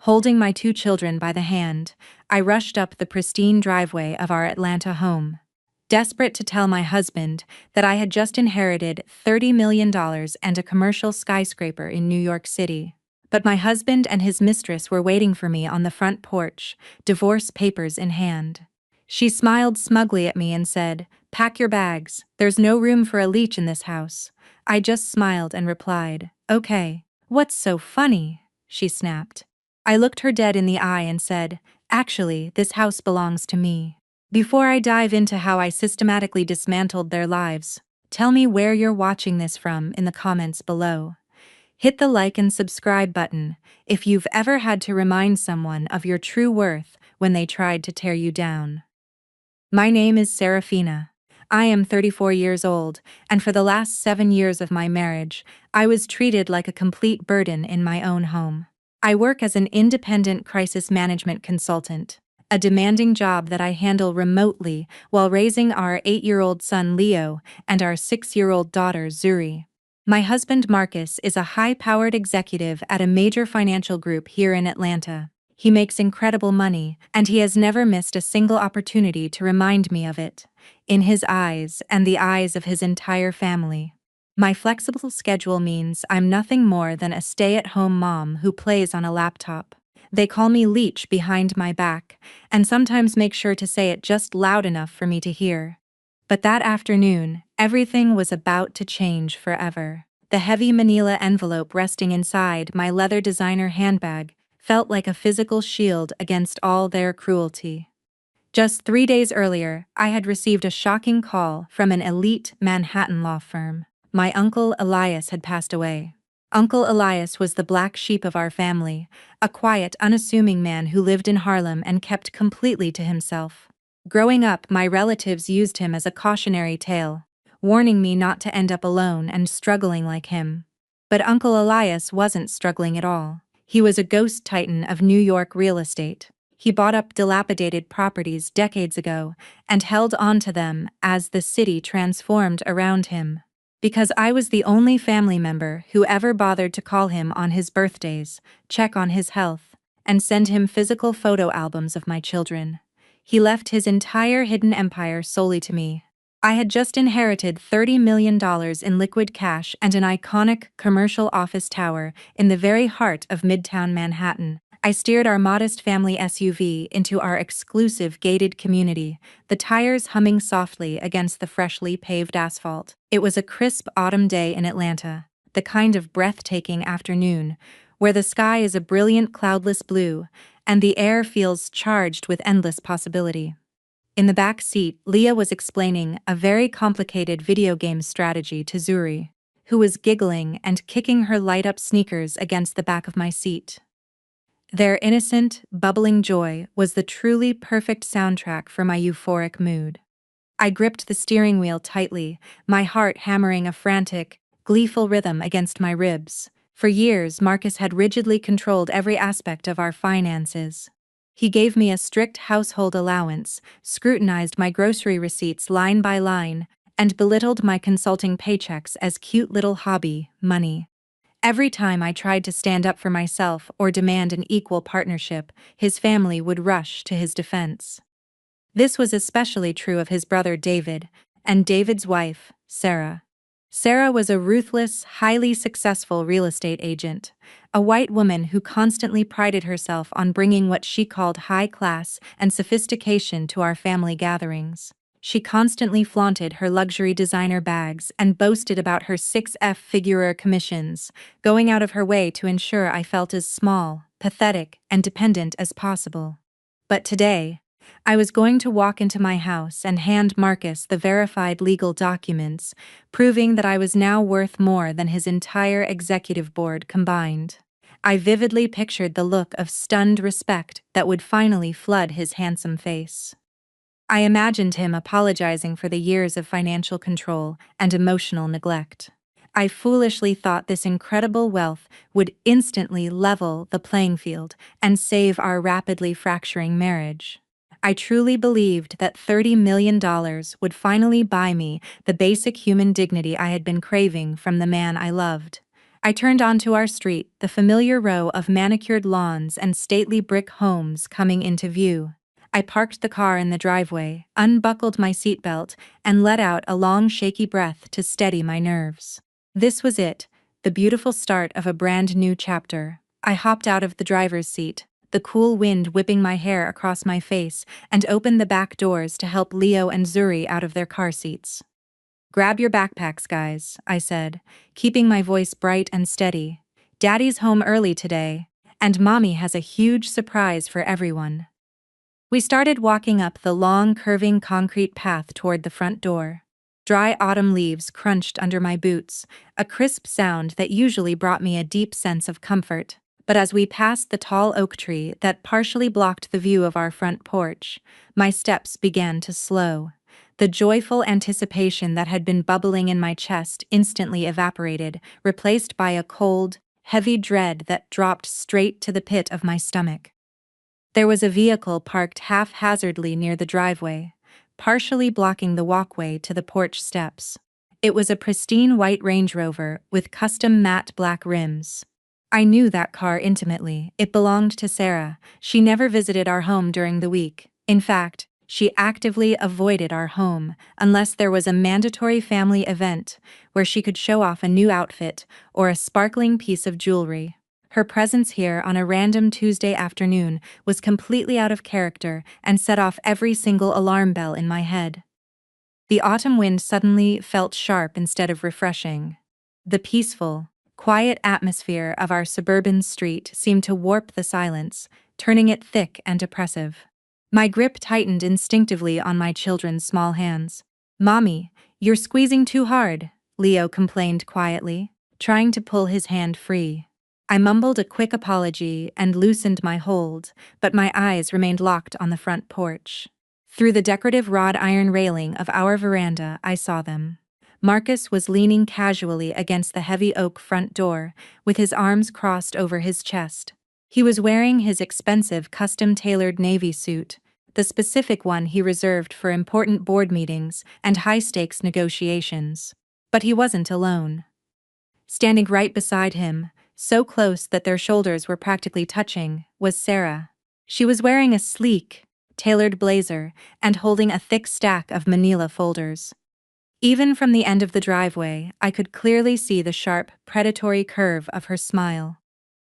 Holding my two children by the hand, I rushed up the pristine driveway of our Atlanta home, desperate to tell my husband that I had just inherited $30 million and a commercial skyscraper in New York City. But my husband and his mistress were waiting for me on the front porch, divorce papers in hand. She smiled smugly at me and said, "Pack your bags, there's no room for a leech in this house." I just smiled and replied, "Okay." "What's so funny?" she snapped. I looked her dead in the eye and said, "Actually, this house belongs to me." Before I dive into how I systematically dismantled their lives, tell me where you're watching this from in the comments below. Hit the like and subscribe button if you've ever had to remind someone of your true worth when they tried to tear you down. My name is Serafina. I am 34 years old, and for the last 7 years of my marriage, I was treated like a complete burden in my own home. I work as an independent crisis management consultant, a demanding job that I handle remotely while raising our 8-year-old son Leo and our 6-year-old daughter Zuri. My husband Marcus is a high-powered executive at a major financial group here in Atlanta. He makes incredible money, and he has never missed a single opportunity to remind me of it, in his eyes and the eyes of his entire family. My flexible schedule means I'm nothing more than a stay-at-home mom who plays on a laptop. They call me Leech behind my back, and sometimes make sure to say it just loud enough for me to hear. But that afternoon, everything was about to change forever. The heavy manila envelope resting inside my leather designer handbag felt like a physical shield against all their cruelty. Just 3 days earlier, I had received a shocking call from an elite Manhattan law firm. My uncle Elias had passed away. Uncle Elias was the black sheep of our family, a quiet, unassuming man who lived in Harlem and kept completely to himself. Growing up, my relatives used him as a cautionary tale, warning me not to end up alone and struggling like him. But Uncle Elias wasn't struggling at all. He was a ghost titan of New York real estate. He bought up dilapidated properties decades ago and held on to them as the city transformed around him. Because I was the only family member who ever bothered to call him on his birthdays, check on his health, and send him physical photo albums of my children, he left his entire hidden empire solely to me. I had just inherited $30 million in liquid cash and an iconic commercial office tower in the very heart of Midtown Manhattan. I steered our modest family SUV into our exclusive gated community, the tires humming softly against the freshly paved asphalt. It was a crisp autumn day in Atlanta, the kind of breathtaking afternoon where the sky is a brilliant cloudless blue and the air feels charged with endless possibility. In the back seat, Leah was explaining a very complicated video game strategy to Zuri, who was giggling and kicking her light-up sneakers against the back of my seat. Their innocent, bubbling joy was the truly perfect soundtrack for my euphoric mood. I gripped the steering wheel tightly, my heart hammering a frantic, gleeful rhythm against my ribs. For years, Marcus had rigidly controlled every aspect of our finances. He gave me a strict household allowance, scrutinized my grocery receipts line by line, and belittled my consulting paychecks as cute little hobby money. Every time I tried to stand up for myself or demand an equal partnership, his family would rush to his defense. This was especially true of his brother David, and David's wife, Sarah. Sarah was a ruthless, highly successful real estate agent, a white woman who constantly prided herself on bringing what she called high class and sophistication to our family gatherings. She constantly flaunted her luxury designer bags and boasted about her 6-figure commissions, going out of her way to ensure I felt as small, pathetic, and dependent as possible. But today, I was going to walk into my house and hand Marcus the verified legal documents, proving that I was now worth more than his entire executive board combined. I vividly pictured the look of stunned respect that would finally flood his handsome face. I imagined him apologizing for the years of financial control and emotional neglect. I foolishly thought this incredible wealth would instantly level the playing field and save our rapidly fracturing marriage. I truly believed that $30 million would finally buy me the basic human dignity I had been craving from the man I loved. I turned onto our street, the familiar row of manicured lawns and stately brick homes coming into view. I parked the car in the driveway, unbuckled my seatbelt, and let out a long, shaky breath to steady my nerves. This was it, the beautiful start of a brand new chapter. I hopped out of the driver's seat, the cool wind whipping my hair across my face, and opened the back doors to help Leo and Zuri out of their car seats. "Grab your backpacks, guys," I said, keeping my voice bright and steady. "Daddy's home early today, and Mommy has a huge surprise for everyone." We started walking up the long, curving concrete path toward the front door. Dry autumn leaves crunched under my boots, a crisp sound that usually brought me a deep sense of comfort. But as we passed the tall oak tree that partially blocked the view of our front porch, my steps began to slow. The joyful anticipation that had been bubbling in my chest instantly evaporated, replaced by a cold, heavy dread that dropped straight to the pit of my stomach. There was a vehicle parked haphazardly near the driveway, partially blocking the walkway to the porch steps. It was a pristine white Range Rover with custom matte black rims. I knew that car intimately. It belonged to Sarah. She never visited our home during the week. In fact, she actively avoided our home unless there was a mandatory family event where she could show off a new outfit or a sparkling piece of jewelry. Her presence here on a random Tuesday afternoon was completely out of character and set off every single alarm bell in my head. The autumn wind suddenly felt sharp instead of refreshing. The peaceful, quiet atmosphere of our suburban street seemed to warp the silence, turning it thick and oppressive. My grip tightened instinctively on my children's small hands. "Mommy, you're squeezing too hard," Leo complained quietly, trying to pull his hand free. I mumbled a quick apology and loosened my hold, but my eyes remained locked on the front porch. Through the decorative wrought iron railing of our veranda, I saw them. Marcus was leaning casually against the heavy oak front door, with his arms crossed over his chest. He was wearing his expensive custom-tailored navy suit, the specific one he reserved for important board meetings and high-stakes negotiations. But he wasn't alone. Standing right beside him, so close that their shoulders were practically touching, was Sarah. She was wearing a sleek, tailored blazer and holding a thick stack of manila folders. Even from the end of the driveway, I could clearly see the sharp, predatory curve of her smile.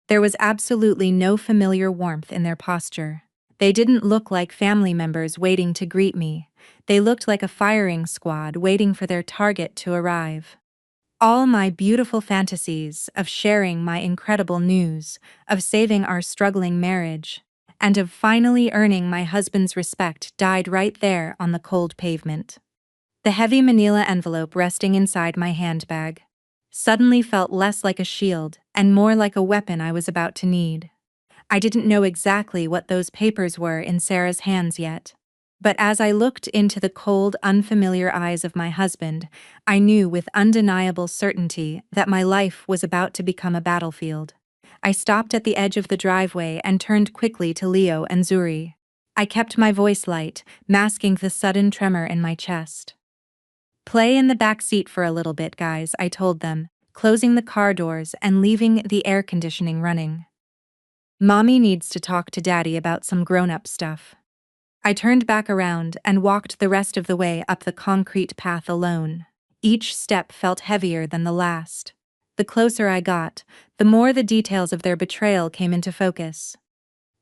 There was absolutely no familiar warmth in their posture. They didn't look like family members waiting to greet me. They looked like a firing squad waiting for their target to arrive. All my beautiful fantasies of sharing my incredible news, of saving our struggling marriage, and of finally earning my husband's respect died right there on the cold pavement. The heavy manila envelope resting inside my handbag suddenly felt less like a shield and more like a weapon I was about to need. I didn't know exactly what those papers were in Sarah's hands yet, but as I looked into the cold, unfamiliar eyes of my husband, I knew with undeniable certainty that my life was about to become a battlefield. I stopped at the edge of the driveway and turned quickly to Leo and Zuri. I kept my voice light, masking the sudden tremor in my chest. "Play in the back seat for a little bit, guys," I told them, closing the car doors and leaving the air conditioning running. "Mommy needs to talk to Daddy about some grown-up stuff." I turned back around and walked the rest of the way up the concrete path alone. Each step felt heavier than the last. The closer I got, the more the details of their betrayal came into focus.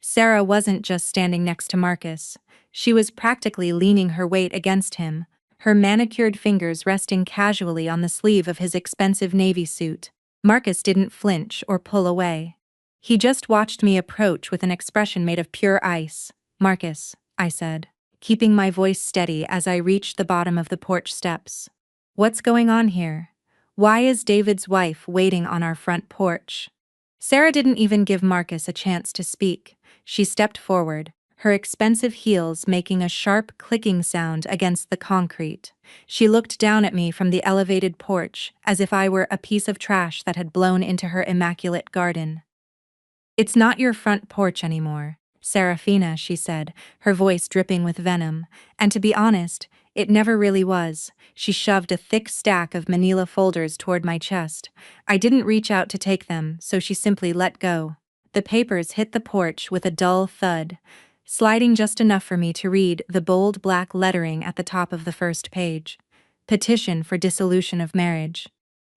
Sarah wasn't just standing next to Marcus. She was practically leaning her weight against him, her manicured fingers resting casually on the sleeve of his expensive navy suit. Marcus didn't flinch or pull away. He just watched me approach with an expression made of pure ice. "Marcus," I said, keeping my voice steady as I reached the bottom of the porch steps. "What's going on here? Why is David's wife waiting on our front porch?" Sarah didn't even give Marcus a chance to speak. She stepped forward, her expensive heels making a sharp clicking sound against the concrete. She looked down at me from the elevated porch as if I were a piece of trash that had blown into her immaculate garden. "It's not your front porch anymore, Serafina," she said, her voice dripping with venom, "and to be honest, It never really was. She shoved a thick stack of manila folders toward my chest. I didn't reach out to take them, so she simply let go. The papers hit the porch with a dull thud, sliding just enough for me to read the bold black lettering at the top of the first page. Petition for dissolution of marriage.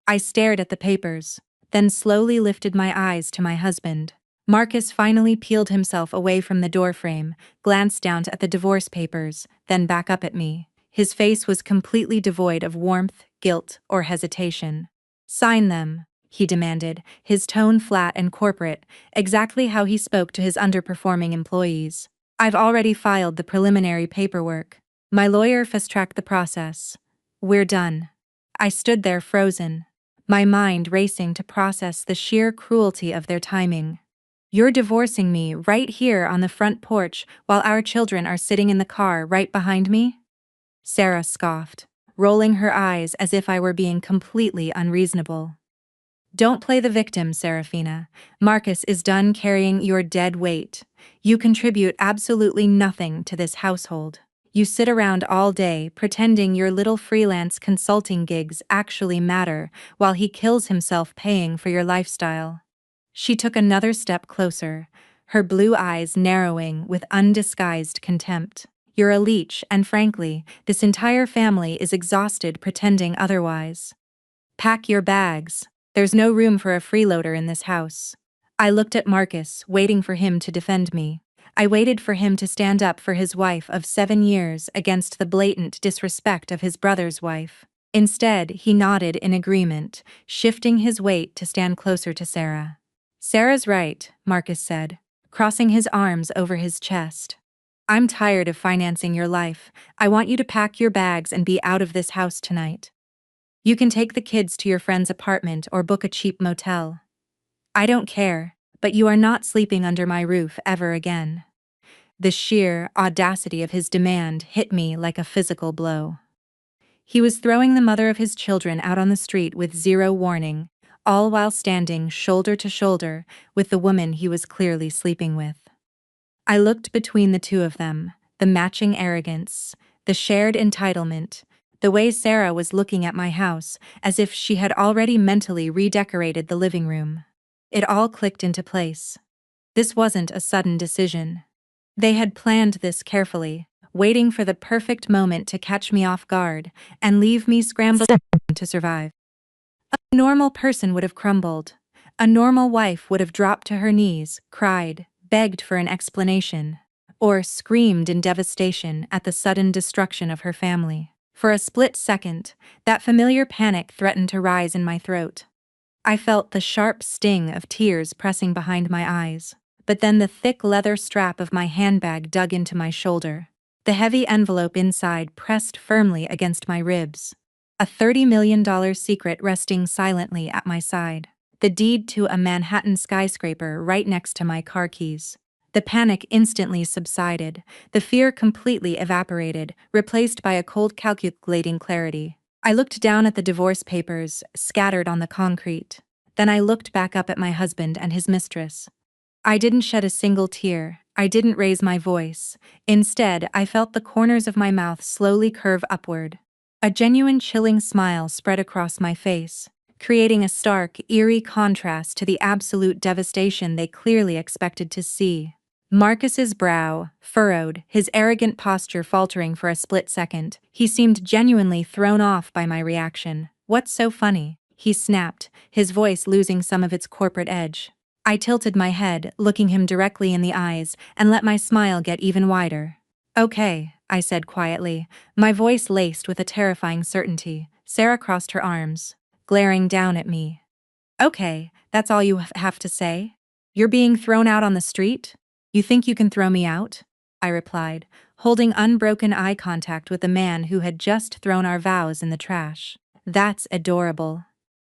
I stared at the papers, then slowly lifted my eyes to my husband. Marcus finally peeled himself away from the doorframe, glanced down at the divorce papers, then back up at me. His face was completely devoid of warmth, guilt, or hesitation. "Sign them," he demanded, his tone flat and corporate, exactly how he spoke to his underperforming employees. "I've already filed the preliminary paperwork. My lawyer fast-tracked the process. We're done." I stood there frozen, my mind racing to process the sheer cruelty of their timing. "You're divorcing me right here on the front porch while our children are sitting in the car right behind me?" Sarah scoffed, rolling her eyes as if I were being completely unreasonable. "Don't play the victim, Serafina. Marcus is done carrying your dead weight. You contribute absolutely nothing to this household. You sit around all day pretending your little freelance consulting gigs actually matter while he kills himself paying for your lifestyle." She took another step closer, her blue eyes narrowing with undisguised contempt. "You're a leech, and frankly, this entire family is exhausted pretending otherwise. Pack your bags. There's no room for a freeloader in this house." I looked at Marcus, waiting for him to defend me. I waited for him to stand up for his wife of 7 years against the blatant disrespect of his brother's wife. Instead, he nodded in agreement, shifting his weight to stand closer to Sarah. "Sarah's right," Marcus said, crossing his arms over his chest. "I'm tired of financing your life. I want you to pack your bags and be out of this house tonight. You can take the kids to your friend's apartment or book a cheap motel. I don't care, but you are not sleeping under my roof ever again." The sheer audacity of his demand hit me like a physical blow. He was throwing the mother of his children out on the street with zero warning, all while standing shoulder to shoulder with the woman he was clearly sleeping with. I looked between the two of them, the matching arrogance, the shared entitlement, the way Sarah was looking at my house as if she had already mentally redecorated the living room. It all clicked into place. This wasn't a sudden decision. They had planned this carefully, waiting for the perfect moment to catch me off guard and leave me scrambling to survive. A normal person would have crumbled. A normal wife would have dropped to her knees, cried, begged for an explanation, or screamed in devastation at the sudden destruction of her family. For a split second, that familiar panic threatened to rise in my throat. I felt the sharp sting of tears pressing behind my eyes, but then the thick leather strap of my handbag dug into my shoulder. The heavy envelope inside pressed firmly against my ribs. A $30 million secret resting silently at my side. The deed to a Manhattan skyscraper right next to my car keys. The panic instantly subsided, the fear completely evaporated, replaced by a cold calculating clarity. I looked down at the divorce papers, scattered on the concrete. Then I looked back up at my husband and his mistress. I didn't shed a single tear. I didn't raise my voice. Instead, I felt the corners of my mouth slowly curve upward. A genuine chilling smile spread across my face, creating a stark, eerie contrast to the absolute devastation they clearly expected to see. Marcus's brow furrowed, his arrogant posture faltering for a split second. He seemed genuinely thrown off by my reaction. "What's so funny?" he snapped, his voice losing some of its corporate edge. I tilted my head, looking him directly in the eyes, and let my smile get even wider. "Okay," I said quietly, my voice laced with a terrifying certainty. Sarah crossed her arms, glaring down at me. "Okay, that's all you have to say? You're being thrown out on the street? You think you can throw me out?" I replied, holding unbroken eye contact with the man who had just thrown our vows in the trash. "That's adorable."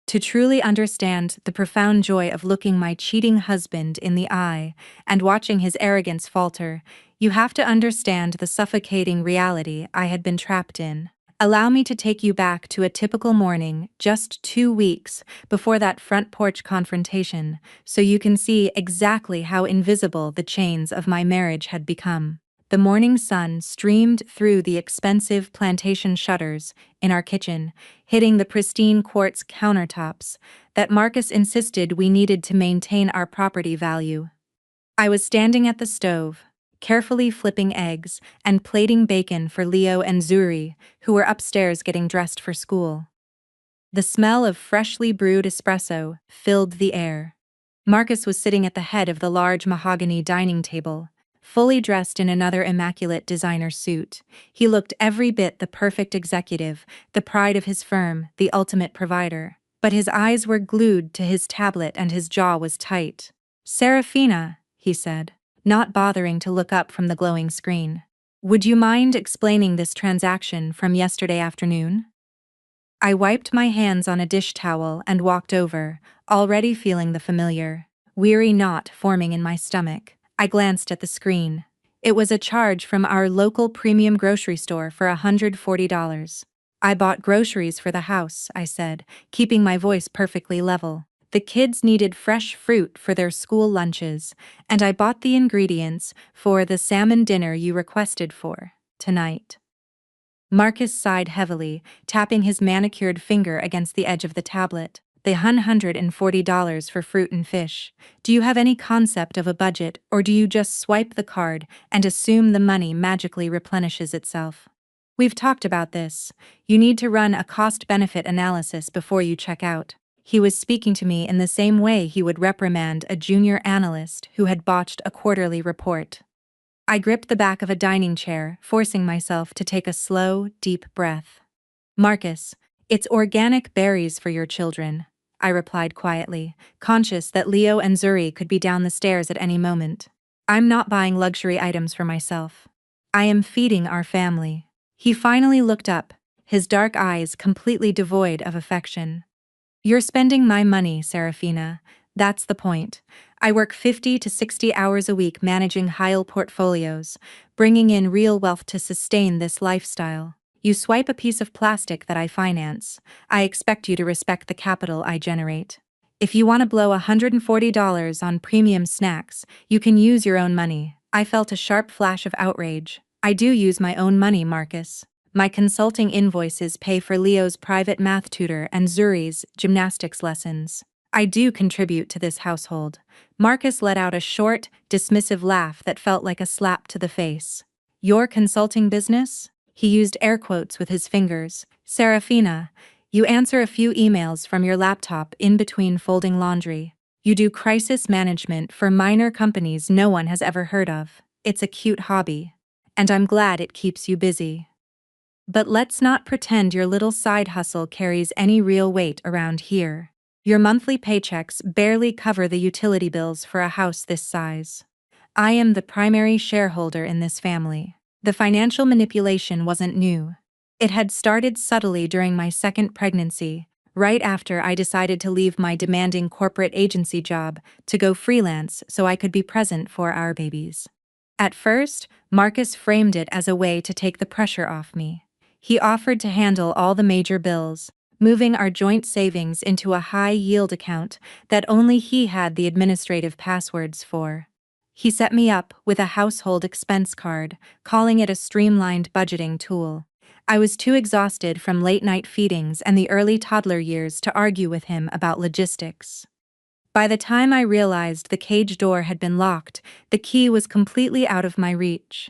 To truly understand the profound joy of looking my cheating husband in the eye and watching his arrogance falter, you have to understand the suffocating reality I had been trapped in. Allow me to take you back to a typical morning just 2 weeks before that front porch confrontation, so you can see exactly how invisible the chains of my marriage had become. The morning sun streamed through the expensive plantation shutters in our kitchen, hitting the pristine quartz countertops that Marcus insisted we needed to maintain our property value. I was standing at the stove, carefully flipping eggs and plating bacon for Leo and Zuri, who were upstairs getting dressed for school. The smell of freshly brewed espresso filled the air. Marcus was sitting at the head of the large mahogany dining table, fully dressed in another immaculate designer suit. He looked every bit the perfect executive, the pride of his firm, the ultimate provider. But his eyes were glued to his tablet and his jaw was tight. "Serafina," he said, not bothering to look up from the glowing screen. "Would you mind explaining this transaction from yesterday afternoon?" I wiped my hands on a dish towel and walked over, already feeling the familiar, weary knot forming in my stomach. I glanced at the screen. It was a charge from our local premium grocery store for $140. "I bought groceries for the house," I said, keeping my voice perfectly level. "The kids needed fresh fruit for their school lunches, and I bought the ingredients for the salmon dinner you requested for tonight." Marcus sighed heavily, tapping his manicured finger against the edge of the tablet. "The $140 for fruit and fish. Do you have any concept of a budget, or do you just swipe the card and assume the money magically replenishes itself? We've talked about this. You need to run a cost-benefit analysis before you check out." He was speaking to me in the same way he would reprimand a junior analyst who had botched a quarterly report. I gripped the back of a dining chair, forcing myself to take a slow, deep breath. "Marcus, it's organic berries for your children," I replied quietly, conscious that Leo and Zuri could be down the stairs at any moment. "I'm not buying luxury items for myself. I am feeding our family." He finally looked up, his dark eyes completely devoid of affection. "You're spending my money, Serafina. That's the point. I work 50 to 60 hours a week managing high-yield portfolios, bringing in real wealth to sustain this lifestyle. You swipe a piece of plastic that I finance. I expect you to respect the capital I generate. If you want to blow $140 on premium snacks, you can use your own money." I felt a sharp flash of outrage. "I do use my own money, Marcus. My consulting invoices pay for Leo's private math tutor and Zuri's gymnastics lessons. I do contribute to this household." Marcus let out a short, dismissive laugh that felt like a slap to the face. "Your consulting business?" He used air quotes with his fingers. "Serafina, you answer a few emails from your laptop in between folding laundry. You do crisis management for minor companies no one has ever heard of. It's a cute hobby. And I'm glad it keeps you busy. But let's not pretend your little side hustle carries any real weight around here. Your monthly paychecks barely cover the utility bills for a house this size. I am the primary shareholder in this family." The financial manipulation wasn't new. It had started subtly during my second pregnancy, right after I decided to leave my demanding corporate agency job to go freelance so I could be present for our babies. At first, Marcus framed it as a way to take the pressure off me. He offered to handle all the major bills, moving our joint savings into a high-yield account that only he had the administrative passwords for. He set me up with a household expense card, calling it a streamlined budgeting tool. I was too exhausted from late-night feedings and the early toddler years to argue with him about logistics. By the time I realized the cage door had been locked, the key was completely out of my reach.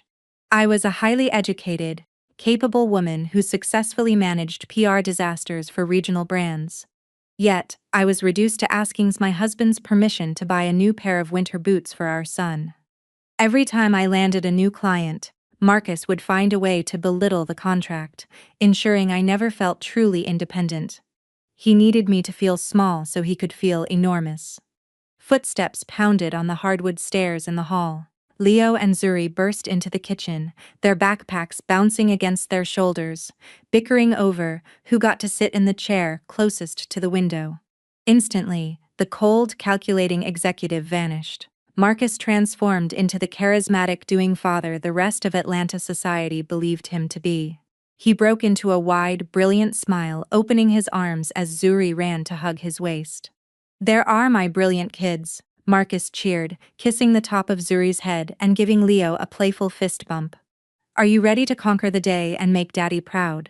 I was a highly educated, capable woman who successfully managed PR disasters for regional brands. Yet, I was reduced to asking my husband's permission to buy a new pair of winter boots for our son. Every time I landed a new client, Marcus would find a way to belittle the contract, ensuring I never felt truly independent. He needed me to feel small so he could feel enormous. Footsteps pounded on the hardwood stairs in the hall. Leo and Zuri burst into the kitchen, their backpacks bouncing against their shoulders, bickering over who got to sit in the chair closest to the window. Instantly, the cold, calculating executive vanished. Marcus transformed into the charismatic doing father the rest of Atlanta society believed him to be. He broke into a wide, brilliant smile, opening his arms as Zuri ran to hug his waist. "There are my brilliant kids," Marcus cheered, kissing the top of Zuri's head and giving Leo a playful fist bump. "Are you ready to conquer the day and make Daddy proud?"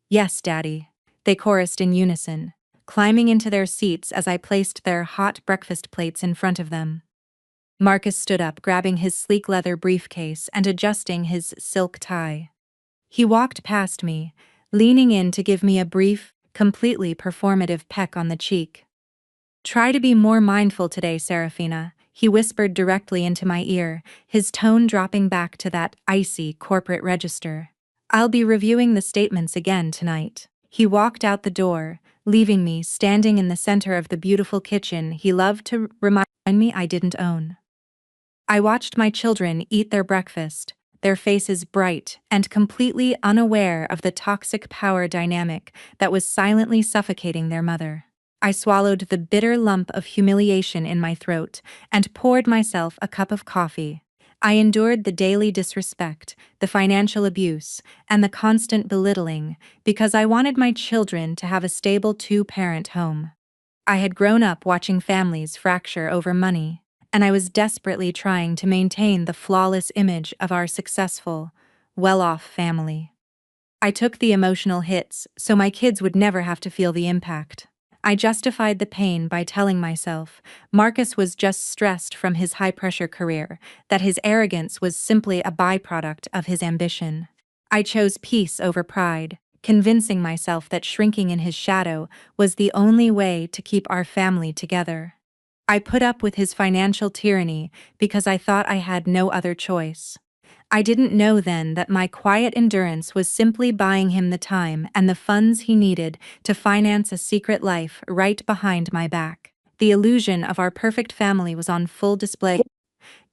"Yes, Daddy," they chorused in unison, climbing into their seats as I placed their hot breakfast plates in front of them. Marcus stood up, grabbing his sleek leather briefcase and adjusting his silk tie. He walked past me, leaning in to give me a brief, completely performative peck on the cheek. "Try to be more mindful today, Serafina," he whispered directly into my ear, his tone dropping back to that icy corporate register. "I'll be reviewing the statements again tonight." He walked out the door, leaving me standing in the center of the beautiful kitchen he loved to remind me I didn't own. I watched my children eat their breakfast, their faces bright and completely unaware of the toxic power dynamic that was silently suffocating their mother. I swallowed the bitter lump of humiliation in my throat and poured myself a cup of coffee. I endured the daily disrespect, the financial abuse, and the constant belittling because I wanted my children to have a stable two-parent home. I had grown up watching families fracture over money, and I was desperately trying to maintain the flawless image of our successful, well-off family. I took the emotional hits so my kids would never have to feel the impact. I justified the pain by telling myself Marcus was just stressed from his high-pressure career, that his arrogance was simply a byproduct of his ambition. I chose peace over pride, convincing myself that shrinking in his shadow was the only way to keep our family together. I put up with his financial tyranny because I thought I had no other choice. I didn't know then that my quiet endurance was simply buying him the time and the funds he needed to finance a secret life right behind my back. The illusion of our perfect family was on full display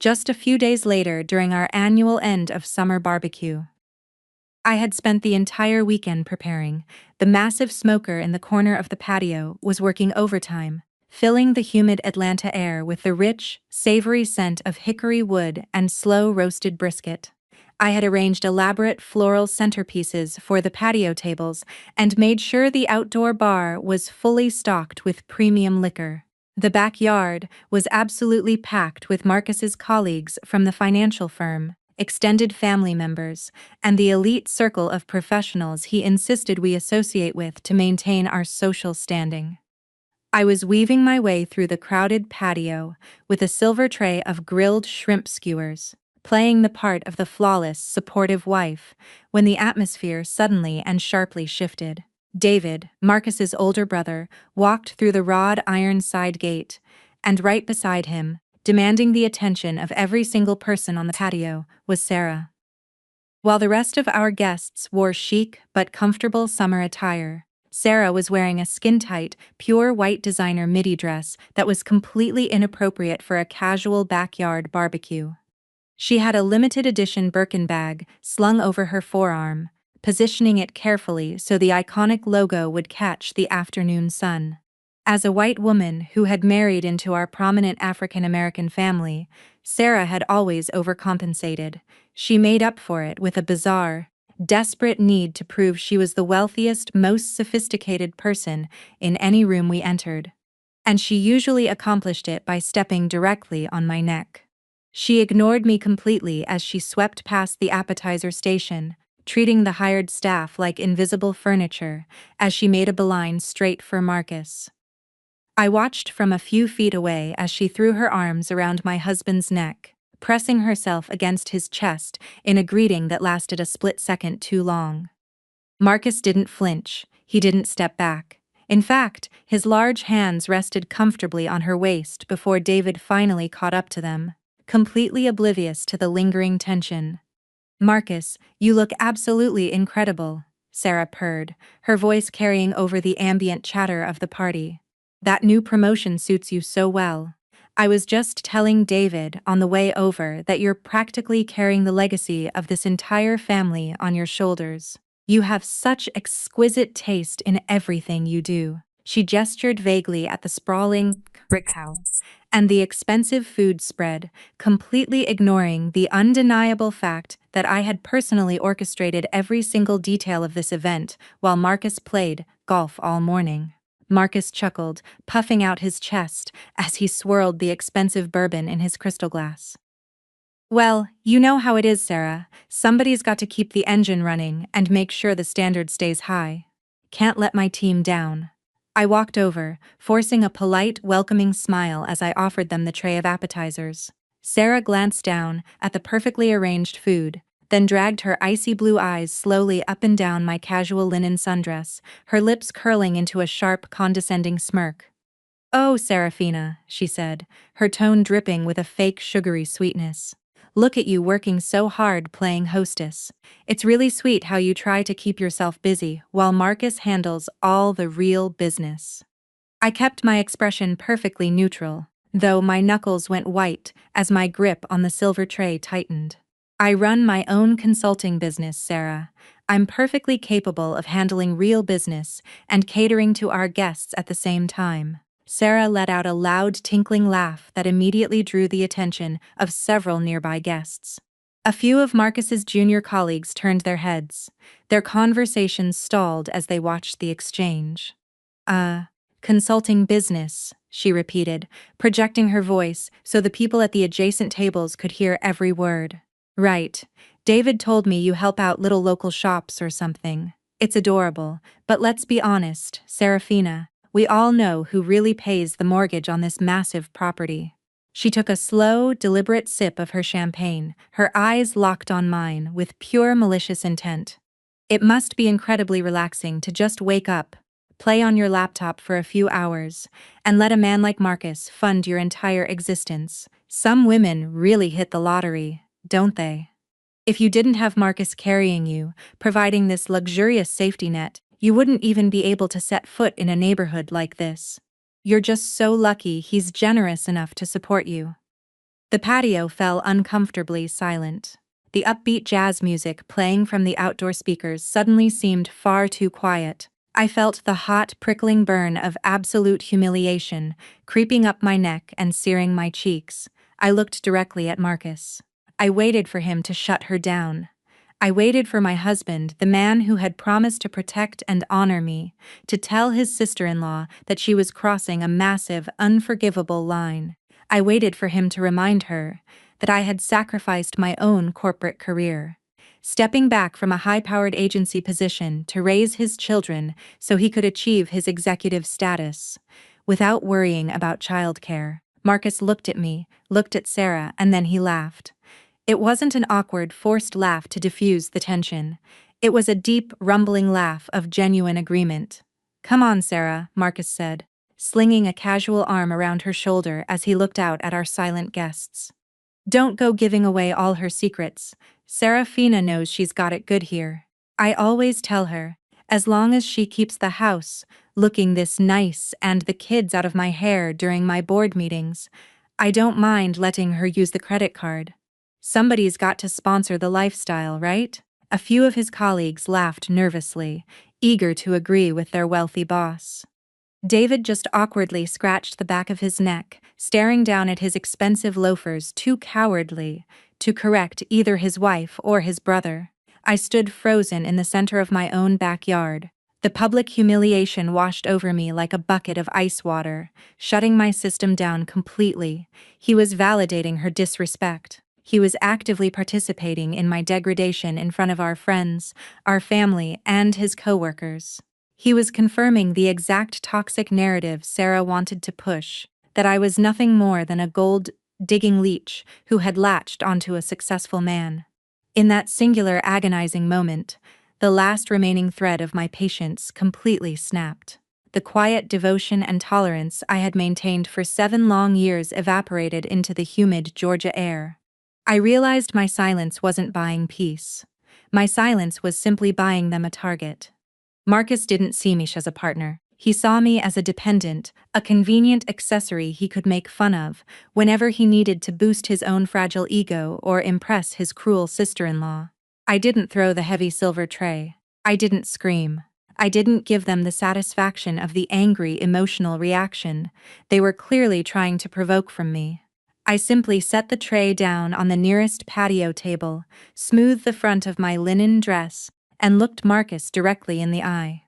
just a few days later during our annual end of summer barbecue. I had spent the entire weekend preparing. The massive smoker in the corner of the patio was working overtime, filling the humid Atlanta air with the rich, savory scent of hickory wood and slow-roasted brisket. I had arranged elaborate floral centerpieces for the patio tables and made sure the outdoor bar was fully stocked with premium liquor. The backyard was absolutely packed with Marcus's colleagues from the financial firm, extended family members, and the elite circle of professionals he insisted we associate with to maintain our social standing. I was weaving my way through the crowded patio with a silver tray of grilled shrimp skewers, playing the part of the flawless, supportive wife, when the atmosphere suddenly and sharply shifted. David, Marcus's older brother, walked through the wrought iron side gate, and right beside him, demanding the attention of every single person on the patio, was Sarah. While the rest of our guests wore chic but comfortable summer attire, Sarah was wearing a skin-tight, pure white designer midi dress that was completely inappropriate for a casual backyard barbecue. She had a limited edition Birkin bag slung over her forearm, positioning it carefully so the iconic logo would catch the afternoon sun. As a white woman who had married into our prominent African-American family, Sarah had always overcompensated. She made up for it with a bizarre, desperate need to prove she was the wealthiest, most sophisticated person in any room we entered. And she usually accomplished it by stepping directly on my neck. She ignored me completely as she swept past the appetizer station, treating the hired staff like invisible furniture, as she made a beeline straight for Marcus. I watched from a few feet away as she threw her arms around my husband's neck, pressing herself against his chest in a greeting that lasted a split second too long. Marcus didn't flinch, he didn't step back. In fact, his large hands rested comfortably on her waist before David finally caught up to them, completely oblivious to the lingering tension. "Marcus, you look absolutely incredible," Sarah purred, her voice carrying over the ambient chatter of the party. "That new promotion suits you so well. I was just telling David on the way over that you're practically carrying the legacy of this entire family on your shoulders. You have such exquisite taste in everything you do." She gestured vaguely at the sprawling brick house and the expensive food spread, completely ignoring the undeniable fact that I had personally orchestrated every single detail of this event while Marcus played golf all morning. Marcus chuckled, puffing out his chest as he swirled the expensive bourbon in his crystal glass. Well, you know how it is, Sarah. Somebody's got to keep the engine running and make sure the standard stays high. Can't let my team down. I walked over, forcing a polite, welcoming smile as I offered them the tray of appetizers. Sarah glanced down at the perfectly arranged food, then dragged her icy blue eyes slowly up and down my casual linen sundress, her lips curling into a sharp, condescending smirk. "Oh, Serafina," she said, her tone dripping with a fake sugary sweetness. "Look at you working so hard playing hostess. It's really sweet how you try to keep yourself busy while Marcus handles all the real business." I kept my expression perfectly neutral, though my knuckles went white as my grip on the silver tray tightened. "I run my own consulting business, Sarah. I'm perfectly capable of handling real business and catering to our guests at the same time." Sarah let out a loud tinkling laugh that immediately drew the attention of several nearby guests. A few of Marcus's junior colleagues turned their heads. Their conversations stalled as they watched the exchange. Consulting business," she repeated, projecting her voice so the people at the adjacent tables could hear every word. "Right. David told me you help out little local shops or something. It's adorable, but let's be honest, Serafina, we all know who really pays the mortgage on this massive property." She took a slow, deliberate sip of her champagne, her eyes locked on mine with pure malicious intent. "It must be incredibly relaxing to just wake up, play on your laptop for a few hours, and let a man like Marcus fund your entire existence. Some women really hit the lottery, don't they? If you didn't have Marcus carrying you, providing this luxurious safety net, you wouldn't even be able to set foot in a neighborhood like this. You're just so lucky he's generous enough to support you." The patio fell uncomfortably silent. The upbeat jazz music playing from the outdoor speakers suddenly seemed far too quiet. I felt the hot, prickling burn of absolute humiliation creeping up my neck and searing my cheeks. I looked directly at Marcus. I waited for him to shut her down. I waited for my husband, the man who had promised to protect and honor me, to tell his sister-in-law that she was crossing a massive, unforgivable line. I waited for him to remind her that I had sacrificed my own corporate career, stepping back from a high-powered agency position to raise his children so he could achieve his executive status, without worrying about childcare. Marcus looked at me, looked at Sarah, and then he laughed. It wasn't an awkward, forced laugh to diffuse the tension. It was a deep, rumbling laugh of genuine agreement. "Come on, Sarah," Marcus said, slinging a casual arm around her shoulder as he looked out at our silent guests. "Don't go giving away all her secrets. Serafina knows she's got it good here. I always tell her, as long as she keeps the house looking this nice and the kids out of my hair during my board meetings, I don't mind letting her use the credit card. Somebody's got to sponsor the lifestyle, right?" A few of his colleagues laughed nervously, eager to agree with their wealthy boss. David just awkwardly scratched the back of his neck, staring down at his expensive loafers too cowardly to correct either his wife or his brother. I stood frozen in the center of my own backyard. The public humiliation washed over me like a bucket of ice water, shutting my system down completely. He was validating her disrespect. He was actively participating in my degradation in front of our friends, our family, and his coworkers. He was confirming the exact toxic narrative Sarah wanted to push, that I was nothing more than a gold-digging leech who had latched onto a successful man. In that singular agonizing moment, the last remaining thread of my patience completely snapped. The quiet devotion and tolerance I had maintained for 7 long years evaporated into the humid Georgia air. I realized my silence wasn't buying peace. My silence was simply buying them a target. Marcus didn't see me as a partner. He saw me as a dependent, a convenient accessory he could make fun of whenever he needed to boost his own fragile ego or impress his cruel sister-in-law. I didn't throw the heavy silver tray. I didn't scream. I didn't give them the satisfaction of the angry, emotional reaction they were clearly trying to provoke from me. I simply set the tray down on the nearest patio table, smoothed the front of my linen dress, and looked Marcus directly in the eye.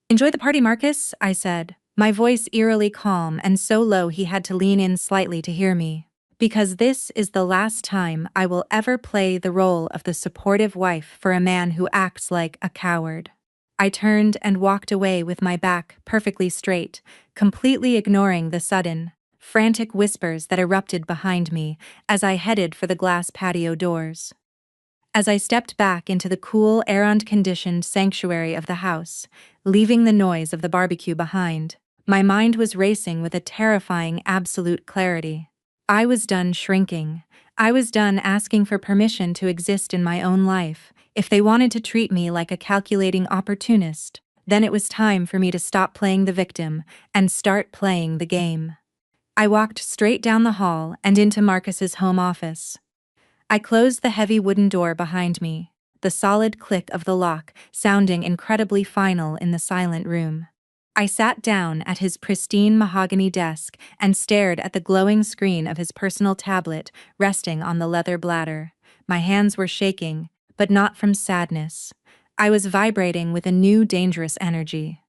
"Enjoy the party, Marcus," I said, My voice eerily calm and so low he had to lean in slightly to hear me. Because this is the last time I will ever play the role of the supportive wife for a man who acts like a coward. I turned and walked away with my back perfectly straight, completely ignoring the sudden, frantic whispers that erupted behind me as I headed for the glass patio doors. As I stepped back into the cool, air-conditioned sanctuary of the house, leaving the noise of the barbecue behind, my mind was racing with a terrifying absolute clarity. I was done shrinking. I was done asking for permission to exist in my own life. If they wanted to treat me like a calculating opportunist, then it was time for me to stop playing the victim and start playing the game. I walked straight down the hall and into Marcus's home office. I closed the heavy wooden door behind me, the solid click of the lock sounding incredibly final in the silent room. I sat down at his pristine mahogany desk and stared at the glowing screen of his personal tablet resting on the leather bladder. My hands were shaking, but not from sadness. I was vibrating with a new dangerous energy.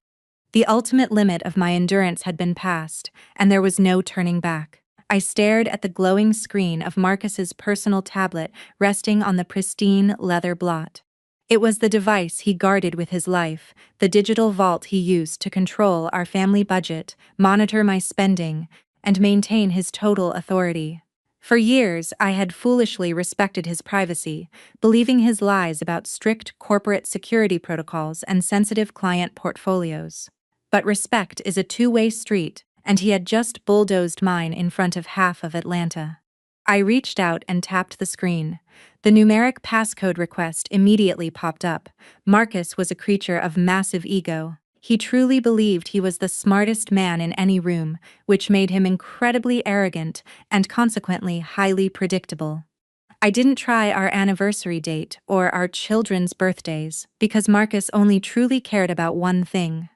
The ultimate limit of my endurance had been passed, and there was no turning back. I stared at the glowing screen of Marcus's personal tablet resting on the pristine leather blot. It was the device he guarded with his life, the digital vault he used to control our family budget, monitor my spending, and maintain his total authority. For years, I had foolishly respected his privacy, believing his lies about strict corporate security protocols and sensitive client portfolios. But respect is a two-way street, and he had just bulldozed mine in front of half of Atlanta. I reached out and tapped the screen. The numeric passcode request immediately popped up. Marcus was a creature of massive ego. He truly believed he was the smartest man in any room, which made him incredibly arrogant and consequently highly predictable. I didn't try our anniversary date or our children's birthdays because Marcus only truly cared about one thing.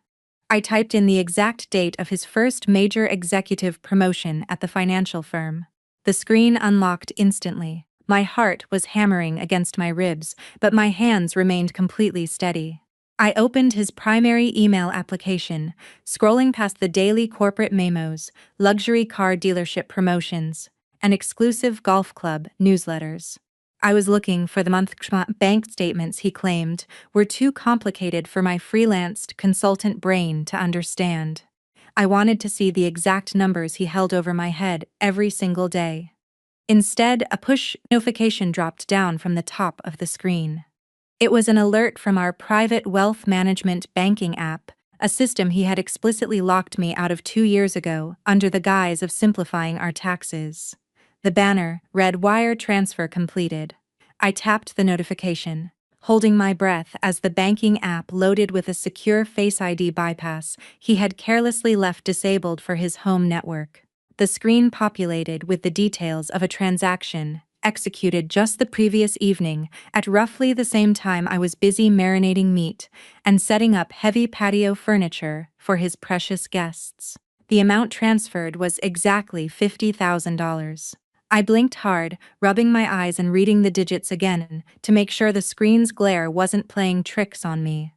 I typed in the exact date of his first major executive promotion at the financial firm. The screen unlocked instantly. My heart was hammering against my ribs, but my hands remained completely steady. I opened his primary email application, scrolling past the daily corporate memos, luxury car dealership promotions, and exclusive golf club newsletters. I was looking for the bank statements he claimed were too complicated for my freelanced consultant brain to understand. I wanted to see the exact numbers he held over my head every single day. Instead, a push notification dropped down from the top of the screen. It was an alert from our private wealth management banking app, a system he had explicitly locked me out of 2 years ago under the guise of simplifying our taxes. The banner read "Wire transfer completed." I tapped the notification, holding my breath as the banking app loaded with a secure Face ID bypass he had carelessly left disabled for his home network. The screen populated with the details of a transaction executed just the previous evening at roughly the same time I was busy marinating meat and setting up heavy patio furniture for his precious guests. The amount transferred was exactly $50,000. I blinked hard, rubbing my eyes and reading the digits again to make sure the screen's glare wasn't playing tricks on me.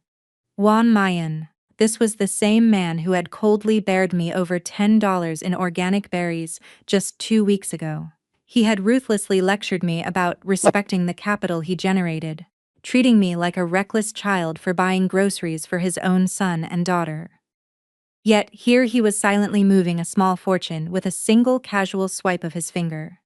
Juan Mayan. This was the same man who had coldly bared me over $10 in organic berries just 2 weeks ago. He had ruthlessly lectured me about respecting the capital he generated, treating me like a reckless child for buying groceries for his own son and daughter. Yet here he was silently moving a small fortune with a single casual swipe of his finger.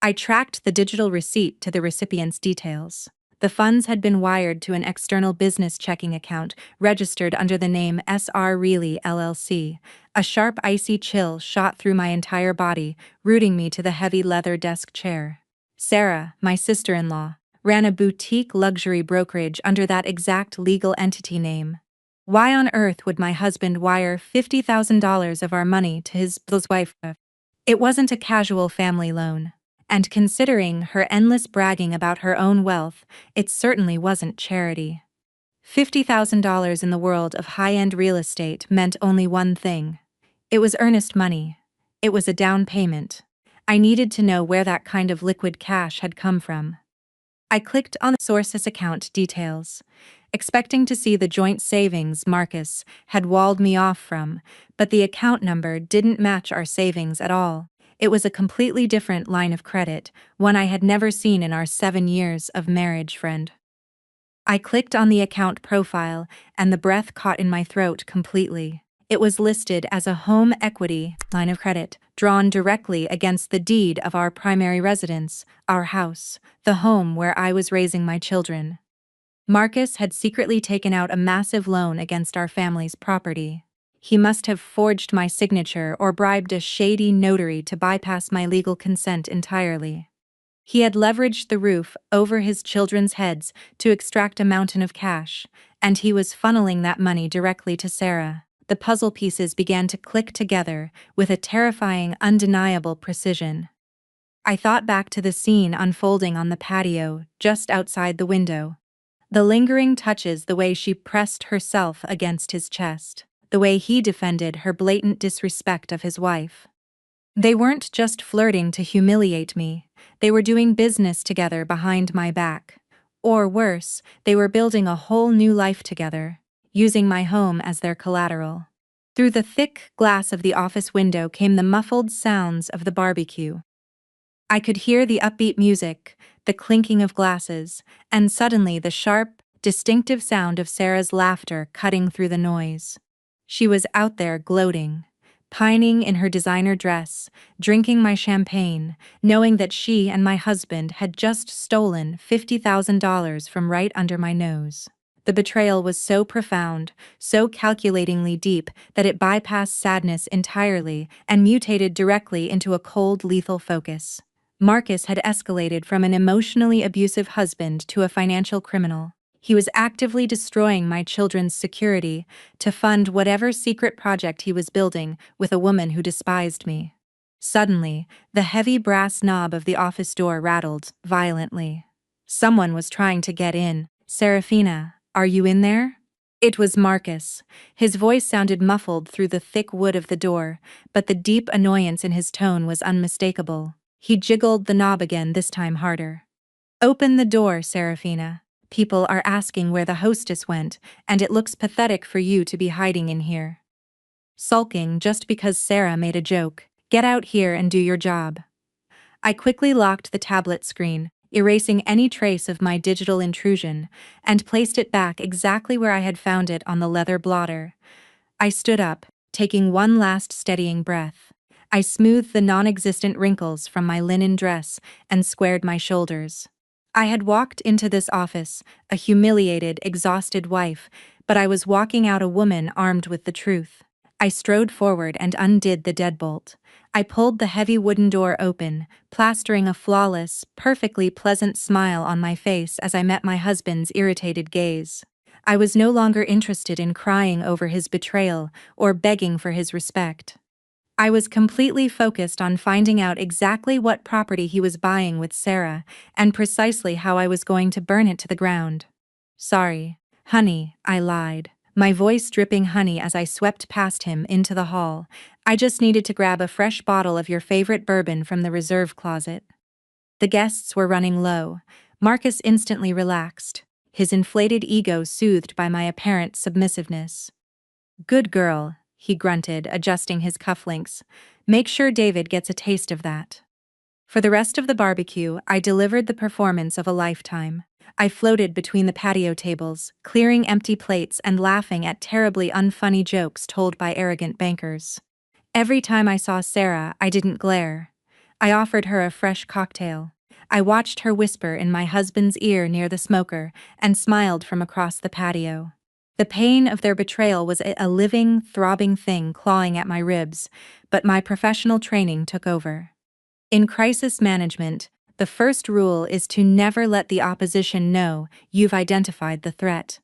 I tracked the digital receipt to the recipient's details. The funds had been wired to an external business checking account registered under the name S.R. Reilly LLC. A sharp, icy chill shot through my entire body, rooting me to the heavy leather desk chair. Sarah, my sister-in-law, ran a boutique luxury brokerage under that exact legal entity name. Why on earth would my husband wire $50,000 of our money to his wife? It wasn't a casual family loan. And considering her endless bragging about her own wealth, it certainly wasn't charity. $50,000 in the world of high-end real estate meant only one thing. It was earnest money. It was a down payment. I needed to know where that kind of liquid cash had come from. I clicked on the source's account details. expecting to see the joint savings Marcus had walled me off from, but the account number didn't match our savings at all. It was a completely different line of credit, one I had never seen in our 7 years of marriage, friend. I clicked on the account profile, and the breath caught in my throat completely. It was listed as a home equity line of credit, drawn directly against the deed of our primary residence, our house, the home where I was raising my children. Marcus had secretly taken out a massive loan against our family's property. He must have forged my signature or bribed a shady notary to bypass my legal consent entirely. He had leveraged the roof over his children's heads to extract a mountain of cash, and he was funneling that money directly to Sarah. The puzzle pieces began to click together with a terrifying, undeniable precision. I thought back to the scene unfolding on the patio just outside the window. The lingering touches, the way she pressed herself against his chest, the way he defended her blatant disrespect of his wife. They weren't just flirting to humiliate me, they were doing business together behind my back. Or worse, they were building a whole new life together, using my home as their collateral. Through the thick glass of the office window came the muffled sounds of the barbecue. I could hear the upbeat music, the clinking of glasses, and suddenly the sharp, distinctive sound of Sarah's laughter cutting through the noise. She was out there gloating, pining in her designer dress, drinking my champagne, knowing that she and my husband had just stolen $50,000 from right under my nose. The betrayal was so profound, so calculatingly deep, that it bypassed sadness entirely and mutated directly into a cold, lethal focus. Marcus had escalated from an emotionally abusive husband to a financial criminal. He was actively destroying my children's security to fund whatever secret project he was building with a woman who despised me. Suddenly, the heavy brass knob of the office door rattled violently. Someone was trying to get in. "Serafina, are you in there?" It was Marcus. His voice sounded muffled through the thick wood of the door, but the deep annoyance in his tone was unmistakable. He jiggled the knob again, this time harder. "Open the door, Serafina. People are asking where the hostess went, and it looks pathetic for you to be hiding in here. Sulking just because Sarah made a joke. Get out here and do your job." I quickly locked the tablet screen, erasing any trace of my digital intrusion, and placed it back exactly where I had found it on the leather blotter. I stood up, taking one last steadying breath. I smoothed the non-existent wrinkles from my linen dress and squared my shoulders. I had walked into this office, a humiliated, exhausted wife, but I was walking out a woman armed with the truth. I strode forward and undid the deadbolt. I pulled the heavy wooden door open, plastering a flawless, perfectly pleasant smile on my face as I met my husband's irritated gaze. I was no longer interested in crying over his betrayal or begging for his respect. I was completely focused on finding out exactly what property he was buying with Sarah and precisely how I was going to burn it to the ground. "Sorry, honey," I lied, my voice dripping honey as I swept past him into the hall. "I just needed to grab a fresh bottle of your favorite bourbon from the reserve closet." The guests were running low. Marcus instantly relaxed, his inflated ego soothed by my apparent submissiveness. "Good girl," he grunted, adjusting his cufflinks. "Make sure David gets a taste of that." For the rest of the barbecue, I delivered the performance of a lifetime. I floated between the patio tables, clearing empty plates and laughing at terribly unfunny jokes told by arrogant bankers. Every time I saw Sarah, I didn't glare. I offered her a fresh cocktail. I watched her whisper in my husband's ear near the smoker and smiled from across the patio. The pain of their betrayal was a living, throbbing thing clawing at my ribs, but my professional training took over. In crisis management, the first rule is to never let the opposition know you've identified the threat.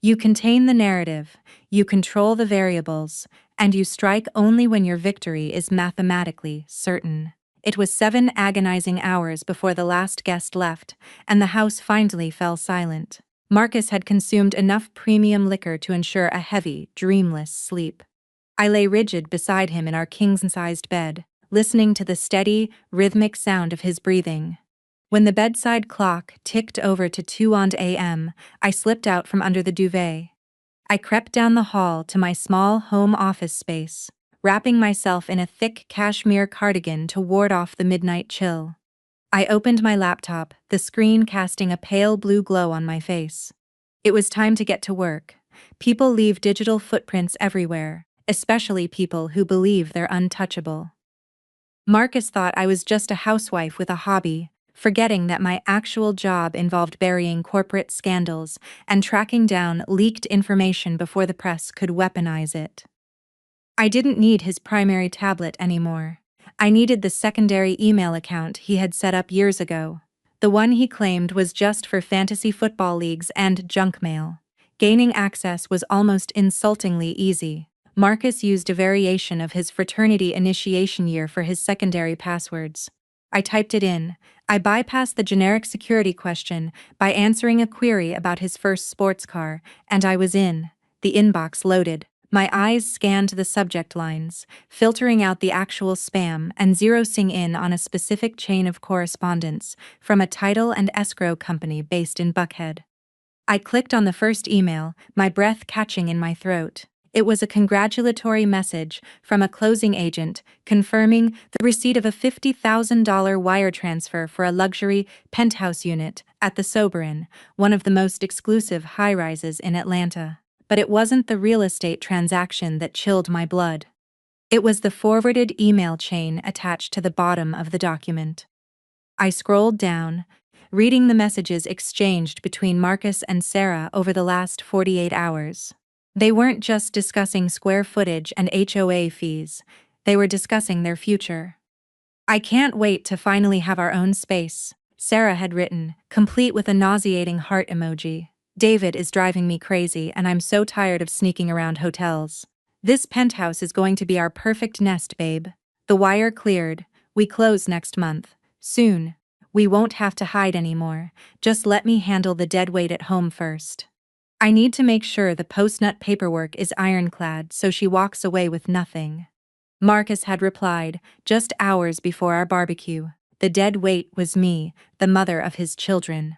You contain the narrative, you control the variables, and you strike only when your victory is mathematically certain. It was 7 agonizing hours before the last guest left, and the house finally fell silent. Marcus had consumed enough premium liquor to ensure a heavy, dreamless sleep. I lay rigid beside him in our king-sized bed, listening to the steady, rhythmic sound of his breathing. When the bedside clock ticked over to 2 a.m., I slipped out from under the duvet. I crept down the hall to my small home office space, wrapping myself in a thick cashmere cardigan to ward off the midnight chill. I opened my laptop, the screen casting a pale blue glow on my face. It was time to get to work. People leave digital footprints everywhere, especially people who believe they're untouchable. Marcus thought I was just a housewife with a hobby, forgetting that my actual job involved burying corporate scandals and tracking down leaked information before the press could weaponize it. I didn't need his primary tablet anymore. I needed the secondary email account he had set up years ago. The one he claimed was just for fantasy football leagues and junk mail. Gaining access was almost insultingly easy. Marcus used a variation of his fraternity initiation year for his secondary passwords. I typed it in. I bypassed the generic security question by answering a query about his first sports car, and I was in. The inbox loaded. My eyes scanned the subject lines, filtering out the actual spam and zeroing in on a specific chain of correspondence from a title and escrow company based in Buckhead. I clicked on the first email, my breath catching in my throat. It was a congratulatory message from a closing agent confirming the receipt of a $50,000 wire transfer for a luxury penthouse unit at the Soberin, one of the most exclusive high-rises in Atlanta. But it wasn't the real estate transaction that chilled my blood. It was the forwarded email chain attached to the bottom of the document. I scrolled down, reading the messages exchanged between Marcus and Sarah over the last 48 hours. They weren't just discussing square footage and HOA fees, they were discussing their future. "I can't wait to finally have our own space," Sarah had written, complete with a nauseating heart emoji. "David is driving me crazy and I'm so tired of sneaking around hotels. This penthouse is going to be our perfect nest, babe." The wire cleared. "We close next month. Soon. We won't have to hide anymore. Just let me handle the dead weight at home first. I need to make sure the post-nut paperwork is ironclad so she walks away with nothing." Marcus had replied, just hours before our barbecue. The dead weight was me, the mother of his children.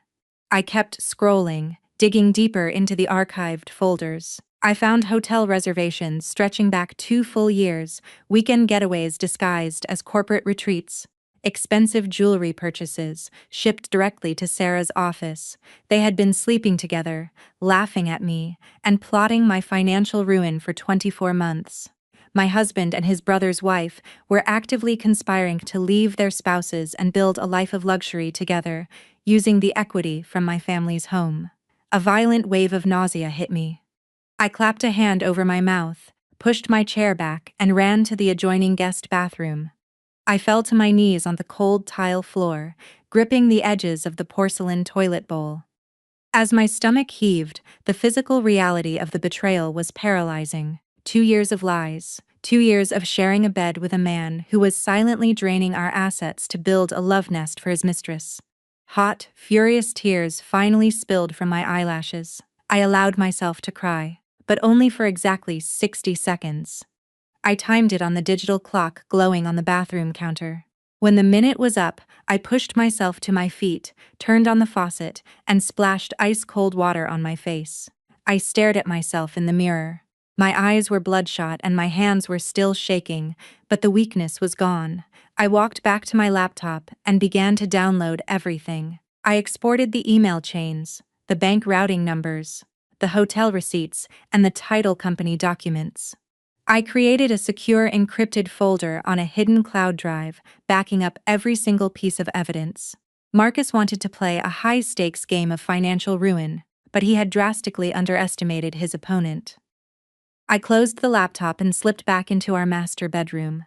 I kept scrolling, digging deeper into the archived folders. I found hotel reservations stretching back 2 full years, weekend getaways disguised as corporate retreats, expensive jewelry purchases shipped directly to Sarah's office. They had been sleeping together, laughing at me, and plotting my financial ruin for 24 months. My husband and his brother's wife were actively conspiring to leave their spouses and build a life of luxury together, using the equity from my family's home. A violent wave of nausea hit me. I clapped a hand over my mouth, pushed my chair back, and ran to the adjoining guest bathroom. I fell to my knees on the cold tile floor, gripping the edges of the porcelain toilet bowl. As my stomach heaved, the physical reality of the betrayal was paralyzing. 2 years of lies, 2 years of sharing a bed with a man who was silently draining our assets to build a love nest for his mistress. Hot, furious tears finally spilled from my eyelashes. I allowed myself to cry, but only for exactly 60 seconds. I timed it on the digital clock glowing on the bathroom counter. When the minute was up, I pushed myself to my feet, turned on the faucet, and splashed ice-cold water on my face. I stared at myself in the mirror. My eyes were bloodshot and my hands were still shaking, but the weakness was gone. I walked back to my laptop and began to download everything. I exported the email chains, the bank routing numbers, the hotel receipts, and the title company documents. I created a secure encrypted folder on a hidden cloud drive, backing up every single piece of evidence. Marcus wanted to play a high-stakes game of financial ruin, but he had drastically underestimated his opponent. I closed the laptop and slipped back into our master bedroom.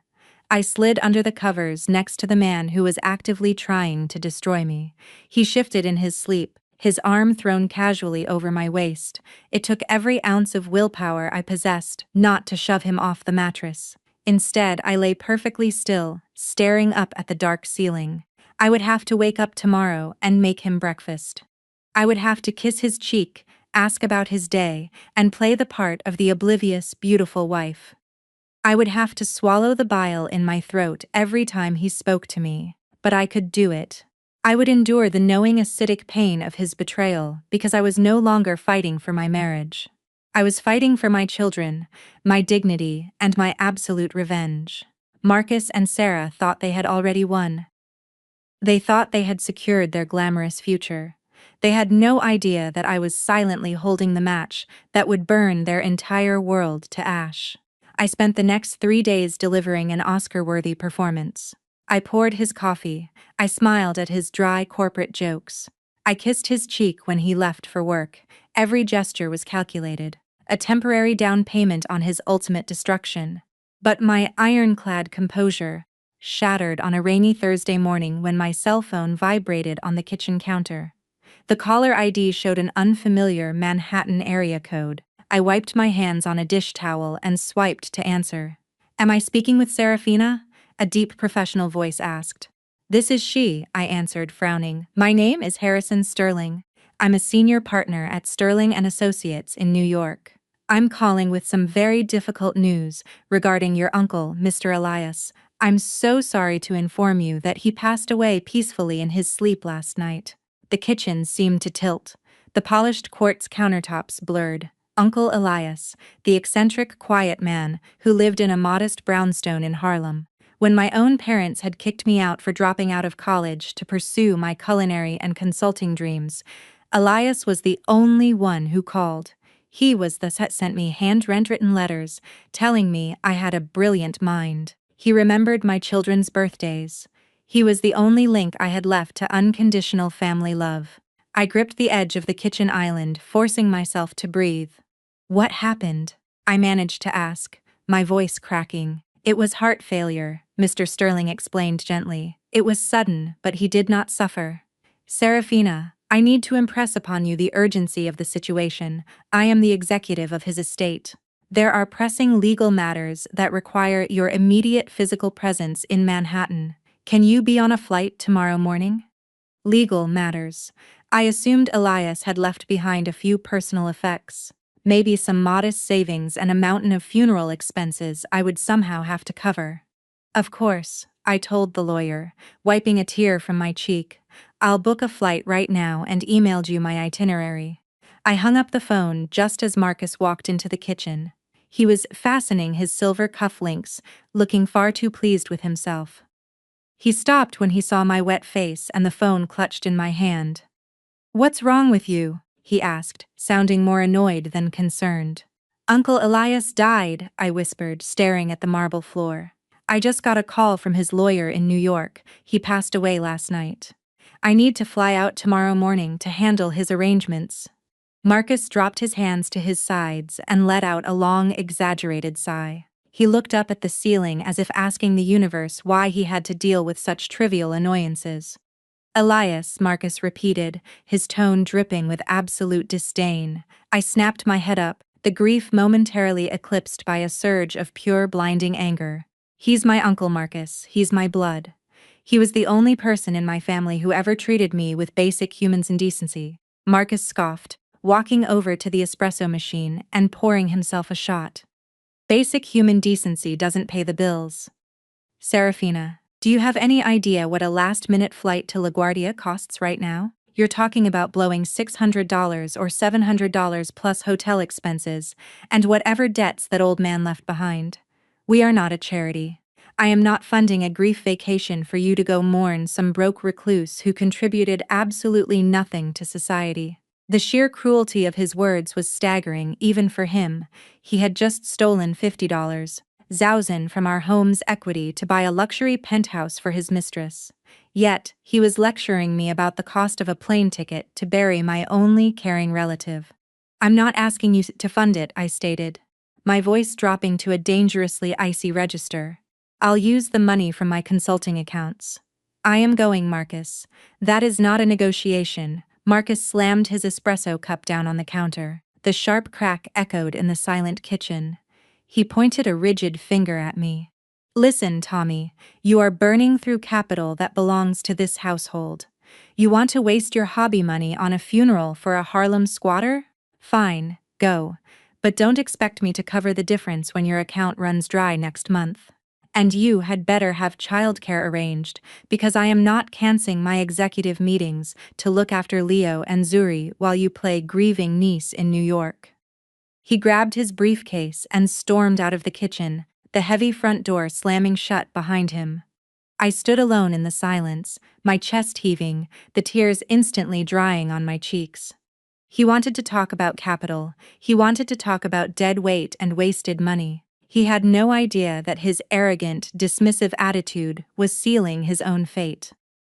I slid under the covers next to the man who was actively trying to destroy me. He shifted in his sleep, his arm thrown casually over my waist. It took every ounce of willpower I possessed not to shove him off the mattress. Instead, I lay perfectly still, staring up at the dark ceiling. I would have to wake up tomorrow and make him breakfast. I would have to kiss his cheek, ask about his day, and play the part of the oblivious, beautiful wife. I would have to swallow the bile in my throat every time he spoke to me, but I could do it. I would endure the knowing acidic pain of his betrayal because I was no longer fighting for my marriage. I was fighting for my children, my dignity, and my absolute revenge. Marcus and Sarah thought they had already won. They thought they had secured their glamorous future. They had no idea that I was silently holding the match that would burn their entire world to ash. I spent the next 3 days delivering an Oscar-worthy performance. I poured his coffee. I smiled at his dry corporate jokes. I kissed his cheek when he left for work. Every gesture was calculated, a temporary down payment on his ultimate destruction. But my ironclad composure shattered on a rainy Thursday morning when my cell phone vibrated on the kitchen counter. The caller ID showed an unfamiliar Manhattan area code. I wiped my hands on a dish towel and swiped to answer. "Am I speaking with Serafina?" a deep professional voice asked. "This is she," I answered, frowning. "My name is Harrison Sterling. I'm a senior partner at Sterling and Associates in New York. I'm calling with some very difficult news regarding your uncle, Mr. Elias. I'm so sorry to inform you that he passed away peacefully in his sleep last night." The kitchen seemed to tilt. The polished quartz countertops blurred. Uncle Elias, the eccentric, quiet man who lived in a modest brownstone in Harlem. When my own parents had kicked me out for dropping out of college to pursue my culinary and consulting dreams, Elias was the only one who called. He was the that sent me handwritten letters telling me I had a brilliant mind. He remembered my children's birthdays. He was the only link I had left to unconditional family love. I gripped the edge of the kitchen island, forcing myself to breathe. "What happened?" I managed to ask, my voice cracking. "It was heart failure," Mr. Sterling explained gently. "It was sudden, but he did not suffer." "Serafina, I need to impress upon you the urgency of the situation. I am the executive of his estate. There are pressing legal matters that require your immediate physical presence in Manhattan. Can you be on a flight tomorrow morning?" Legal matters. I assumed Elias had left behind a few personal effects. Maybe some modest savings and a mountain of funeral expenses I would somehow have to cover. "Of course," I told the lawyer, wiping a tear from my cheek. "I'll book a flight right now and emailed you my itinerary." I hung up the phone just as Marcus walked into the kitchen. He was fastening his silver cufflinks, looking far too pleased with himself. He stopped when he saw my wet face and the phone clutched in my hand. "What's wrong with you?" he asked, sounding more annoyed than concerned. "Uncle Elias died," I whispered, staring at the marble floor. "I just got a call from his lawyer in New York. He passed away last night. I need to fly out tomorrow morning to handle his arrangements." Marcus dropped his hands to his sides and let out a long, exaggerated sigh. He looked up at the ceiling as if asking the universe why he had to deal with such trivial annoyances. "Elias," Marcus repeated, his tone dripping with absolute disdain. I snapped my head up, the grief momentarily eclipsed by a surge of pure, blinding anger. "He's my uncle, Marcus. He's my blood. He was the only person in my family who ever treated me with basic human decency." Marcus scoffed, walking over to the espresso machine and pouring himself a shot. "Basic human decency doesn't pay the bills. Serafina, do you have any idea what a last-minute flight to LaGuardia costs right now? You're talking about blowing $600 or $700 plus hotel expenses and whatever debts that old man left behind. We are not a charity. I am not funding a grief vacation for you to go mourn some broke recluse who contributed absolutely nothing to society." The sheer cruelty of his words was staggering even for him. He had just stolen $50,000 from our home's equity to buy a luxury penthouse for his mistress. Yet, he was lecturing me about the cost of a plane ticket to bury my only caring relative. "I'm not asking you to fund it," I stated, my voice dropping to a dangerously icy register. "I'll use the money from my consulting accounts." "I am going, Marcus. That is not a negotiation." Marcus slammed his espresso cup down on the counter. The sharp crack echoed in the silent kitchen. He pointed a rigid finger at me. "Listen, Tommy, you are burning through capital that belongs to this household. You want to waste your hobby money on a funeral for a Harlem squatter? Fine, go. But don't expect me to cover the difference when your account runs dry next month." And you had better have childcare arranged, because I am not canceling my executive meetings to look after Leo and Zuri while you play grieving niece in New York." He grabbed his briefcase and stormed out of the kitchen, the heavy front door slamming shut behind him. I stood alone in the silence, my chest heaving, the tears instantly drying on my cheeks. He wanted to talk about capital. He wanted to talk about dead weight and wasted money. He had no idea that his arrogant, dismissive attitude was sealing his own fate.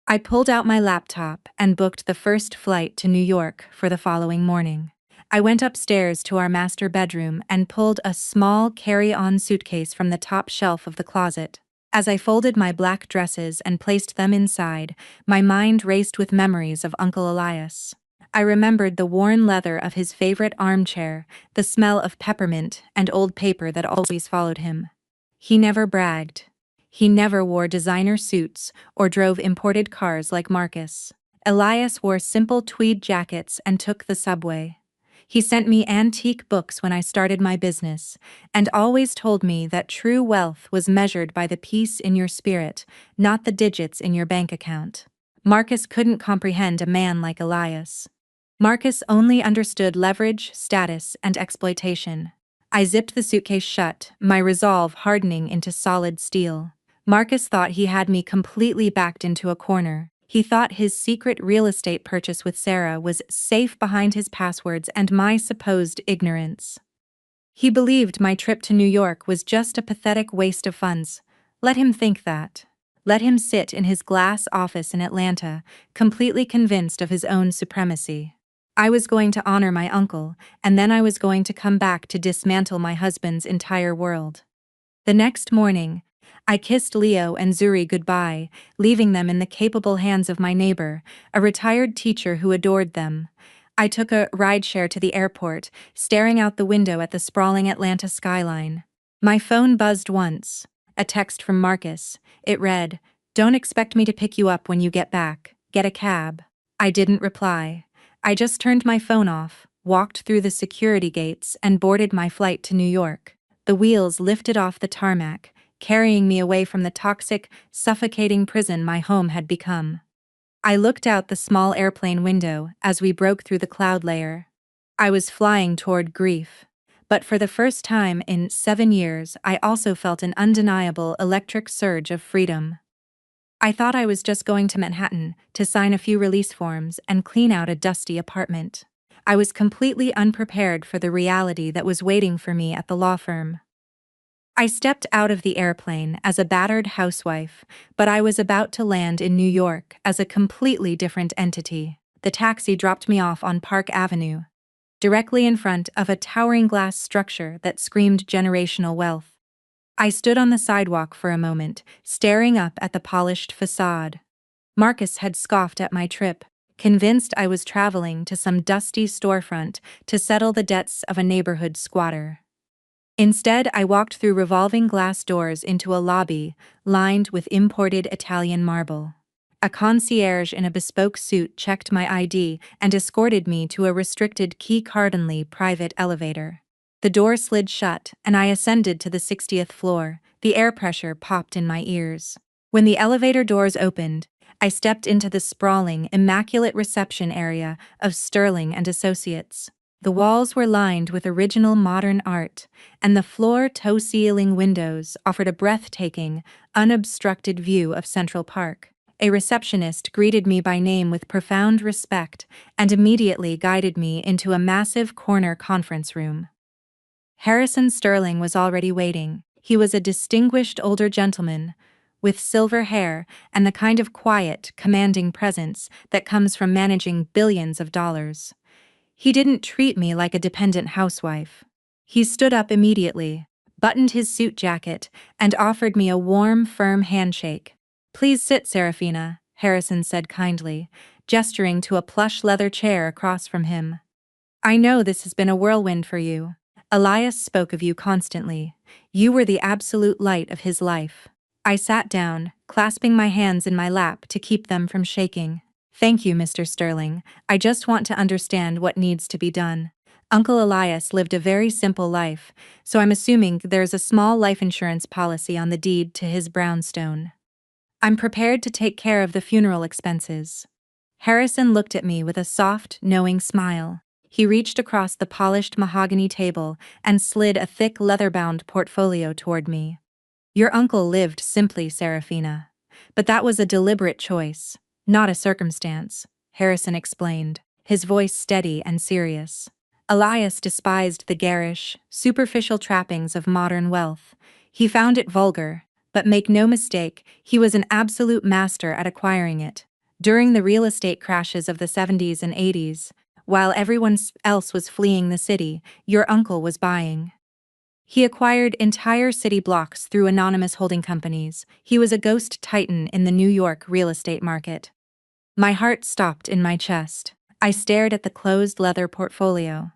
I pulled out my laptop and booked the first flight to New York for the following morning. I went upstairs to our master bedroom and pulled a small carry-on suitcase from the top shelf of the closet. As I folded my black dresses and placed them inside, my mind raced with memories of Uncle Elias. I remembered the worn leather of his favorite armchair, the smell of peppermint and old paper that always followed him. He never bragged. He never wore designer suits or drove imported cars like Marcus. Elias wore simple tweed jackets and took the subway. He sent me antique books when I started my business, and always told me that true wealth was measured by the peace in your spirit, not the digits in your bank account. Marcus couldn't comprehend a man like Elias. Marcus only understood leverage, status, and exploitation. I zipped the suitcase shut, my resolve hardening into solid steel. Marcus thought he had me completely backed into a corner. He thought his secret real estate purchase with Sarah was safe behind his passwords and my supposed ignorance. He believed my trip to New York was just a pathetic waste of funds. Let him think that. Let him sit in his glass office in Atlanta, completely convinced of his own supremacy. I was going to honor my uncle, and then I was going to come back to dismantle my husband's entire world. The next morning, I kissed Leo and Zuri goodbye, leaving them in the capable hands of my neighbor, a retired teacher who adored them. I took a rideshare to the airport, staring out the window at the sprawling Atlanta skyline. My phone buzzed once. A text from Marcus. It read, "Don't expect me to pick you up when you get back. Get a cab." I didn't reply. I just turned my phone off, walked through the security gates, and boarded my flight to New York. The wheels lifted off the tarmac, carrying me away from the toxic, suffocating prison my home had become. I looked out the small airplane window as we broke through the cloud layer. I was flying toward grief. But for the first time in 7 years, I also felt an undeniable electric surge of freedom. I thought I was just going to Manhattan to sign a few release forms and clean out a dusty apartment. I was completely unprepared for the reality that was waiting for me at the law firm. I stepped out of the airplane as a battered housewife, but I was about to land in New York as a completely different entity. The taxi dropped me off on Park Avenue, directly in front of a towering glass structure that screamed generational wealth. I stood on the sidewalk for a moment, staring up at the polished facade. Marcus had scoffed at my trip, convinced I was traveling to some dusty storefront to settle the debts of a neighborhood squatter. Instead, I walked through revolving glass doors into a lobby lined with imported Italian marble. A concierge in a bespoke suit checked my ID and escorted me to a restricted key-card-only private elevator. The door slid shut, and I ascended to the 60th floor. The air pressure popped in my ears. When the elevator doors opened, I stepped into the sprawling, immaculate reception area of Sterling and Associates. The walls were lined with original modern art, and the floor-to-ceiling windows offered a breathtaking, unobstructed view of Central Park. A receptionist greeted me by name with profound respect and immediately guided me into a massive corner conference room. Harrison Sterling was already waiting. He was a distinguished older gentleman, with silver hair and the kind of quiet, commanding presence that comes from managing billions of dollars. He didn't treat me like a dependent housewife. He stood up immediately, buttoned his suit jacket, and offered me a warm, firm handshake. "Please sit, Serafina," Harrison said kindly, gesturing to a plush leather chair across from him. "I know this has been a whirlwind for you. Elias spoke of you constantly. You were the absolute light of his life." I sat down, clasping my hands in my lap to keep them from shaking. "Thank you, Mr. Sterling. I just want to understand what needs to be done. Uncle Elias lived a very simple life, so I'm assuming there's a small life insurance policy on the deed to his brownstone. I'm prepared to take care of the funeral expenses. Harrison looked at me with a soft, knowing smile. He reached across the polished mahogany table and slid a thick leather-bound portfolio toward me. Your uncle lived simply, Serafina. But that was a deliberate choice, not a circumstance, Harrison explained, his voice steady and serious. Elias despised the garish, superficial trappings of modern wealth. He found it vulgar, but make no mistake, he was an absolute master at acquiring it. During the real estate crashes of the 70s and 80s, while everyone else was fleeing the city, your uncle was buying. He acquired entire city blocks through anonymous holding companies. He was a ghost titan in the New York real estate market. My heart stopped in my chest. I stared at the closed leather portfolio.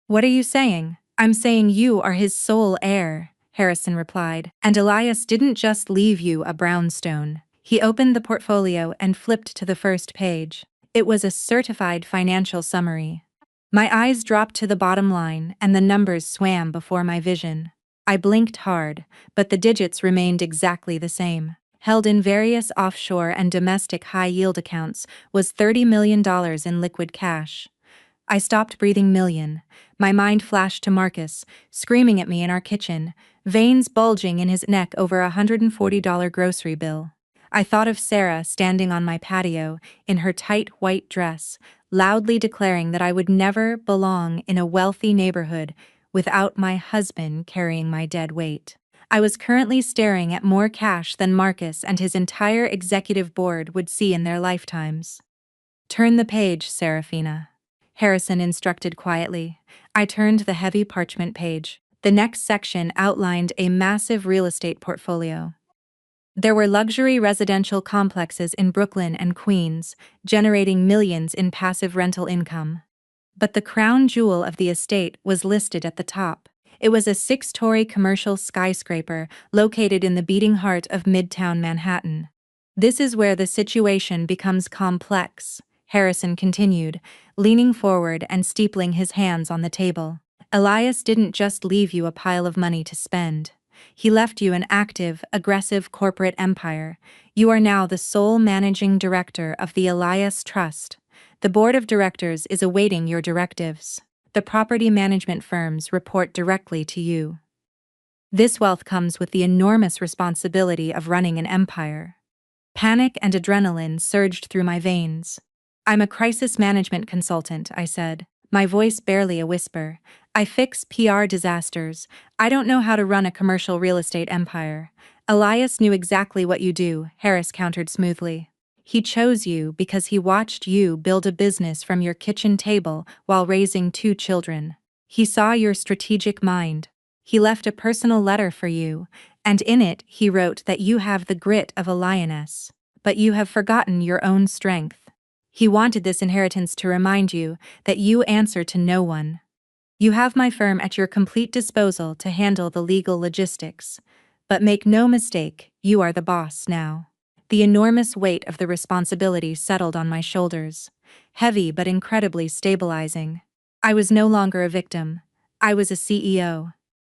What are you saying? I'm saying you are his sole heir, Harrison replied. And Elias didn't just leave you a brownstone. He opened the portfolio and flipped to the first page. It was a certified financial summary. My eyes dropped to the bottom line and the numbers swam before my vision. I blinked hard, but the digits remained exactly the same. Held in various offshore and domestic high-yield accounts was $30 million in liquid cash. I stopped breathing million. My mind flashed to Marcus, screaming at me in our kitchen, veins bulging in his neck over a $140 grocery bill. I thought of Sarah standing on my patio in her tight white dress, loudly declaring that I would never belong in a wealthy neighborhood without my husband carrying my dead weight. I was currently staring at more cash than Marcus and his entire executive board would see in their lifetimes. Turn the page, Serafina, Harrison instructed quietly. I turned the heavy parchment page. The next section outlined a massive real estate portfolio. There were luxury residential complexes in Brooklyn and Queens, generating millions in passive rental income. But the crown jewel of the estate was listed at the top. It was a 6-story commercial skyscraper located in the beating heart of Midtown Manhattan. This is where the situation becomes complex, Harrison continued, leaning forward and steepling his hands on the table. Elias didn't just leave you a pile of money to spend. He left you an active, aggressive corporate empire. You are now the sole managing director of the Elias Trust. The board of directors is awaiting your directives. The property management firms report directly to you. This wealth comes with the enormous responsibility of running an empire. Panic and adrenaline surged through my veins. I'm a crisis management consultant, I said, my voice barely a whisper. I fix PR disasters. I don't know how to run a commercial real estate empire. Elias knew exactly what you do, Harris countered smoothly. He chose you because he watched you build a business from your kitchen table while raising 2 children. He saw your strategic mind. He left a personal letter for you, and in it he wrote that you have the grit of a lioness, but you have forgotten your own strength. He wanted this inheritance to remind you that you answer to no one. You have my firm at your complete disposal to handle the legal logistics, but make no mistake, you are the boss now. The enormous weight of the responsibility settled on my shoulders, heavy but incredibly stabilizing. I was no longer a victim. I was a CEO.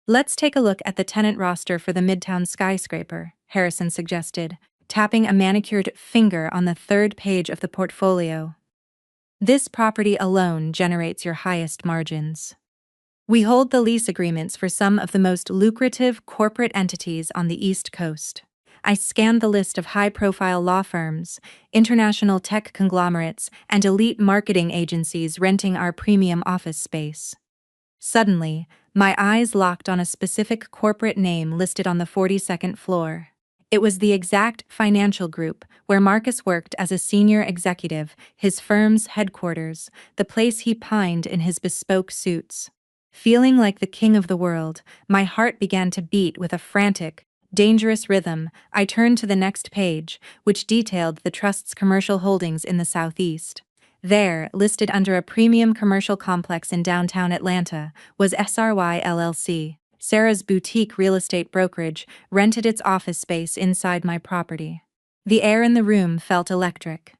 Let's take a look at the tenant roster for the Midtown skyscraper, Harrison suggested, tapping a manicured finger on the 3rd page of the portfolio. This property alone generates your highest margins. We hold the lease agreements for some of the most lucrative corporate entities on the East Coast. I scanned the list of high-profile law firms, international tech conglomerates, and elite marketing agencies renting our premium office space. Suddenly, my eyes locked on a specific corporate name listed on the 42nd floor. It was the exact financial group where Marcus worked as a senior executive, his firm's headquarters, the place he pined in his bespoke suits. Feeling like the king of the world, my heart began to beat with a frantic, dangerous rhythm. I turned to the next page, which detailed the trust's commercial holdings in the Southeast. There, listed under a premium commercial complex in downtown Atlanta, was SRY LLC. Sarah's boutique real estate brokerage rented its office space inside my property. The air in the room felt electric.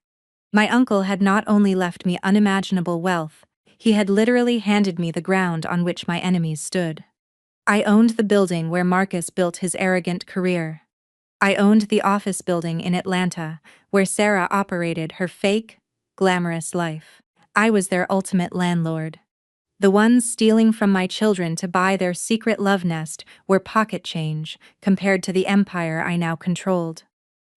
My uncle had not only left me unimaginable wealth, He had literally handed me the ground on which my enemies stood. I owned the building where Marcus built his arrogant career. I owned the office building in Atlanta, where Sarah operated her fake, glamorous life. I was their ultimate landlord. The ones stealing from my children to buy their secret love nest were pocket change compared to the empire I now controlled.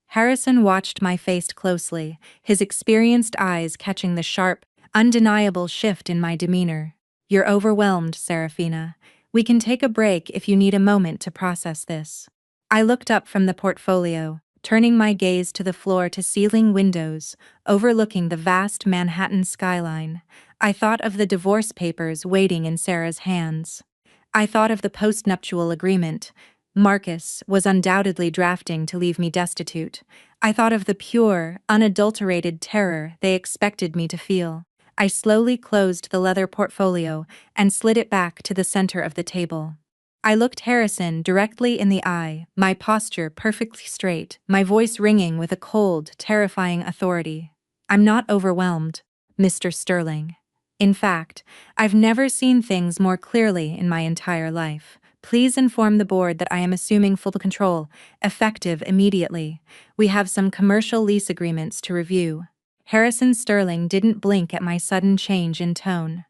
Harrison watched my face closely, his experienced eyes catching the sharp, undeniable shift in my demeanor. "You're overwhelmed, Serafina. We can take a break if you need a moment to process this." I looked up from the portfolio, turning my gaze to the floor-to-ceiling windows, overlooking the vast Manhattan skyline. I thought of the divorce papers waiting in Sarah's hands. I thought of the postnuptial agreement Marcus was undoubtedly drafting to leave me destitute. I thought of the pure, unadulterated terror they expected me to feel. I slowly closed the leather portfolio and slid it back to the center of the table. I looked Harrison directly in the eye, my posture perfectly straight, my voice ringing with a cold, terrifying authority. "I'm not overwhelmed, Mr. Sterling. In fact, I've never seen things more clearly in my entire life. Please inform the board that I am assuming full control, effective immediately. We have some commercial lease agreements to review." Harrison Sterling didn't blink at my sudden change in tone.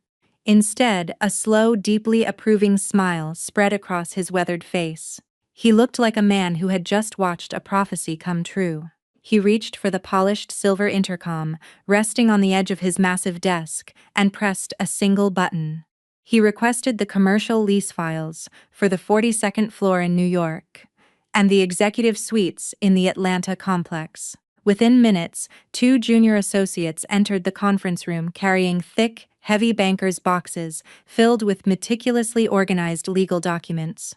Instead, a slow, deeply approving smile spread across his weathered face. He looked like a man who had just watched a prophecy come true. He reached for the polished silver intercom, resting on the edge of his massive desk, and pressed a single button. He requested the commercial lease files for the 42nd floor in New York and the executive suites in the Atlanta complex. Within minutes, 2 junior associates entered the conference room carrying thick, heavy banker's boxes filled with meticulously organized legal documents.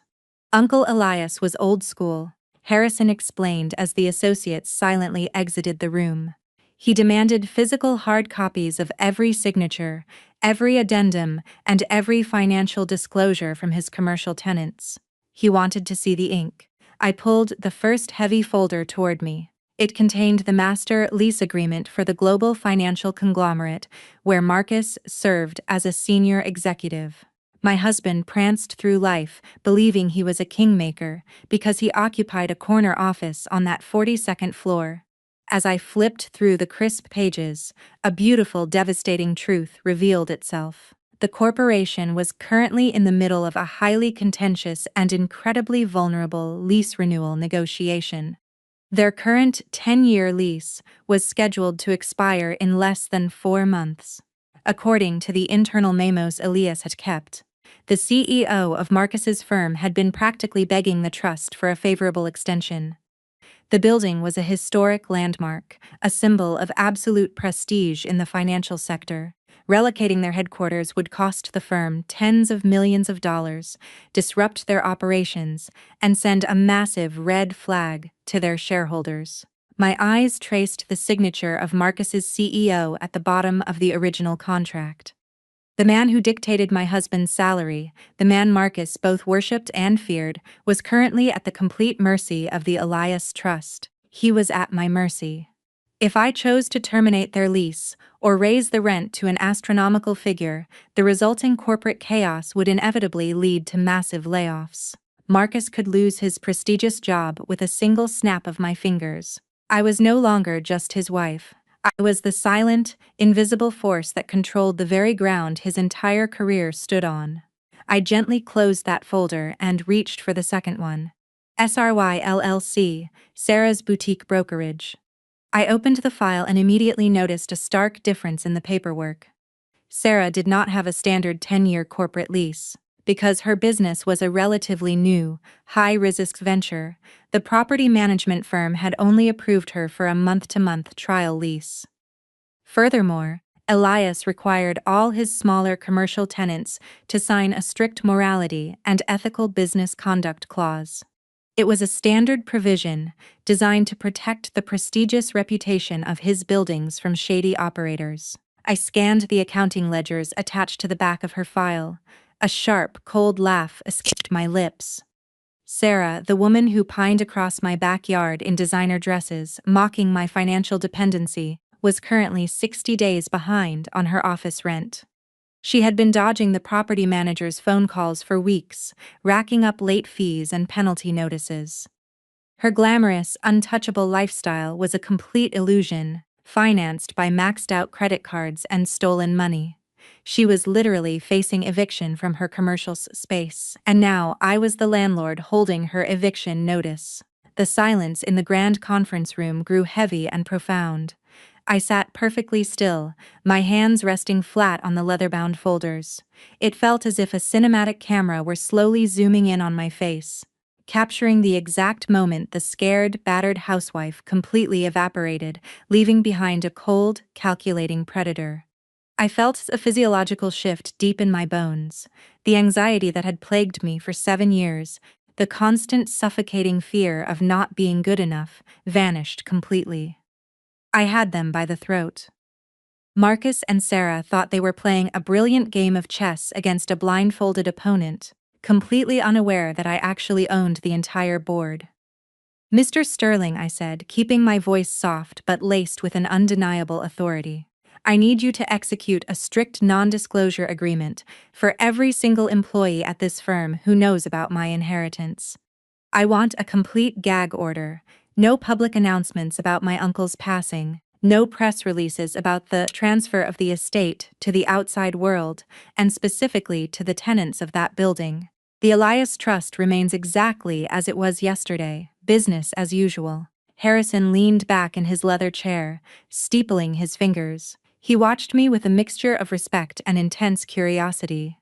Uncle Elias was old school, Harrison explained as the associates silently exited the room. He demanded physical hard copies of every signature, every addendum, and every financial disclosure from his commercial tenants. He wanted to see the ink. I pulled the first heavy folder toward me. It contained the master lease agreement for the global financial conglomerate, where Marcus served as a senior executive. My husband pranced through life, believing he was a kingmaker, because he occupied a corner office on that 42nd floor. As I flipped through the crisp pages, a beautiful, devastating truth revealed itself. The corporation was currently in the middle of a highly contentious and incredibly vulnerable lease renewal negotiation. Their current 10-year lease was scheduled to expire in less than 4 months. According to the internal memos Elias had kept, the CEO of Marcus's firm had been practically begging the trust for a favorable extension. The building was a historic landmark, a symbol of absolute prestige in the financial sector. Relocating their headquarters would cost the firm tens of millions of dollars, disrupt their operations, and send a massive red flag to their shareholders. My eyes traced the signature of Marcus's CEO at the bottom of the original contract. The man who dictated my husband's salary, the man Marcus both worshipped and feared, was currently at the complete mercy of the Elias Trust. He was at my mercy. If I chose to terminate their lease, or raise the rent to an astronomical figure, the resulting corporate chaos would inevitably lead to massive layoffs. Marcus could lose his prestigious job with a single snap of my fingers. I was no longer just his wife. I was the silent, invisible force that controlled the very ground his entire career stood on. I gently closed that folder and reached for the second one. SRY LLC, Sarah's Boutique Brokerage. I opened the file and immediately noticed a stark difference in the paperwork. Sarah did not have a standard 10-year corporate lease. Because her business was a relatively new, high-risk venture, the property management firm had only approved her for a month-to-month trial lease. Furthermore, Elias required all his smaller commercial tenants to sign a strict morality and ethical business conduct clause. It was a standard provision designed to protect the prestigious reputation of his buildings from shady operators. I scanned the accounting ledgers attached to the back of her file. A sharp, cold laugh escaped my lips. Sarah, the woman who pined across my backyard in designer dresses, mocking my financial dependency, was currently 60 days behind on her office rent. She had been dodging the property manager's phone calls for weeks, racking up late fees and penalty notices. Her glamorous, untouchable lifestyle was a complete illusion, financed by maxed-out credit cards and stolen money. She was literally facing eviction from her commercial space, and now I was the landlord holding her eviction notice. The silence in the grand conference room grew heavy and profound. I sat perfectly still, my hands resting flat on the leather-bound folders. It felt as if a cinematic camera were slowly zooming in on my face, capturing the exact moment the scared, battered housewife completely evaporated, leaving behind a cold, calculating predator. I felt a physiological shift deep in my bones. The anxiety that had plagued me for 7 years, the constant suffocating fear of not being good enough, vanished completely. I had them by the throat. Marcus and Sarah thought they were playing a brilliant game of chess against a blindfolded opponent, completely unaware that I actually owned the entire board. "Mr. Sterling," I said, keeping my voice soft but laced with an undeniable authority, "I need you to execute a strict non-disclosure agreement for every single employee at this firm who knows about my inheritance. I want a complete gag order, no public announcements about my uncle's passing, no press releases about the transfer of the estate to the outside world, and specifically to the tenants of that building. The Elias Trust remains exactly as it was yesterday, business as usual." Harrison leaned back in his leather chair, steepling his fingers. He watched me with a mixture of respect and intense curiosity.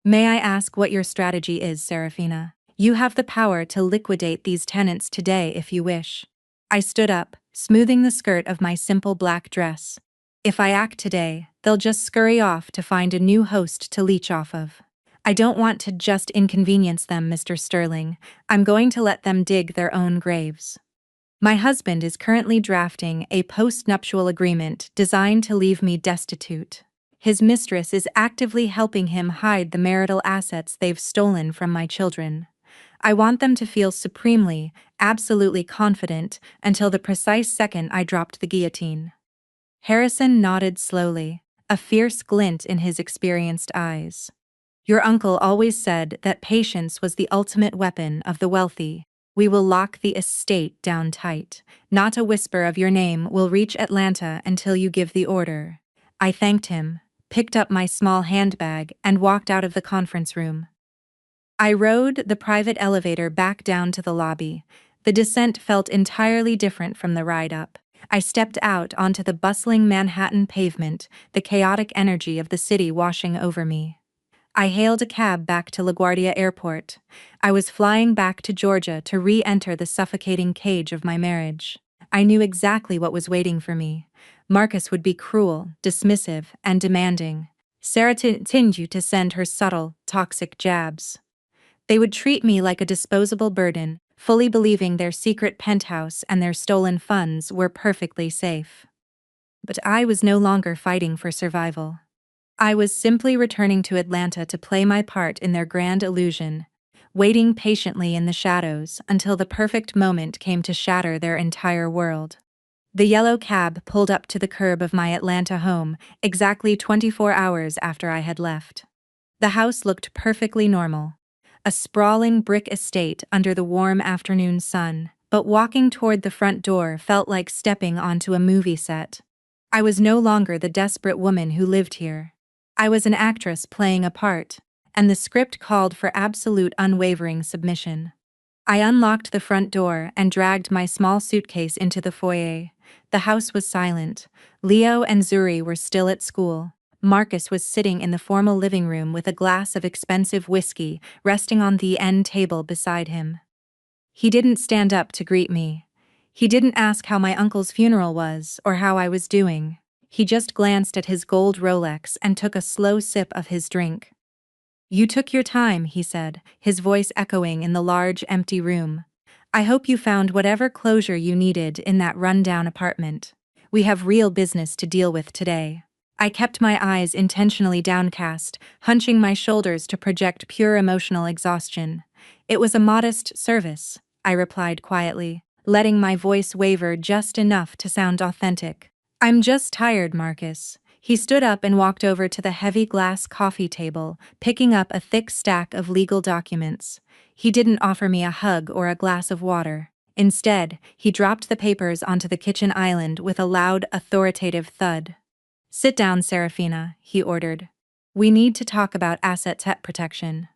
"May I ask what your strategy is, Serafina? You have the power to liquidate these tenants today if you wish." I stood up, smoothing the skirt of my simple black dress. "If I act today, they'll just scurry off to find a new host to leech off of. I don't want to just inconvenience them, Mr. Sterling. I'm going to let them dig their own graves. My husband is currently drafting a post-nuptial agreement designed to leave me destitute. His mistress is actively helping him hide the marital assets they've stolen from my children. I want them to feel supremely, absolutely confident until the precise second I dropped the guillotine." Harrison nodded slowly, a fierce glint in his experienced eyes. "Your uncle always said that patience was the ultimate weapon of the wealthy. We will lock the estate down tight. Not a whisper of your name will reach Atlanta until you give the order." I thanked him, picked up my small handbag, and walked out of the conference room. I rode the private elevator back down to the lobby. The descent felt entirely different from the ride up. I stepped out onto the bustling Manhattan pavement, the chaotic energy of the city washing over me. I hailed a cab back to LaGuardia Airport. I was flying back to Georgia to re-enter the suffocating cage of my marriage. I knew exactly what was waiting for me. Marcus would be cruel, dismissive, and demanding. Sarah continued to send her subtle, toxic jabs. They would treat me like a disposable burden, fully believing their secret penthouse and their stolen funds were perfectly safe. But I was no longer fighting for survival. I was simply returning to Atlanta to play my part in their grand illusion, waiting patiently in the shadows until the perfect moment came to shatter their entire world. The yellow cab pulled up to the curb of my Atlanta home exactly 24 hours after I had left. The house looked perfectly normal. A sprawling brick estate under the warm afternoon sun, but walking toward the front door felt like stepping onto a movie set. I was no longer the desperate woman who lived here. I was an actress playing a part, and the script called for absolute unwavering submission. I unlocked the front door and dragged my small suitcase into the foyer. The house was silent. Leo and Zuri were still at school. Marcus was sitting in the formal living room with a glass of expensive whiskey resting on the end table beside him. He didn't stand up to greet me. He didn't ask how my uncle's funeral was or how I was doing. He just glanced at his gold Rolex and took a slow sip of his drink. "You took your time," he said, his voice echoing in the large, empty room. "I hope you found whatever closure you needed in that run-down apartment. We have real business to deal with today." I kept my eyes intentionally downcast, hunching my shoulders to project pure emotional exhaustion. "It was a modest service," I replied quietly, letting my voice waver just enough to sound authentic. "I'm just tired, Marcus." He stood up and walked over to the heavy glass coffee table, picking up a thick stack of legal documents. He didn't offer me a hug or a glass of water. Instead, he dropped the papers onto the kitchen island with a loud, authoritative thud. "Sit down, Serafina," he ordered. "We need to talk about asset protection."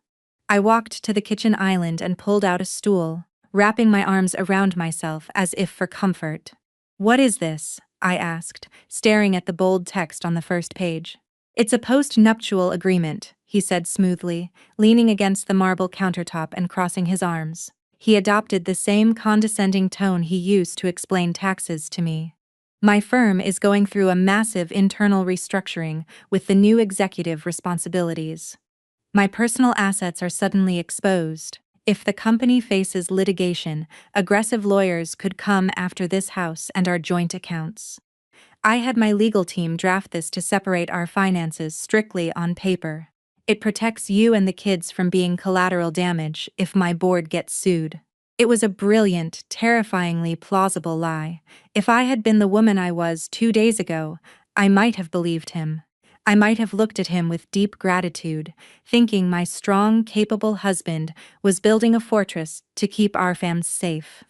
I walked to the kitchen island and pulled out a stool, wrapping my arms around myself as if for comfort. "What is this?" I asked, staring at the bold text on the first page. "It's a post-nuptial agreement," he said smoothly, leaning against the marble countertop and crossing his arms. He adopted the same condescending tone he used to explain taxes to me. "My firm is going through a massive internal restructuring with the new executive responsibilities. My personal assets are suddenly exposed. If the company faces litigation, aggressive lawyers could come after this house and our joint accounts. I had my legal team draft this to separate our finances strictly on paper. It protects you and the kids from being collateral damage if my board gets sued." It was a brilliant, terrifyingly plausible lie. If I had been the woman I was 2 days ago, I might have believed him. I might have looked at him with deep gratitude, thinking my strong, capable husband was building a fortress to keep our fam safe.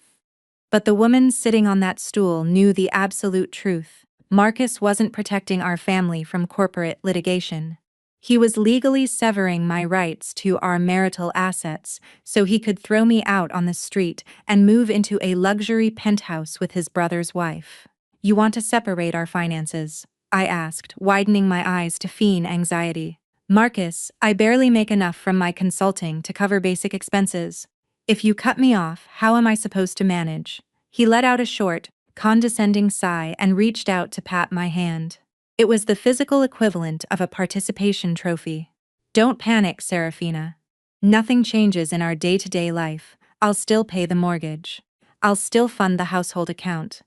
But the woman sitting on that stool knew the absolute truth. Marcus wasn't protecting our family from corporate litigation. He was legally severing my rights to our marital assets so he could throw me out on the street and move into a luxury penthouse with his brother's wife. "You want to separate our finances?" I asked, widening my eyes to feign anxiety. "Marcus, I barely make enough from my consulting to cover basic expenses. If you cut me off, how am I supposed to manage?" He let out a short, condescending sigh and reached out to pat my hand. It was the physical equivalent of a participation trophy. "Don't panic, Serafina. Nothing changes in our day-to-day life. I'll still pay the mortgage. I'll still fund the household account.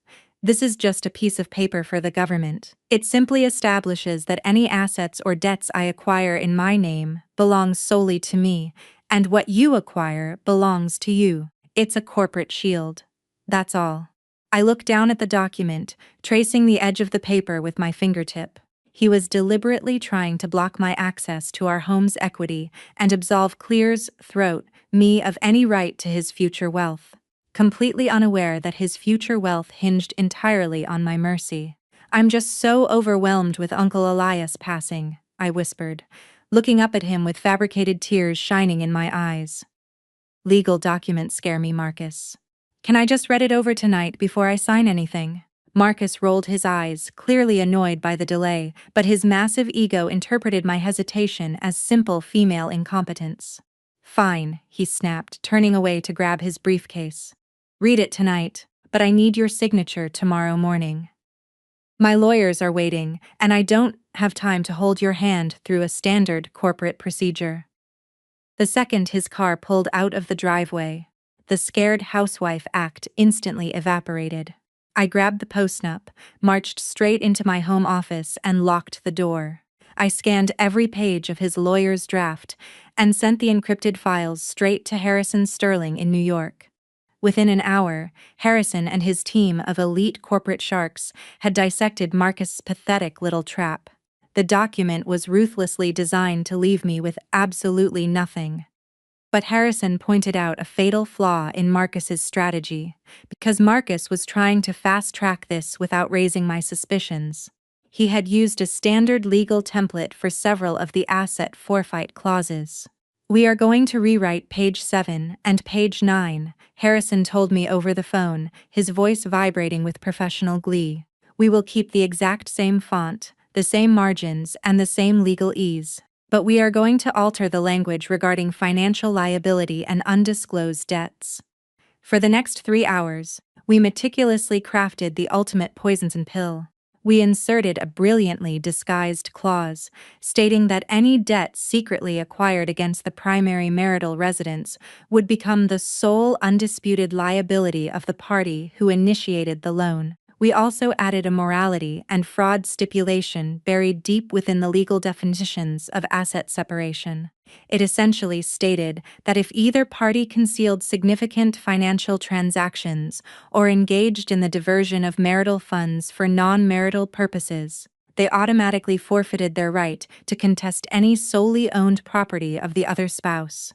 This is just a piece of paper for the government. It simply establishes that any assets or debts I acquire in my name belong solely to me, and what you acquire belongs to you. It's a corporate shield. That's all." I looked down at the document, tracing the edge of the paper with my fingertip. He was deliberately trying to block my access to our home's equity and absolve Clear's throat, me, of any right to his future wealth. Completely unaware that his future wealth hinged entirely on my mercy. "I'm just so overwhelmed with Uncle Elias passing," I whispered, looking up at him with fabricated tears shining in my eyes. "Legal documents scare me, Marcus. Can I just read it over tonight before I sign anything?" Marcus rolled his eyes, clearly annoyed by the delay, but his massive ego interpreted my hesitation as simple female incompetence. "Fine," he snapped, turning away to grab his briefcase. "Read it tonight, but I need your signature tomorrow morning. My lawyers are waiting, and I don't have time to hold your hand through a standard corporate procedure." The second his car pulled out of the driveway, the scared housewife act instantly evaporated. I grabbed the postnup, marched straight into my home office, and locked the door. I scanned every page of his lawyer's draft and sent the encrypted files straight to Harrison Sterling in New York. Within an hour, Harrison and his team of elite corporate sharks had dissected Marcus' pathetic little trap. The document was ruthlessly designed to leave me with absolutely nothing. But Harrison pointed out a fatal flaw in Marcus's strategy, because Marcus was trying to fast-track this without raising my suspicions. He had used a standard legal template for several of the asset forfeit clauses. "We are going to rewrite page 7 and page 9, Harrison told me over the phone, his voice vibrating with professional glee. "We will keep the exact same font, the same margins, and the same legal ease. But we are going to alter the language regarding financial liability and undisclosed debts." For the next 3 hours, we meticulously crafted the ultimate poison pill. We inserted a brilliantly disguised clause, stating that any debt secretly acquired against the primary marital residence would become the sole undisputed liability of the party who initiated the loan. We also added a morality and fraud stipulation buried deep within the legal definitions of asset separation. It essentially stated that if either party concealed significant financial transactions or engaged in the diversion of marital funds for non-marital purposes, They automatically forfeited their right to contest any solely owned property of the other spouse.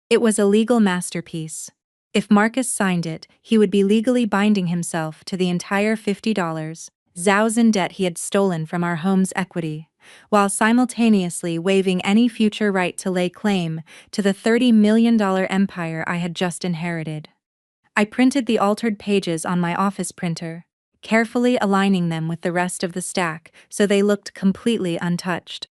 It was a legal masterpiece. If Marcus signed it, he would be legally binding himself to the entire $50,000 debt he had stolen from our home's equity, while simultaneously waiving any future right to lay claim to the $30 million empire I had just inherited. I printed the altered pages on my office printer, carefully aligning them with the rest of the stack so they looked completely untouched.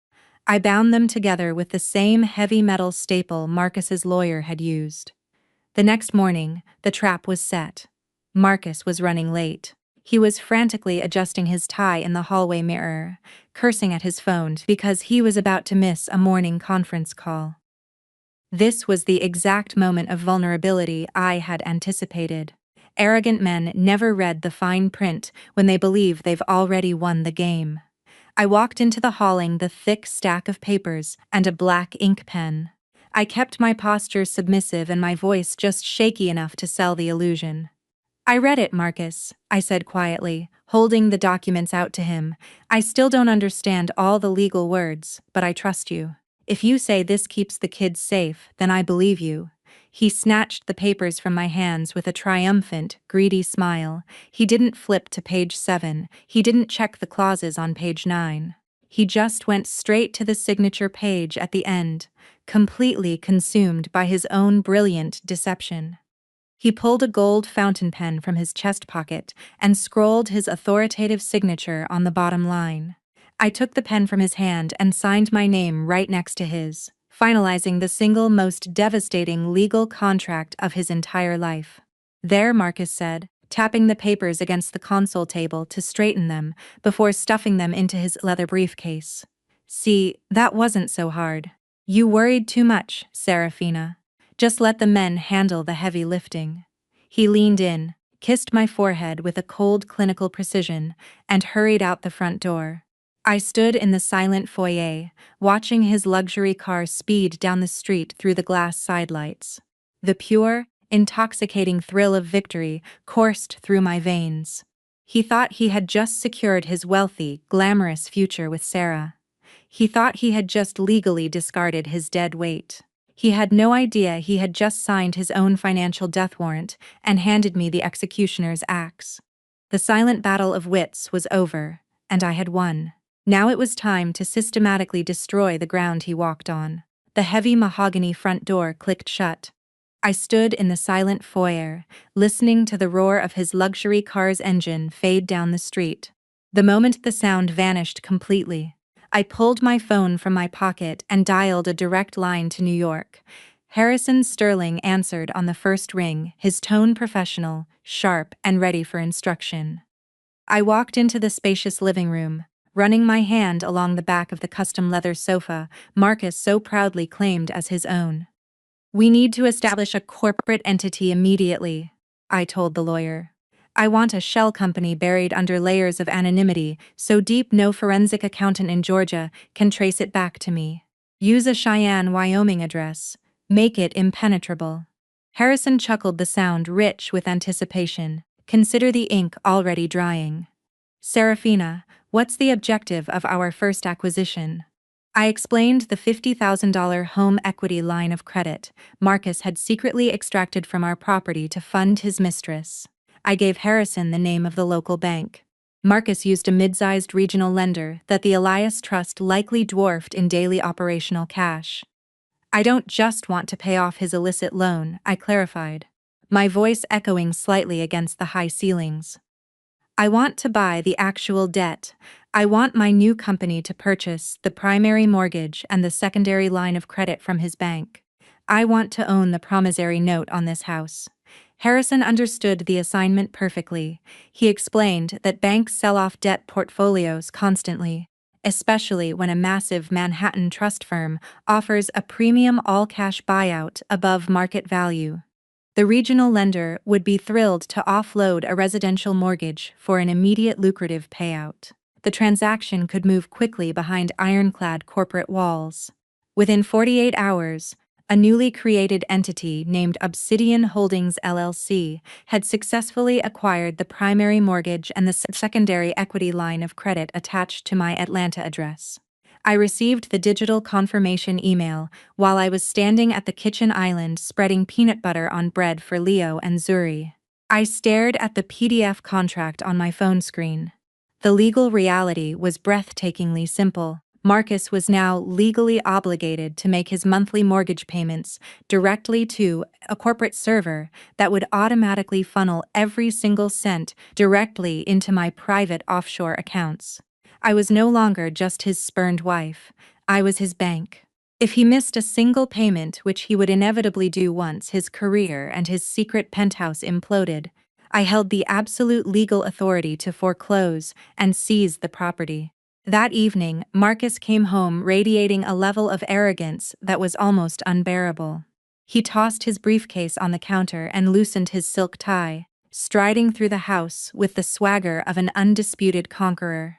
I bound them together with the same heavy metal staple Marcus's lawyer had used. The next morning, the trap was set. Marcus was running late. He was frantically adjusting his tie in the hallway mirror, cursing at his phone because he was about to miss a morning conference call. This was the exact moment of vulnerability I had anticipated. Arrogant men never read the fine print when they believe they've already won the game. I walked into the hauling the thick stack of papers and a black ink pen. I kept my posture submissive and my voice just shaky enough to sell the illusion. I read it, Marcus, I said quietly, holding the documents out to him. I still don't understand all the legal words, but I trust you. If you say this keeps the kids safe, then I believe you. He snatched the papers from my hands with a triumphant, greedy smile. He didn't flip to page 7, he didn't check the clauses on page 9. He just went straight to the signature page at the end, completely consumed by his own brilliant deception. He pulled a gold fountain pen from his chest pocket and scrolled his authoritative signature on the bottom line. I took the pen from his hand and signed my name right next to his, finalizing the single most devastating legal contract of his entire life. There, Marcus said, tapping the papers against the console table to straighten them before stuffing them into his leather briefcase. See, that wasn't so hard. You worried too much, Serafina. Just let the men handle the heavy lifting. He leaned in, kissed my forehead with a cold clinical precision, and hurried out the front door. I stood in the silent foyer, watching his luxury car speed down the street through the glass sidelights. The pure, intoxicating thrill of victory coursed through my veins. He thought he had just secured his wealthy, glamorous future with Sarah. He thought he had just legally discarded his dead weight. He had no idea he had just signed his own financial death warrant and handed me the executioner's axe. The silent battle of wits was over, and I had won. Now it was time to systematically destroy the ground he walked on. The heavy mahogany front door clicked shut. I stood in the silent foyer, listening to the roar of his luxury car's engine fade down the street. The moment the sound vanished completely, I pulled my phone from my pocket and dialed a direct line to New York. Harrison Sterling answered on the first ring, his tone professional, sharp, and ready for instruction. I walked into the spacious living room, running my hand along the back of the custom leather sofa Marcus so proudly claimed as his own. "We need to establish a corporate entity immediately," I told the lawyer. "I want a shell company buried under layers of anonymity so deep no forensic accountant in Georgia can trace it back to me. Use a Cheyenne, Wyoming address. Make it impenetrable." Harrison chuckled, the sound rich with anticipation. "Consider the ink already drying. Serafina, what's the objective of our first acquisition?" I explained the $50,000 home equity line of credit Marcus had secretly extracted from our property to fund his mistress. I gave Harrison the name of the local bank. Marcus used a mid-sized regional lender that the Elias Trust likely dwarfed in daily operational cash. "I don't just want to pay off his illicit loan," I clarified, my voice echoing slightly against the high ceilings. "I want to buy the actual debt. I want my new company to purchase the primary mortgage and the secondary line of credit from his bank. I want to own the promissory note on this house." Harrison understood the assignment perfectly. He explained that banks sell off debt portfolios constantly, especially when a massive Manhattan trust firm offers a premium all-cash buyout above market value. The regional lender would be thrilled to offload a residential mortgage for an immediate lucrative payout. The transaction could move quickly behind ironclad corporate walls. Within 48 hours, A newly created entity named Obsidian Holdings LLC had successfully acquired the primary mortgage and the secondary equity line of credit attached to my Atlanta address. I received the digital confirmation email while I was standing at the kitchen island spreading peanut butter on bread for Leo and Zuri. I stared at the PDF contract on my phone screen. The legal reality was breathtakingly simple. Marcus was now legally obligated to make his monthly mortgage payments directly to a corporate server that would automatically funnel every single cent directly into my private offshore accounts. I was no longer just his spurned wife, I was his bank. If he missed a single payment, which he would inevitably do once his career and his secret penthouse imploded, I held the absolute legal authority to foreclose and seize the property. That evening, Marcus came home radiating a level of arrogance that was almost unbearable. He tossed his briefcase on the counter and loosened his silk tie, striding through the house with the swagger of an undisputed conqueror.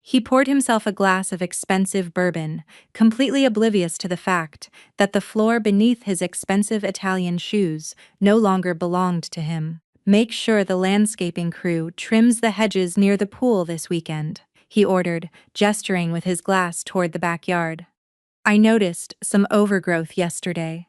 He poured himself a glass of expensive bourbon, completely oblivious to the fact that the floor beneath his expensive Italian shoes no longer belonged to him. "Make sure the landscaping crew trims the hedges near the pool this weekend," he ordered, gesturing with his glass toward the backyard. "I noticed some overgrowth yesterday.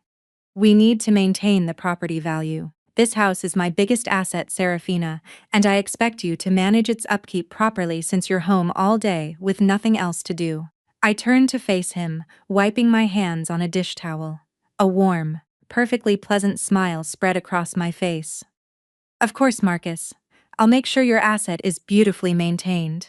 We need to maintain the property value. This house is my biggest asset, Serafina, and I expect you to manage its upkeep properly since you're home all day with nothing else to do." I turned to face him, wiping my hands on a dish towel. A warm, perfectly pleasant smile spread across my face. "Of course, Marcus. I'll make sure your asset is beautifully maintained."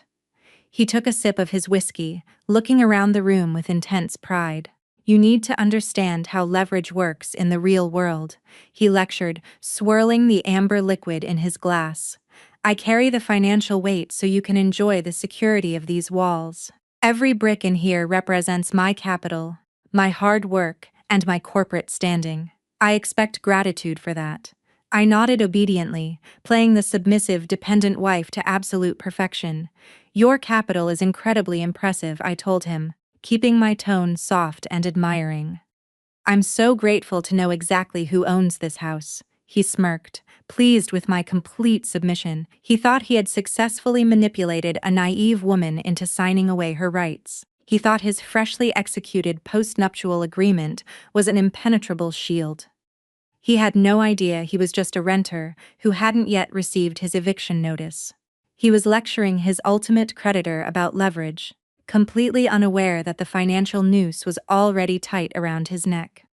He took a sip of his whiskey, looking around the room with intense pride. "You need to understand how leverage works in the real world," he lectured, swirling the amber liquid in his glass. "I carry the financial weight so you can enjoy the security of these walls. Every brick in here represents my capital, my hard work, and my corporate standing. I expect gratitude for that." I nodded obediently, playing the submissive, dependent wife to absolute perfection. "Your capital is incredibly impressive," I told him, keeping my tone soft and admiring. "I'm so grateful to know exactly who owns this house," he smirked, pleased with my complete submission. He thought he had successfully manipulated a naive woman into signing away her rights. He thought his freshly executed post-nuptial agreement was an impenetrable shield. He had no idea he was just a renter who hadn't yet received his eviction notice. He was lecturing his ultimate creditor about leverage, completely unaware that the financial noose was already tight around his neck.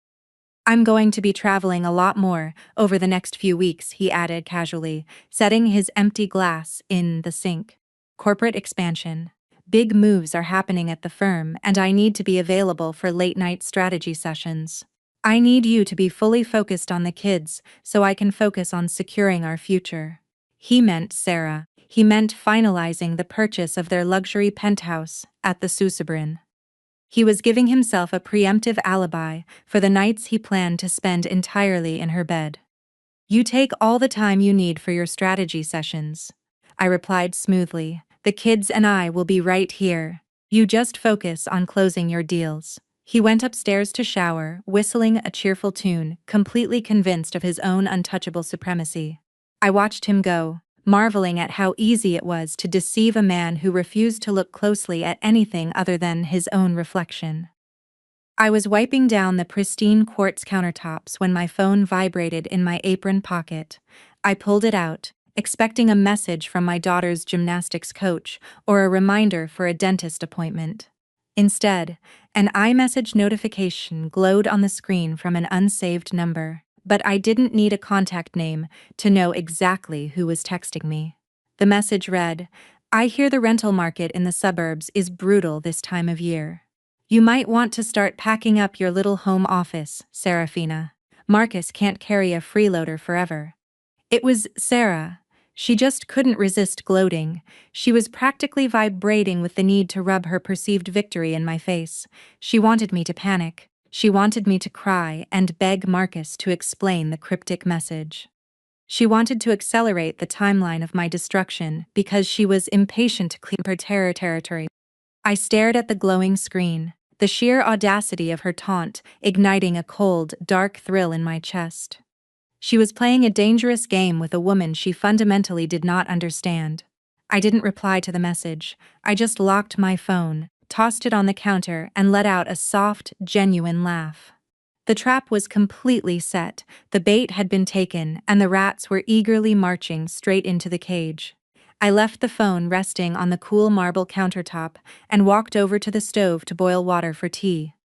"I'm going to be traveling a lot more over the next few weeks," he added casually, setting his empty glass in the sink. "Corporate expansion. Big moves are happening at the firm, and I need to be available for late-night strategy sessions. I need you to be fully focused on the kids so I can focus on securing our future." He meant Sarah. He meant finalizing the purchase of their luxury penthouse at the Susabrin. He was giving himself a preemptive alibi for the nights he planned to spend entirely in her bed. "You take all the time you need for your strategy sessions," I replied smoothly. "The kids and I will be right here. You just focus on closing your deals." He went upstairs to shower, whistling a cheerful tune, completely convinced of his own untouchable supremacy. I watched him go, marveling at how easy it was to deceive a man who refused to look closely at anything other than his own reflection. I was wiping down the pristine quartz countertops when my phone vibrated in my apron pocket. I pulled it out, expecting a message from my daughter's gymnastics coach or a reminder for a dentist appointment. Instead, an iMessage notification glowed on the screen from an unsaved number, but I didn't need a contact name to know exactly who was texting me. The message read, "I hear the rental market in the suburbs is brutal this time of year. You might want to start packing up your little home office, Serafina. Marcus can't carry a freeloader forever." It was Sarah. She just couldn't resist gloating. She was practically vibrating with the need to rub her perceived victory in my face. She wanted me to panic. She wanted me to cry and beg Marcus to explain the cryptic message. She wanted to accelerate the timeline of my destruction because she was impatient to clear her terror territory. I stared at the glowing screen, the sheer audacity of her taunt igniting a cold, dark thrill in my chest. She was playing a dangerous game with a woman she fundamentally did not understand. I didn't reply to the message. I just locked my phone, tossed it on the counter, and let out a soft, genuine laugh. The trap was completely set, the bait had been taken, and the rats were eagerly marching straight into the cage. I left the phone resting on the cool marble countertop and walked over to the stove to boil water for tea.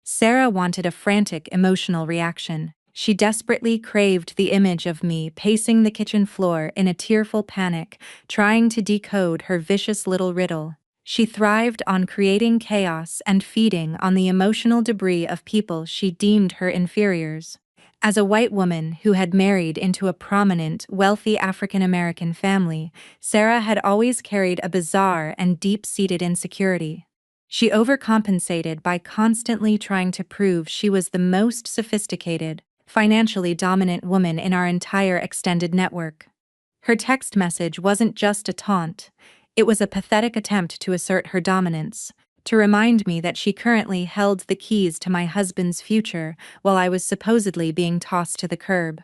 Sarah wanted a frantic, emotional reaction. She desperately craved the image of me pacing the kitchen floor in a tearful panic, trying to decode her vicious little riddle. She thrived on creating chaos and feeding on the emotional debris of people she deemed her inferiors. As a white woman who had married into a prominent, wealthy African-American family, Sarah had always carried a bizarre and deep-seated insecurity. She overcompensated by constantly trying to prove she was the most sophisticated, financially dominant woman in our entire extended network. Her text message wasn't just a taunt, it was a pathetic attempt to assert her dominance, to remind me that she currently held the keys to my husband's future while I was supposedly being tossed to the curb.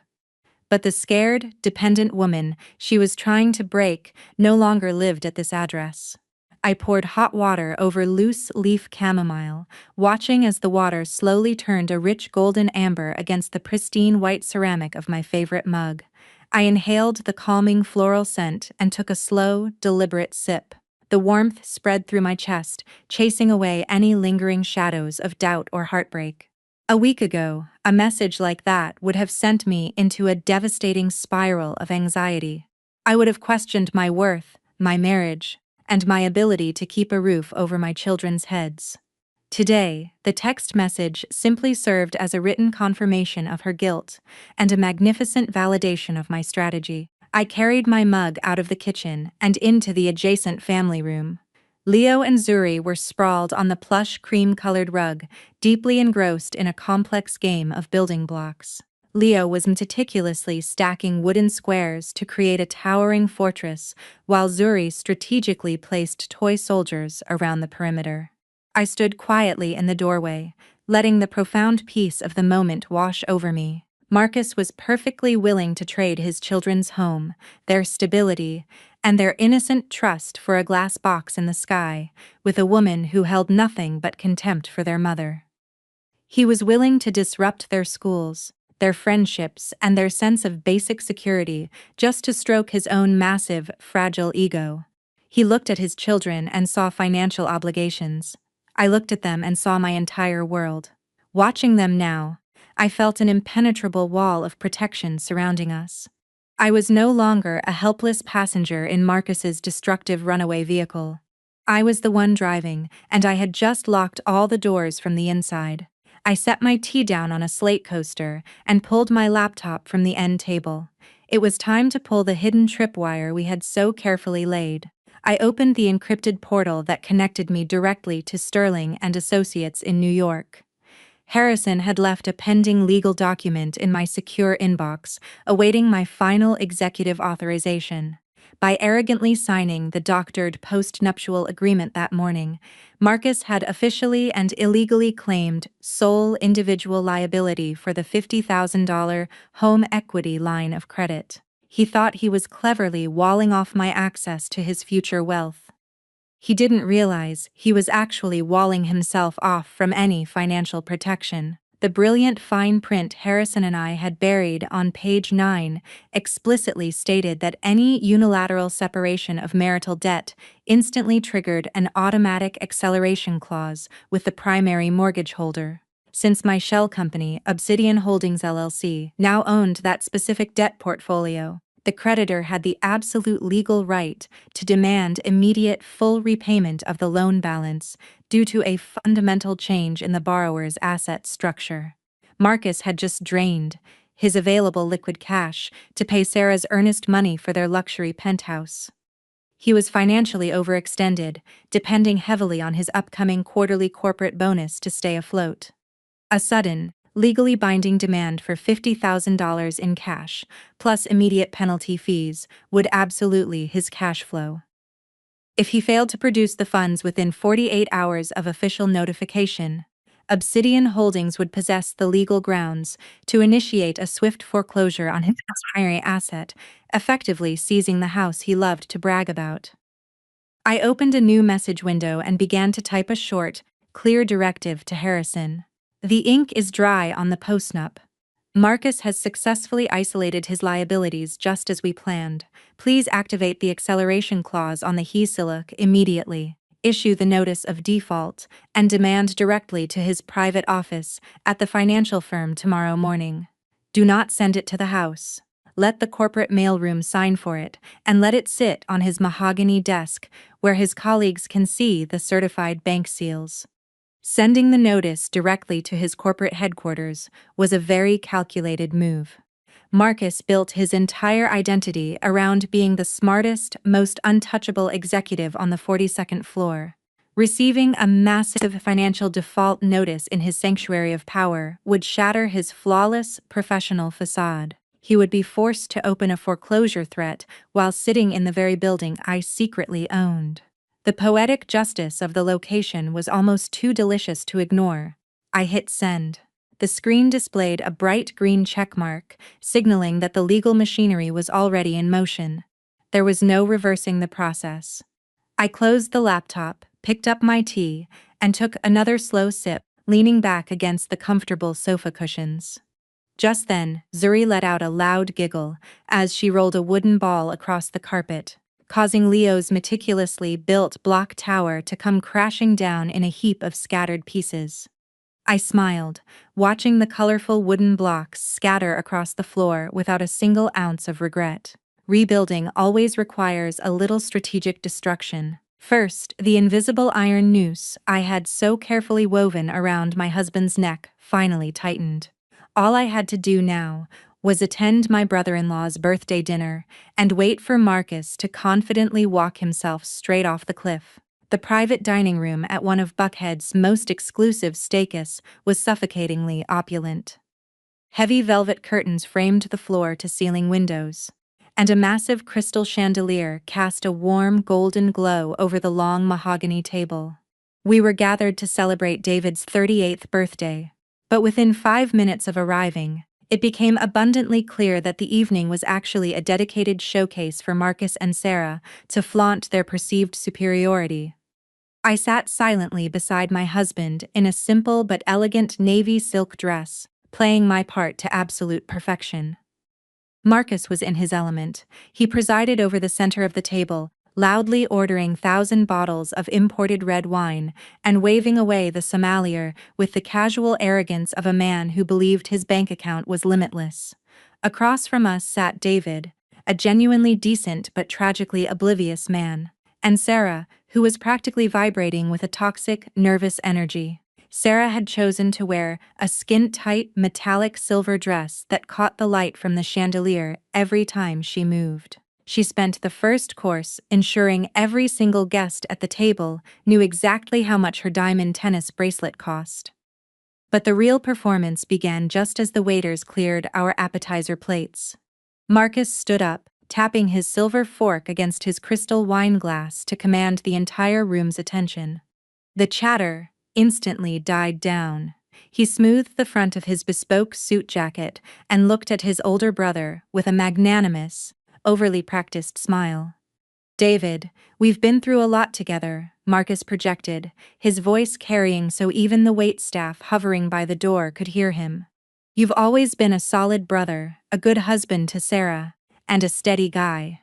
But the scared, dependent woman she was trying to break no longer lived at this address. I poured hot water over loose-leaf chamomile, watching as the water slowly turned a rich golden amber against the pristine white ceramic of my favorite mug. I inhaled the calming floral scent and took a slow, deliberate sip. The warmth spread through my chest, chasing away any lingering shadows of doubt or heartbreak. A week ago, a message like that would have sent me into a devastating spiral of anxiety. I would have questioned my worth, my marriage, and my ability to keep a roof over my children's heads. Today, the text message simply served as a written confirmation of her guilt and a magnificent validation of my strategy. I carried my mug out of the kitchen and into the adjacent family room. Leo and Zuri were sprawled on the plush cream-colored rug, deeply engrossed in a complex game of building blocks. Leo was meticulously stacking wooden squares to create a towering fortress, while Zuri strategically placed toy soldiers around the perimeter. I stood quietly in the doorway, letting the profound peace of the moment wash over me. Marcus was perfectly willing to trade his children's home, their stability, and their innocent trust for a glass box in the sky, with a woman who held nothing but contempt for their mother. He was willing to disrupt their schools, their friendships, and their sense of basic security just to stroke his own massive, fragile ego. He looked at his children and saw financial obligations. I looked at them and saw my entire world. Watching them now, I felt an impenetrable wall of protection surrounding us. I was no longer a helpless passenger in Marcus's destructive runaway vehicle. I was the one driving, and I had just locked all the doors from the inside. I set my tea down on a slate coaster and pulled my laptop from the end table. It was time to pull the hidden tripwire we had so carefully laid. I opened the encrypted portal that connected me directly to Sterling and Associates in New York. Harrison had left a pending legal document in my secure inbox, awaiting my final executive authorization. By arrogantly signing the doctored post-nuptial agreement that morning, Marcus had officially and illegally claimed sole individual liability for the $50,000 home equity line of credit. He thought he was cleverly walling off my access to his future wealth. He didn't realize he was actually walling himself off from any financial protection. The brilliant fine print Harrison and I had buried on page 9 explicitly stated that any unilateral separation of marital debt instantly triggered an automatic acceleration clause with the primary mortgage holder. Since my shell company, Obsidian Holdings LLC, now owned that specific debt portfolio, the creditor had the absolute legal right to demand immediate full repayment of the loan balance due to a fundamental change in the borrower's asset structure. Marcus had just drained his available liquid cash to pay Sarah's earnest money for their luxury penthouse. He was financially overextended, depending heavily on his upcoming quarterly corporate bonus to stay afloat. A sudden, legally binding demand for $50,000 in cash, plus immediate penalty fees, would absolutely his cash flow. If he failed to produce the funds within 48 hours of official notification, Obsidian Holdings would possess the legal grounds to initiate a swift foreclosure on his primary asset, effectively seizing the house he loved to brag about. I opened a new message window and began to type a short, clear directive to Harrison. The ink is dry on the postnup. Marcus has successfully isolated his liabilities just as we planned. Please activate the acceleration clause on the HESILOC immediately. Issue the notice of default and demand directly to his private office at the financial firm tomorrow morning. Do not send it to the house. Let the corporate mailroom sign for it and let it sit on his mahogany desk where his colleagues can see the certified bank seals. Sending the notice directly to his corporate headquarters was a very calculated move. Marcus built his entire identity around being the smartest, most untouchable executive on the 42nd floor. Receiving a massive financial default notice in his sanctuary of power would shatter his flawless, professional facade. He would be forced to open a foreclosure threat while sitting in the very building I secretly owned. The poetic justice of the location was almost too delicious to ignore. I hit send. The screen displayed a bright green checkmark, signaling that the legal machinery was already in motion. There was no reversing the process. I closed the laptop, picked up my tea, and took another slow sip, leaning back against the comfortable sofa cushions. Just then, Zuri let out a loud giggle as she rolled a wooden ball across the carpet, causing Leo's meticulously built block tower to come crashing down in a heap of scattered pieces. I smiled, watching the colorful wooden blocks scatter across the floor without a single ounce of regret. Rebuilding always requires a little strategic destruction. First, the invisible iron noose I had so carefully woven around my husband's neck finally tightened. All I had to do now was attend my brother-in-law's birthday dinner and wait for Marcus to confidently walk himself straight off the cliff. The private dining room at one of Buckhead's most exclusive steakhouse was suffocatingly opulent. Heavy velvet curtains framed the floor-to-ceiling windows, and a massive crystal chandelier cast a warm golden glow over the long mahogany table. We were gathered to celebrate David's 38th birthday, but within 5 minutes of arriving, it became abundantly clear that the evening was actually a dedicated showcase for Marcus and Sarah to flaunt their perceived superiority. I sat silently beside my husband in a simple but elegant navy silk dress, playing my part to absolute perfection. Marcus was in his element. He presided over the center of the table, loudly ordering 1,000 bottles of imported red wine and waving away the sommelier with the casual arrogance of a man who believed his bank account was limitless. Across from us sat David, a genuinely decent but tragically oblivious man, and Sarah, who was practically vibrating with a toxic, nervous energy. Sarah had chosen to wear a skin-tight, metallic silver dress that caught the light from the chandelier every time she moved. She spent the first course ensuring every single guest at the table knew exactly how much her diamond tennis bracelet cost. But the real performance began just as the waiters cleared our appetizer plates. Marcus stood up, tapping his silver fork against his crystal wine glass to command the entire room's attention. The chatter instantly died down. He smoothed the front of his bespoke suit jacket and looked at his older brother with a magnanimous, overly practiced smile. "David, we've been through a lot together," Marcus projected, his voice carrying so even the waitstaff hovering by the door could hear him. "You've always been a solid brother, a good husband to Sarah, and a steady guy.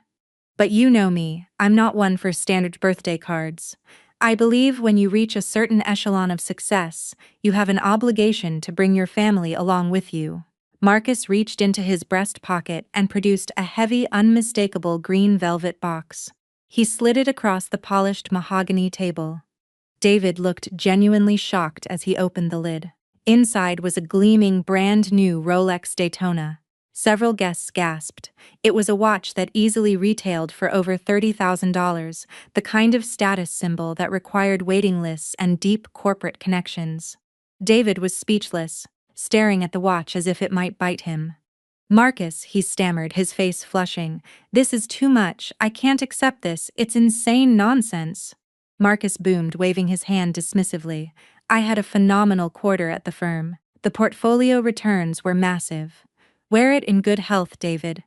But you know me, I'm not one for standard birthday cards. I believe when you reach a certain echelon of success, you have an obligation to bring your family along with you." Marcus reached into his breast pocket and produced a heavy, unmistakable green velvet box. He slid it across the polished mahogany table. David looked genuinely shocked as he opened the lid. Inside was a gleaming brand-new Rolex Daytona. Several guests gasped. It was a watch that easily retailed for over $30,000, the kind of status symbol that required waiting lists and deep corporate connections. David was speechless, staring at the watch as if it might bite him. Marcus, he stammered, his face flushing. This is too much. I can't accept this. It's insane nonsense. Marcus boomed, waving his hand dismissively. I had a phenomenal quarter at the firm. The portfolio returns were massive. Wear it in good health, David.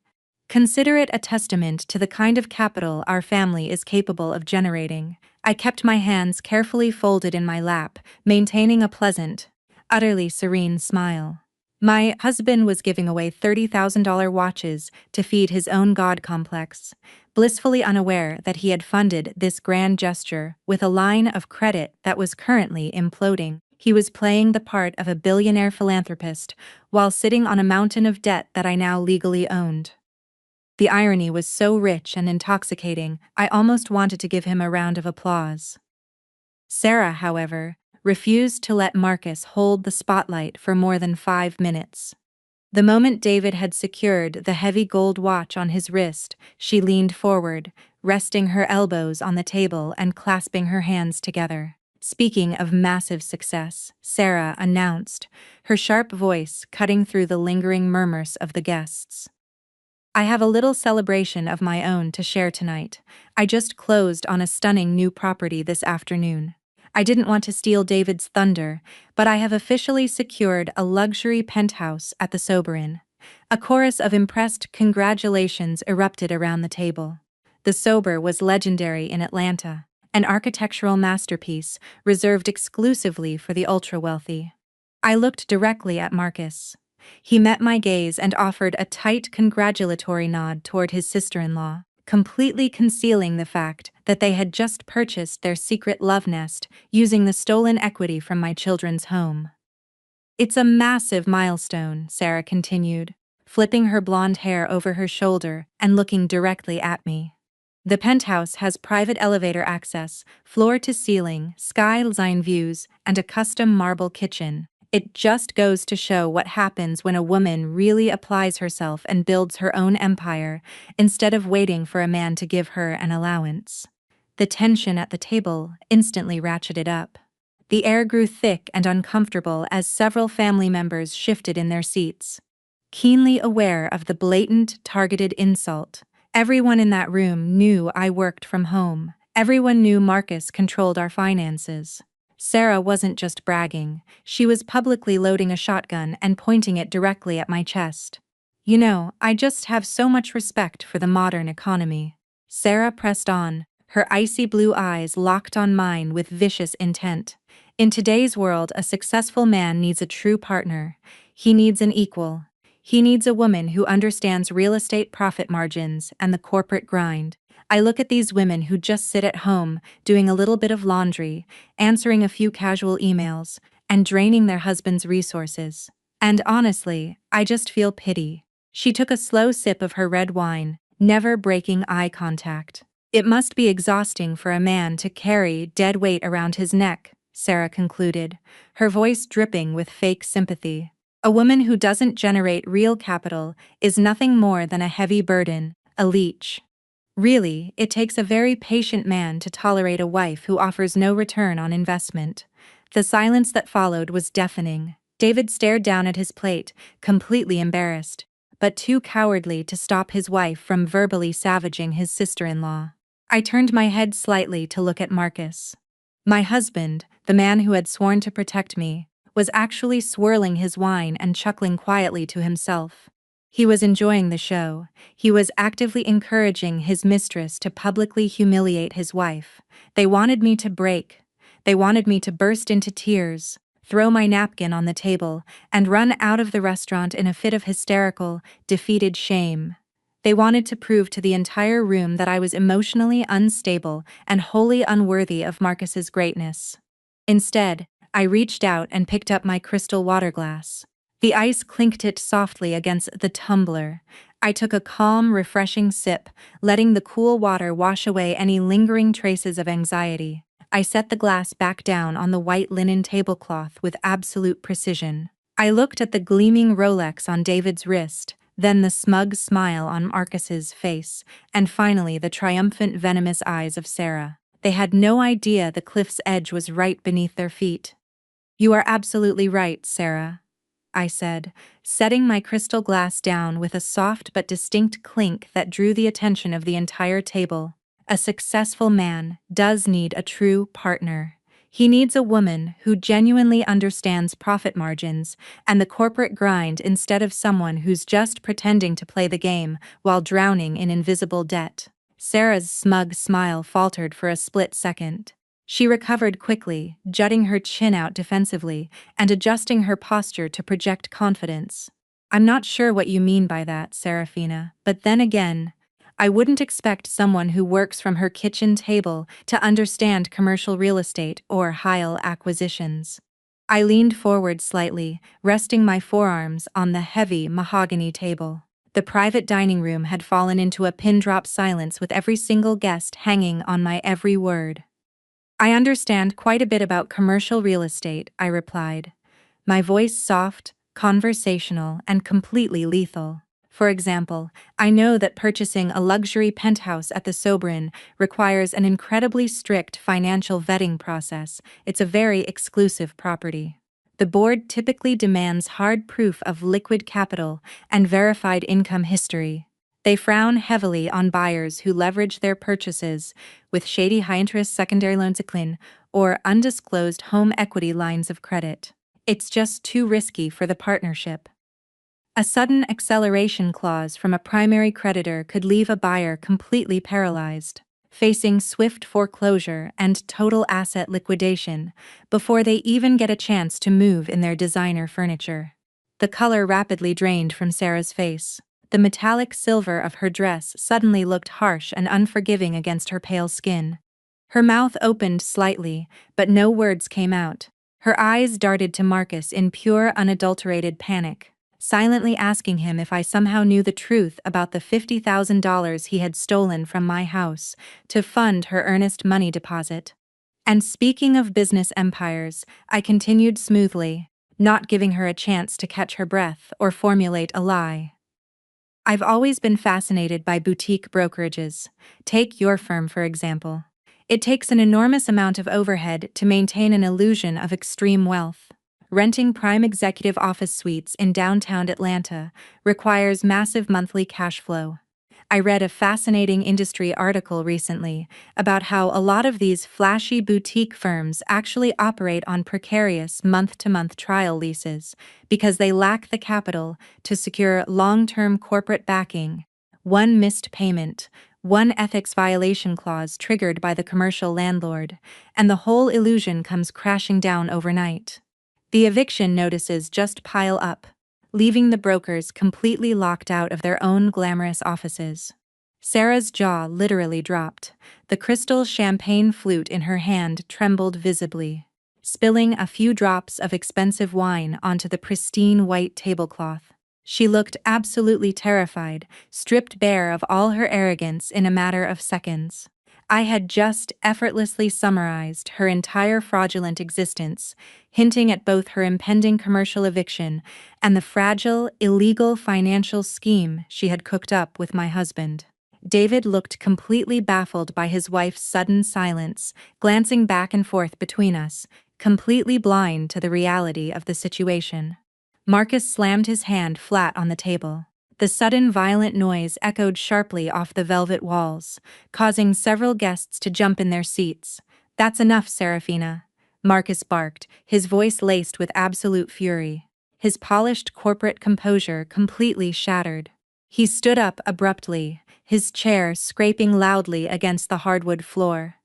Consider it a testament to the kind of capital our family is capable of generating. I kept my hands carefully folded in my lap, maintaining a pleasant, utterly serene smile. My husband was giving away $30,000 watches to feed his own God complex, blissfully unaware that he had funded this grand gesture with a line of credit that was currently imploding. He was playing the part of a billionaire philanthropist while sitting on a mountain of debt that I now legally owned. The irony was so rich and intoxicating, I almost wanted to give him a round of applause. Sarah, however, refused to let Marcus hold the spotlight for more than 5 minutes. The moment David had secured the heavy gold watch on his wrist, she leaned forward, resting her elbows on the table and clasping her hands together. Speaking of massive success, Sarah announced, her sharp voice cutting through the lingering murmurs of the guests. I have a little celebration of my own to share tonight. I just closed on a stunning new property this afternoon. I didn't want to steal David's thunder, but I have officially secured a luxury penthouse at the Soberin. A chorus of impressed congratulations erupted around the table. The Sober was legendary in Atlanta, an architectural masterpiece reserved exclusively for the ultra-wealthy. I looked directly at Marcus. He met my gaze and offered a tight congratulatory nod toward his sister-in-law, completely concealing the fact that they had just purchased their secret love nest using the stolen equity from my children's home. It's a massive milestone, Sarah continued, flipping her blonde hair over her shoulder and looking directly at me. The penthouse has private elevator access, floor-to-ceiling, skyline views, and a custom marble kitchen. It just goes to show what happens when a woman really applies herself and builds her own empire, instead of waiting for a man to give her an allowance. The tension at the table instantly ratcheted up. The air grew thick and uncomfortable as several family members shifted in their seats. Keenly aware of the blatant, targeted insult, everyone in that room knew I worked from home. Everyone knew Marcus controlled our finances. Sarah wasn't just bragging, she was publicly loading a shotgun and pointing it directly at my chest. You know, I just have so much respect for the modern economy. Sarah pressed on, her icy blue eyes locked on mine with vicious intent. In today's world, a successful man needs a true partner. He needs an equal. He needs a woman who understands real estate profit margins and the corporate grind. I look at these women who just sit at home, doing a little bit of laundry, answering a few casual emails, and draining their husband's resources. And honestly, I just feel pity. She took a slow sip of her red wine, never breaking eye contact. It must be exhausting for a man to carry dead weight around his neck, Sarah concluded, her voice dripping with fake sympathy. A woman who doesn't generate real capital is nothing more than a heavy burden, a leech. Really, it takes a very patient man to tolerate a wife who offers no return on investment. The silence that followed was deafening. David stared down at his plate, completely embarrassed, but too cowardly to stop his wife from verbally savaging his sister-in-law. I turned my head slightly to look at Marcus. My husband, the man who had sworn to protect me, was actually swirling his wine and chuckling quietly to himself. He was enjoying the show. He was actively encouraging his mistress to publicly humiliate his wife. They wanted me to break. They wanted me to burst into tears, throw my napkin on the table, and run out of the restaurant in a fit of hysterical, defeated shame. They wanted to prove to the entire room that I was emotionally unstable and wholly unworthy of Marcus's greatness. Instead, I reached out and picked up my crystal water glass. The ice clinked it softly against the tumbler. I took a calm, refreshing sip, letting the cool water wash away any lingering traces of anxiety. I set the glass back down on the white linen tablecloth with absolute precision. I looked at the gleaming Rolex on David's wrist, then the smug smile on Marcus's face, and finally the triumphant, venomous eyes of Sarah. They had no idea the cliff's edge was right beneath their feet. You are absolutely right, Sarah. I said, setting my crystal glass down with a soft but distinct clink that drew the attention of the entire table. A successful man does need a true partner. He needs a woman who genuinely understands profit margins and the corporate grind instead of someone who's just pretending to play the game while drowning in invisible debt. Sarah's smug smile faltered for a split second. She recovered quickly, jutting her chin out defensively and adjusting her posture to project confidence. I'm not sure what you mean by that, Serafina, but then again, I wouldn't expect someone who works from her kitchen table to understand commercial real estate or high-level acquisitions. I leaned forward slightly, resting my forearms on the heavy mahogany table. The private dining room had fallen into a pin-drop silence with every single guest hanging on my every word. I understand quite a bit about commercial real estate, I replied, my voice soft, conversational, and completely lethal. For example, I know that purchasing a luxury penthouse at the Sovereign requires an incredibly strict financial vetting process. It's a very exclusive property. The board typically demands hard proof of liquid capital and verified income history. They frown heavily on buyers who leverage their purchases with shady high-interest secondary loans or undisclosed home equity lines of credit. It's just too risky for the partnership. A sudden acceleration clause from a primary creditor could leave a buyer completely paralyzed, facing swift foreclosure and total asset liquidation before they even get a chance to move in their designer furniture. The color rapidly drained from Sarah's face. The metallic silver of her dress suddenly looked harsh and unforgiving against her pale skin. Her mouth opened slightly, but no words came out. Her eyes darted to Marcus in pure, unadulterated panic, silently asking him if I somehow knew the truth about the $50,000 he had stolen from my house to fund her earnest money deposit. And speaking of business empires, I continued smoothly, not giving her a chance to catch her breath or formulate a lie. I've always been fascinated by boutique brokerages. Take your firm, for example. It takes an enormous amount of overhead to maintain an illusion of extreme wealth. Renting prime executive office suites in downtown Atlanta requires massive monthly cash flow. I read a fascinating industry article recently about how a lot of these flashy boutique firms actually operate on precarious month-to-month trial leases because they lack the capital to secure long-term corporate backing. One missed payment, one ethics violation clause triggered by the commercial landlord, and the whole illusion comes crashing down overnight. The eviction notices just pile up, leaving the brokers completely locked out of their own glamorous offices. Sarah's jaw literally dropped. The crystal champagne flute in her hand trembled visibly, spilling a few drops of expensive wine onto the pristine white tablecloth. She looked absolutely terrified, stripped bare of all her arrogance in a matter of seconds. I had just effortlessly summarized her entire fraudulent existence, hinting at both her impending commercial eviction and the fragile, illegal financial scheme she had cooked up with my husband. David looked completely baffled by his wife's sudden silence, glancing back and forth between us, completely blind to the reality of the situation. Marcus slammed his hand flat on the table. The sudden violent noise echoed sharply off the velvet walls, causing several guests to jump in their seats. "That's enough, Serafina," Marcus barked, his voice laced with absolute fury. His polished corporate composure completely shattered. He stood up abruptly, his chair scraping loudly against the hardwood floor.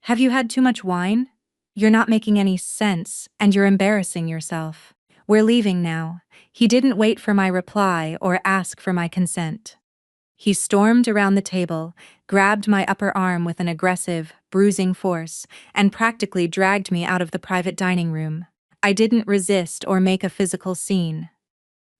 "Have you had too much wine? You're not making any sense, and you're embarrassing yourself. We're leaving now." He didn't wait for my reply or ask for my consent. He stormed around the table, grabbed my upper arm with an aggressive, bruising force, and practically dragged me out of the private dining room. I didn't resist or make a physical scene.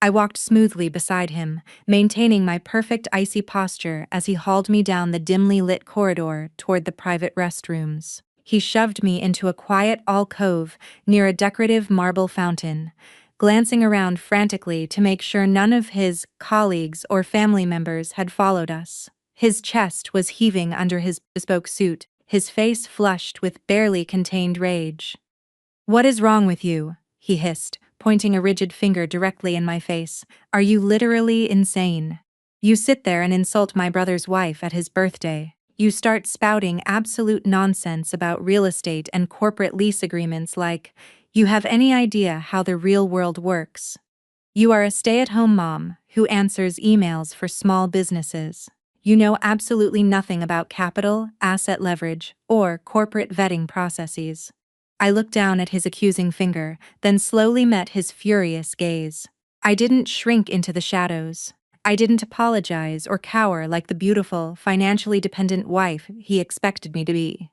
I walked smoothly beside him, maintaining my perfect icy posture as he hauled me down the dimly lit corridor toward the private restrooms. He shoved me into a quiet alcove near a decorative marble fountain, glancing around frantically to make sure none of his colleagues or family members had followed us. His chest was heaving under his bespoke suit, his face flushed with barely contained rage. "What is wrong with you?" he hissed, pointing a rigid finger directly in my face. "Are you literally insane? You sit there and insult my brother's wife at his birthday. You start spouting absolute nonsense about real estate and corporate lease agreements like, you have any idea how the real world works? You are a stay-at-home mom who answers emails for small businesses. You know absolutely nothing about capital, asset leverage, or corporate vetting processes." I looked down at his accusing finger, then slowly met his furious gaze. I didn't shrink into the shadows. I didn't apologize or cower like the beautiful, financially dependent wife he expected me to be.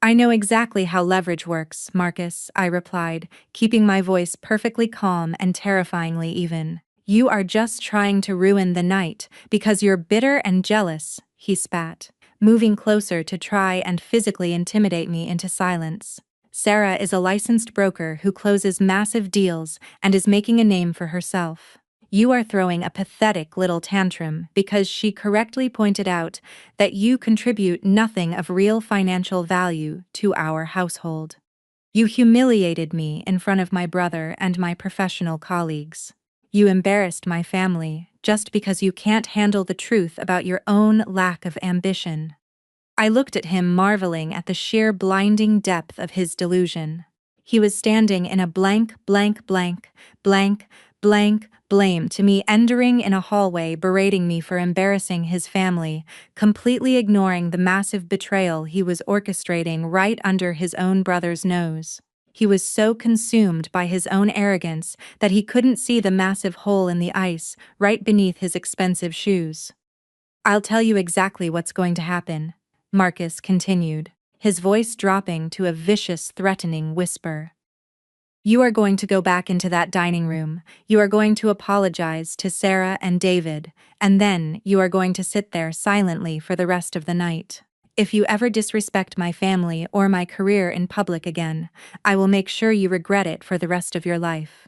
"I know exactly how leverage works, Marcus," I replied, keeping my voice perfectly calm and terrifyingly even. "You are just trying to ruin the night because you're bitter and jealous," he spat, moving closer to try and physically intimidate me into silence. "Sarah is a licensed broker who closes massive deals and is making a name for herself. You are throwing a pathetic little tantrum because she correctly pointed out that you contribute nothing of real financial value to our household. You humiliated me in front of my brother and my professional colleagues. You embarrassed my family just because you can't handle the truth about your own lack of ambition." I looked at him, marveling at the sheer blinding depth of his delusion. He was standing in a blank blame to me, entering in a hallway, berating me for embarrassing his family, completely ignoring the massive betrayal he was orchestrating right under his own brother's nose. He was so consumed by his own arrogance that he couldn't see the massive hole in the ice right beneath his expensive shoes. "I'll tell you exactly what's going to happen," Marcus continued, his voice dropping to a vicious, threatening whisper. "You are going to go back into that dining room, you are going to apologize to Sarah and David, and then you are going to sit there silently for the rest of the night. If you ever disrespect my family or my career in public again, I will make sure you regret it for the rest of your life.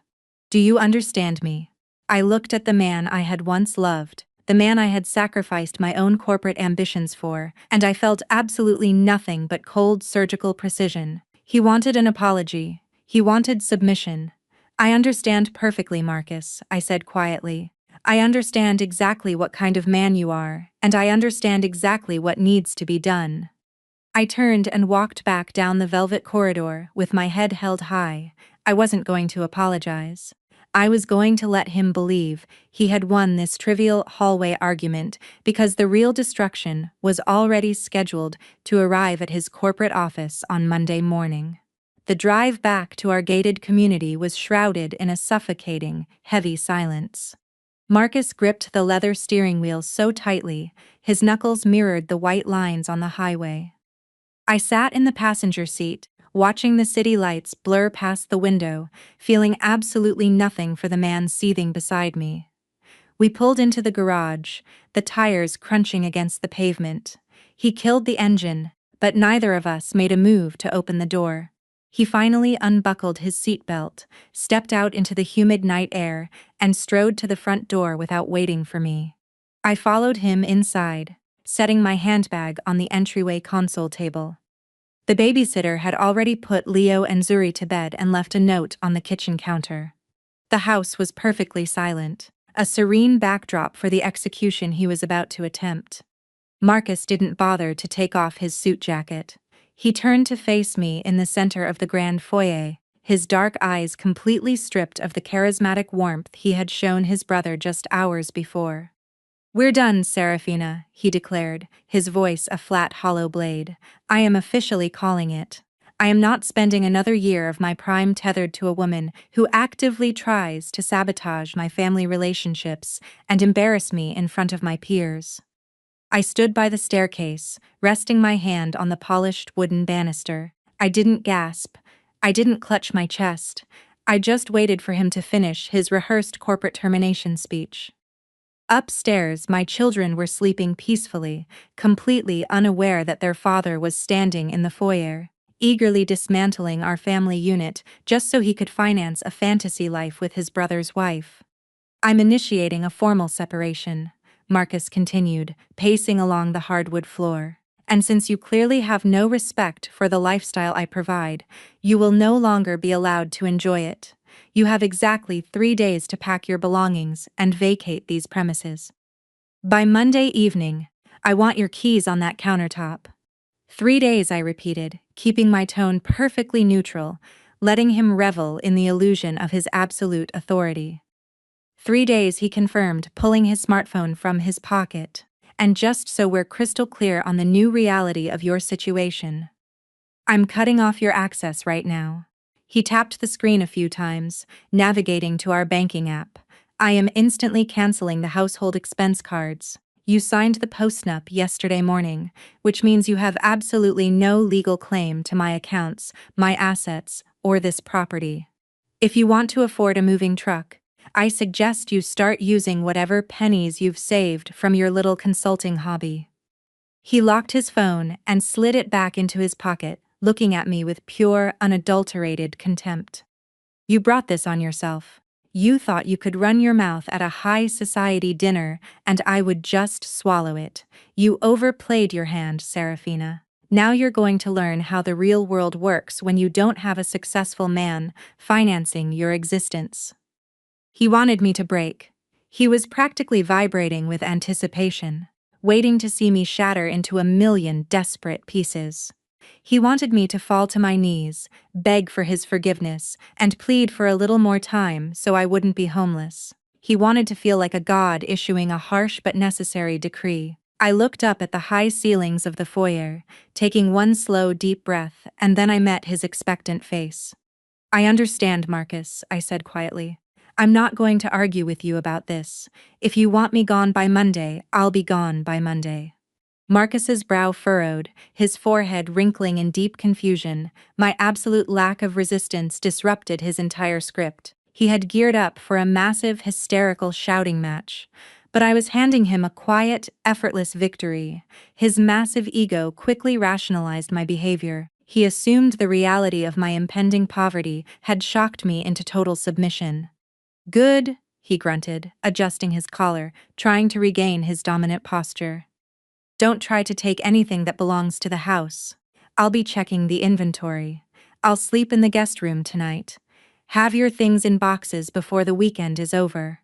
Do you understand me?" I looked at the man I had once loved, the man I had sacrificed my own corporate ambitions for, and I felt absolutely nothing but cold surgical precision. He wanted an apology. He wanted submission. "I understand perfectly, Marcus," I said quietly. "I understand exactly what kind of man you are, and I understand exactly what needs to be done." I turned and walked back down the velvet corridor with my head held high. I wasn't going to apologize. I was going to let him believe he had won this trivial hallway argument because the real destruction was already scheduled to arrive at his corporate office on Monday morning. The drive back to our gated community was shrouded in a suffocating, heavy silence. Marcus gripped the leather steering wheel so tightly, his knuckles mirrored the white lines on the highway. I sat in the passenger seat, watching the city lights blur past the window, feeling absolutely nothing for the man seething beside me. We pulled into the garage, the tires crunching against the pavement. He killed the engine, but neither of us made a move to open the door. He finally unbuckled his seatbelt, stepped out into the humid night air, and strode to the front door without waiting for me. I followed him inside, setting my handbag on the entryway console table. The babysitter had already put Leo and Zuri to bed and left a note on the kitchen counter. The house was perfectly silent, a serene backdrop for the execution he was about to attempt. Marcus didn't bother to take off his suit jacket. He turned to face me in the center of the grand foyer, his dark eyes completely stripped of the charismatic warmth he had shown his brother just hours before. "We're done, Serafina," he declared, his voice a flat hollow blade. "I am officially calling it. I am not spending another year of my prime tethered to a woman who actively tries to sabotage my family relationships and embarrass me in front of my peers." I stood by the staircase, resting my hand on the polished wooden banister. I didn't gasp. I didn't clutch my chest. I just waited for him to finish his rehearsed corporate termination speech. Upstairs, my children were sleeping peacefully, completely unaware that their father was standing in the foyer, eagerly dismantling our family unit just so he could finance a fantasy life with his brother's wife. "I'm initiating a formal separation," Marcus continued, pacing along the hardwood floor. "And since you clearly have no respect for the lifestyle I provide, you will no longer be allowed to enjoy it. You have exactly 3 days to pack your belongings and vacate these premises. By Monday evening, I want your keys on that countertop." 3 days, I repeated, keeping my tone perfectly neutral, letting him revel in the illusion of his absolute authority. 3 days, he confirmed, pulling his smartphone from his pocket. "And just so we're crystal clear on the new reality of your situation, I'm cutting off your access right now." He tapped the screen a few times, navigating to our banking app. "I am instantly canceling the household expense cards. You signed the postnup yesterday morning, which means you have absolutely no legal claim to my accounts, my assets, or this property. If you want to afford a moving truck, I suggest you start using whatever pennies you've saved from your little consulting hobby." He locked his phone and slid it back into his pocket, looking at me with pure, unadulterated contempt. "You brought this on yourself. You thought you could run your mouth at a high society dinner and I would just swallow it. You overplayed your hand, Serafina. Now you're going to learn how the real world works when you don't have a successful man financing your existence." He wanted me to break. He was practically vibrating with anticipation, waiting to see me shatter into a million desperate pieces. He wanted me to fall to my knees, beg for his forgiveness, and plead for a little more time so I wouldn't be homeless. He wanted to feel like a god issuing a harsh but necessary decree. I looked up at the high ceilings of the foyer, taking one slow, deep breath, and then I met his expectant face. "I understand, Marcus," I said quietly. "I'm not going to argue with you about this. If you want me gone by Monday, I'll be gone by Monday." Marcus's brow furrowed, his forehead wrinkling in deep confusion. My absolute lack of resistance disrupted his entire script. He had geared up for a massive, hysterical shouting match. But I was handing him a quiet, effortless victory. His massive ego quickly rationalized my behavior. He assumed the reality of my impending poverty had shocked me into total submission. "Good," he grunted, adjusting his collar, trying to regain his dominant posture. "Don't try to take anything that belongs to the house. I'll be checking the inventory. I'll sleep in the guest room tonight. Have your things in boxes before the weekend is over."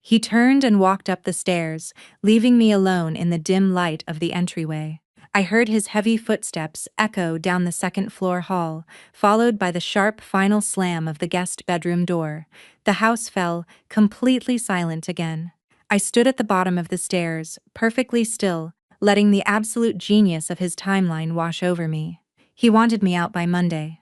He turned and walked up the stairs, leaving me alone in the dim light of the entryway. I heard his heavy footsteps echo down the second-floor hall, followed by the sharp final slam of the guest bedroom door. The house fell, completely silent again. I stood at the bottom of the stairs, perfectly still, letting the absolute genius of his timeline wash over me. He wanted me out by Monday,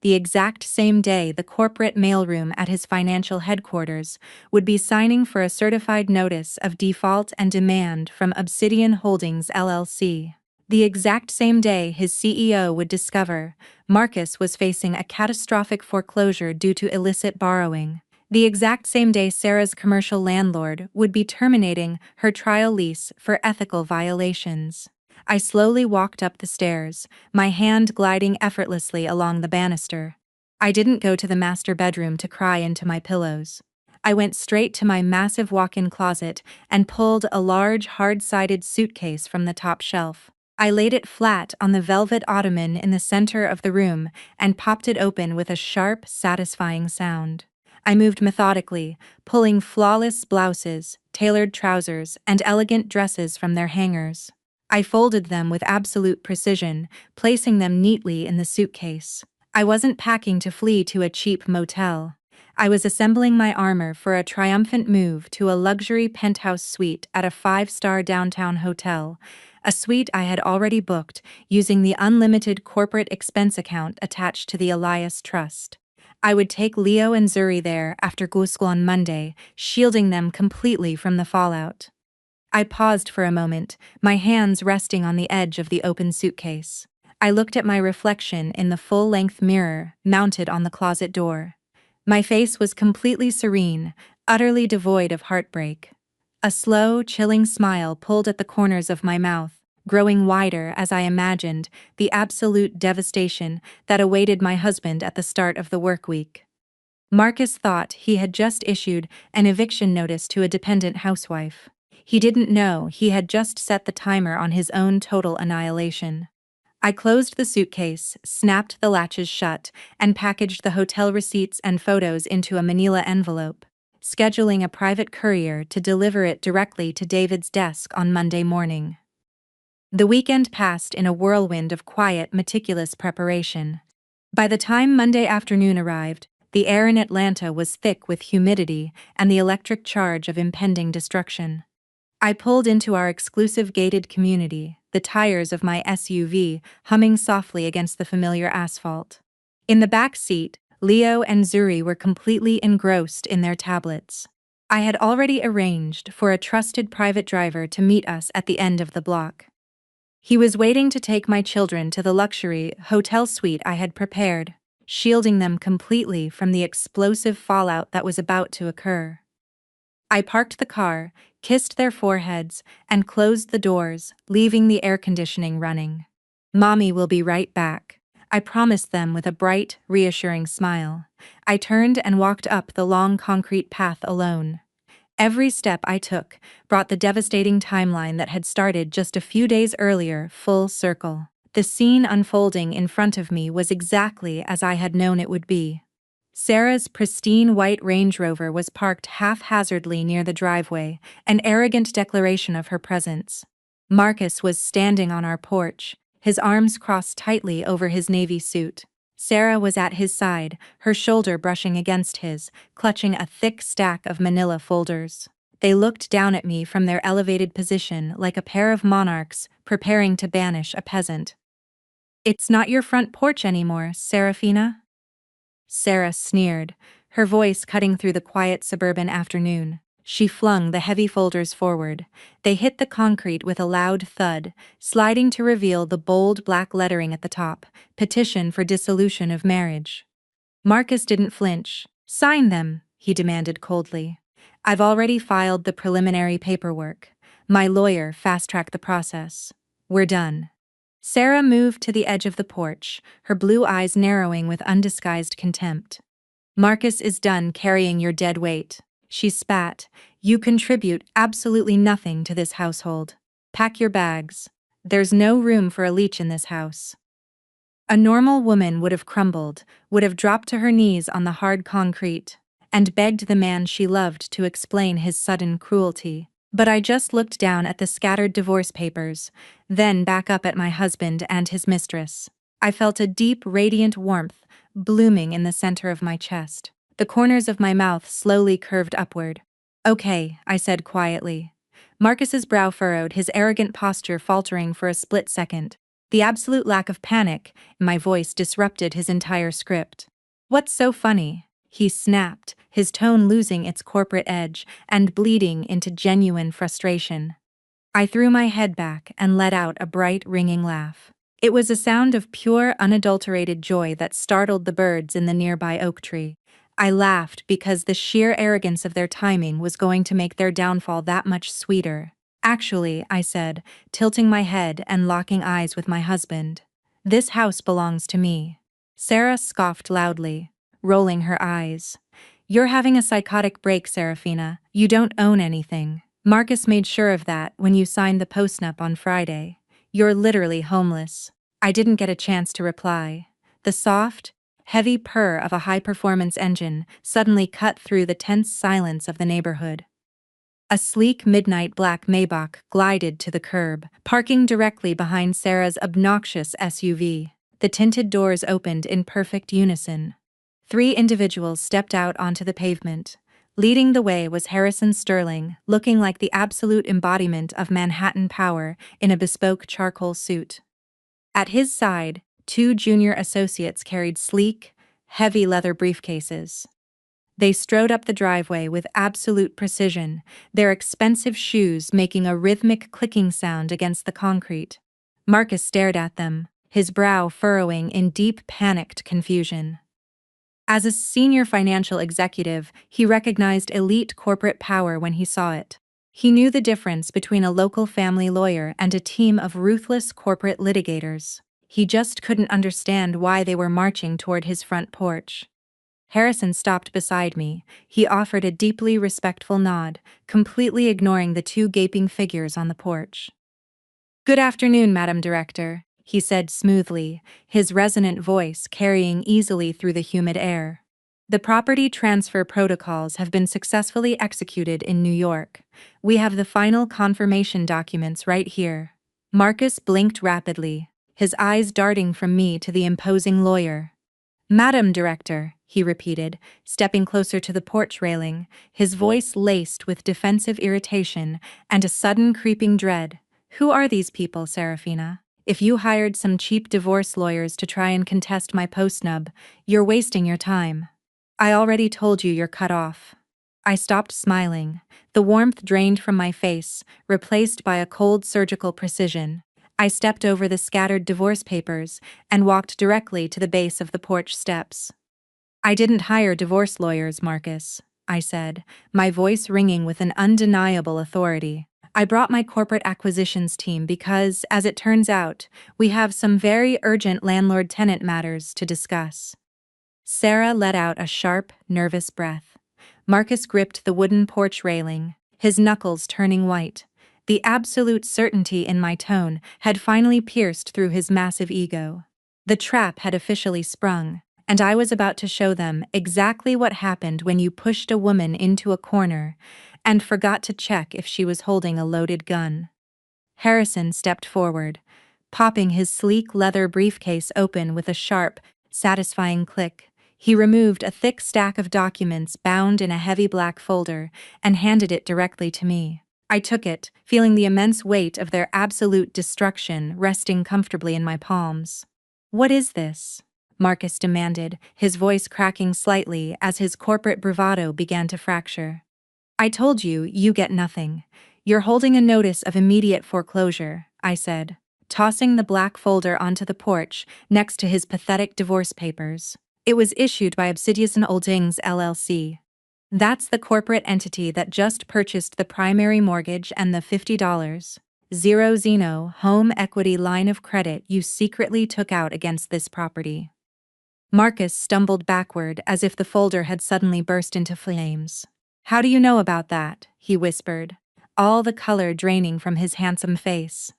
the exact same day the corporate mailroom at his financial headquarters would be signing for a certified notice of default and demand from Obsidian Holdings LLC. The exact same day his CEO would discover Marcus was facing a catastrophic foreclosure due to illicit borrowing. The exact same day Sarah's commercial landlord would be terminating her trial lease for ethical violations. I slowly walked up the stairs, my hand gliding effortlessly along the banister. I didn't go to the master bedroom to cry into my pillows. I went straight to my massive walk-in closet and pulled a large, hard-sided suitcase from the top shelf. I laid it flat on the velvet ottoman in the center of the room and popped it open with a sharp, satisfying sound. I moved methodically, pulling flawless blouses, tailored trousers, and elegant dresses from their hangers. I folded them with absolute precision, placing them neatly in the suitcase. I wasn't packing to flee to a cheap motel. I was assembling my armor for a triumphant move to a luxury penthouse suite at a 5-star downtown hotel, a suite I had already booked using the unlimited corporate expense account attached to the Elias Trust. I would take Leo and Zuri there after school on Monday, shielding them completely from the fallout. I paused for a moment, my hands resting on the edge of the open suitcase. I looked at my reflection in the full-length mirror mounted on the closet door. My face was completely serene, utterly devoid of heartbreak. A slow, chilling smile pulled at the corners of my mouth, growing wider as I imagined the absolute devastation that awaited my husband at the start of the work week. Marcus thought he had just issued an eviction notice to a dependent housewife. He didn't know he had just set the timer on his own total annihilation. I closed the suitcase, snapped the latches shut, and packaged the hotel receipts and photos into a manila envelope, scheduling a private courier to deliver it directly to David's desk on Monday morning. The weekend passed in a whirlwind of quiet, meticulous preparation. By the time Monday afternoon arrived, the air in Atlanta was thick with humidity and the electric charge of impending destruction. I pulled into our exclusive gated community, the tires of my SUV humming softly against the familiar asphalt. In the back seat, Leo and Zuri were completely engrossed in their tablets. I had already arranged for a trusted private driver to meet us at the end of the block. He was waiting to take my children to the luxury hotel suite I had prepared, shielding them completely from the explosive fallout that was about to occur. I parked the car, kissed their foreheads, and closed the doors, leaving the air conditioning running. "Mommy will be right back," I promised them with a bright, reassuring smile. I turned and walked up the long concrete path alone. Every step I took brought the devastating timeline that had started just a few days earlier full circle. The scene unfolding in front of me was exactly as I had known it would be. Sarah's pristine white Range Rover was parked haphazardly near the driveway, an arrogant declaration of her presence. Marcus was standing on our porch, his arms crossed tightly over his navy suit. Sarah was at his side, her shoulder brushing against his, clutching a thick stack of manila folders. They looked down at me from their elevated position like a pair of monarchs preparing to banish a peasant. "It's not your front porch anymore, Serafina?" Sarah sneered, her voice cutting through the quiet suburban afternoon. She flung the heavy folders forward. They hit the concrete with a loud thud, sliding to reveal the bold black lettering at the top, "Petition for Dissolution of Marriage." Marcus didn't flinch. "Sign them," he demanded coldly. "I've already filed the preliminary paperwork. My lawyer fast-tracked the process. We're done." Sarah moved to the edge of the porch, her blue eyes narrowing with undisguised contempt. "Marcus is done carrying your dead weight," she spat. "You contribute absolutely nothing to this household. Pack your bags. There's no room for a leech in this house." A normal woman would have crumbled, would have dropped to her knees on the hard concrete, and begged the man she loved to explain his sudden cruelty. But I just looked down at the scattered divorce papers, then back up at my husband and his mistress. I felt a deep, radiant warmth blooming in the center of my chest. The corners of my mouth slowly curved upward. "Okay," I said quietly. Marcus's brow furrowed, his arrogant posture faltering for a split second. The absolute lack of panic in my voice disrupted his entire script. "What's so funny?" he snapped, his tone losing its corporate edge and bleeding into genuine frustration. I threw my head back and let out a bright, ringing laugh. It was a sound of pure, unadulterated joy that startled the birds in the nearby oak tree. I laughed because the sheer arrogance of their timing was going to make their downfall that much sweeter. "Actually," I said, tilting my head and locking eyes with my husband, "this house belongs to me." Sarah scoffed loudly, rolling her eyes. "You're having a psychotic break, Serafina. You don't own anything. Marcus made sure of that when you signed the postnup on Friday. You're literally homeless." I didn't get a chance to reply. The soft, heavy purr of a high-performance engine suddenly cut through the tense silence of the neighborhood. A sleek midnight black Maybach glided to the curb, parking directly behind Sarah's obnoxious SUV. The tinted doors opened in perfect unison. 3 individuals stepped out onto the pavement. Leading the way was Harrison Sterling, looking like the absolute embodiment of Manhattan power in a bespoke charcoal suit. At his side, 2 junior associates carried sleek, heavy leather briefcases. They strode up the driveway with absolute precision, their expensive shoes making a rhythmic clicking sound against the concrete. Marcus stared at them, his brow furrowing in deep, panicked confusion. As a senior financial executive, he recognized elite corporate power when he saw it. He knew the difference between a local family lawyer and a team of ruthless corporate litigators. He just couldn't understand why they were marching toward his front porch. Harrison stopped beside me. He offered a deeply respectful nod, completely ignoring the 2 gaping figures on the porch. "Good afternoon, Madam Director," he said smoothly, his resonant voice carrying easily through the humid air. The property transfer protocols have been successfully executed in New York. We have the final confirmation documents right here. Marcus blinked rapidly, his eyes darting from me to the imposing lawyer. Madam Director, he repeated, stepping closer to the porch railing, his voice laced with defensive irritation and a sudden creeping dread. Who are these people, Serafina? If you hired some cheap divorce lawyers to try and contest my postnub, you're wasting your time. I already told you you're cut off. I stopped smiling, the warmth drained from my face, replaced by a cold surgical precision. I stepped over the scattered divorce papers and walked directly to the base of the porch steps. I didn't hire divorce lawyers, Marcus, I said, my voice ringing with an undeniable authority. I brought my corporate acquisitions team because, as it turns out, we have some very urgent landlord-tenant matters to discuss. Sarah let out a sharp, nervous breath. Marcus gripped the wooden porch railing, his knuckles turning white. The absolute certainty in my tone had finally pierced through his massive ego. The trap had officially sprung, and I was about to show them exactly what happened when you pushed a woman into a corner and forgot to check if she was holding a loaded gun. Harrison stepped forward, popping his sleek leather briefcase open with a sharp, satisfying click. He removed a thick stack of documents bound in a heavy black folder and handed it directly to me. I took it, feeling the immense weight of their absolute destruction resting comfortably in my palms. What is this? Marcus demanded, his voice cracking slightly as his corporate bravado began to fracture. I told you, you get nothing. You're holding a notice of immediate foreclosure, I said, tossing the black folder onto the porch next to his pathetic divorce papers. It was issued by Obsidian Holdings LLC. That's the corporate entity that just purchased the primary mortgage and the $50.00 Zeno home equity line of credit you secretly took out against this property. Marcus stumbled backward as if the folder had suddenly burst into flames. How do you know about that? He whispered, all the color draining from his handsome face.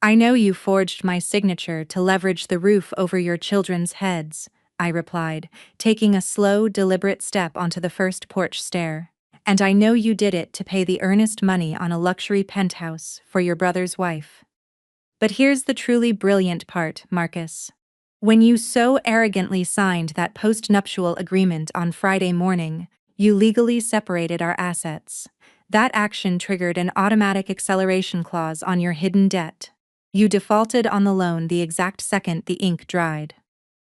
I know you forged my signature to leverage the roof over your children's heads, I replied, taking a slow, deliberate step onto the first porch stair. And I know you did it to pay the earnest money on a luxury penthouse for your brother's wife. But here's the truly brilliant part, Marcus. When you so arrogantly signed that post-nuptial agreement on Friday morning, you legally separated our assets. That action triggered an automatic acceleration clause on your hidden debt. You defaulted on the loan the exact second the ink dried.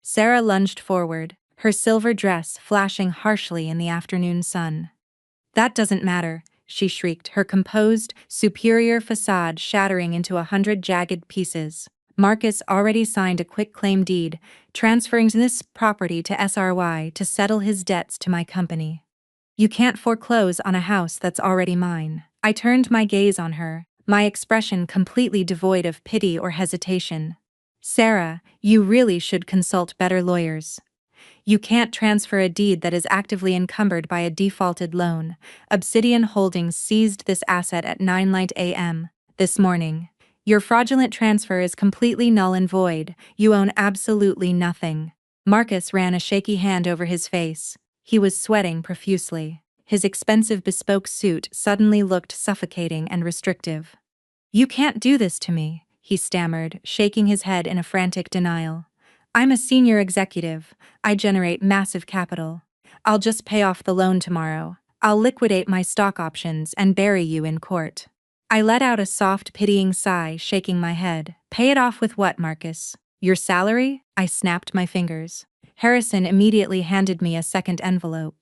Sarah lunged forward, her silver dress flashing harshly in the afternoon sun. That doesn't matter, she shrieked, her composed, superior facade shattering into 100 jagged pieces. Marcus already signed a quitclaim deed, transferring this property to SRY to settle his debts to my company. You can't foreclose on a house that's already mine. I turned my gaze on her, my expression completely devoid of pity or hesitation. Sarah, you really should consult better lawyers. You can't transfer a deed that is actively encumbered by a defaulted loan. Obsidian Holdings seized this asset at 9:00 a.m. this morning. Your fraudulent transfer is completely null and void. You own absolutely nothing. Marcus ran a shaky hand over his face. He was sweating profusely. His expensive bespoke suit suddenly looked suffocating and restrictive. You can't do this to me, he stammered, shaking his head in a frantic denial. I'm a senior executive. I generate massive capital. I'll just pay off the loan tomorrow. I'll liquidate my stock options and bury you in court. I let out a soft, pitying sigh, shaking my head. Pay it off with what, Marcus? Your salary? I snapped my fingers. Harrison immediately handed me a second envelope.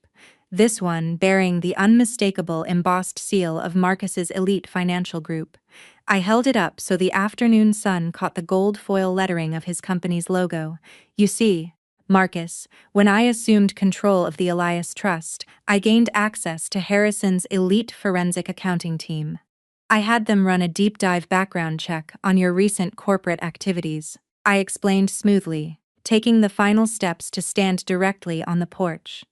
This one bearing the unmistakable embossed seal of Marcus's elite financial group. I held it up so the afternoon sun caught the gold foil lettering of his company's logo. You see, Marcus, when I assumed control of the Elias Trust, I gained access to Harrison's elite forensic accounting team. I had them run a deep dive background check on your recent corporate activities. I explained smoothly, taking the final steps to stand directly on the porch.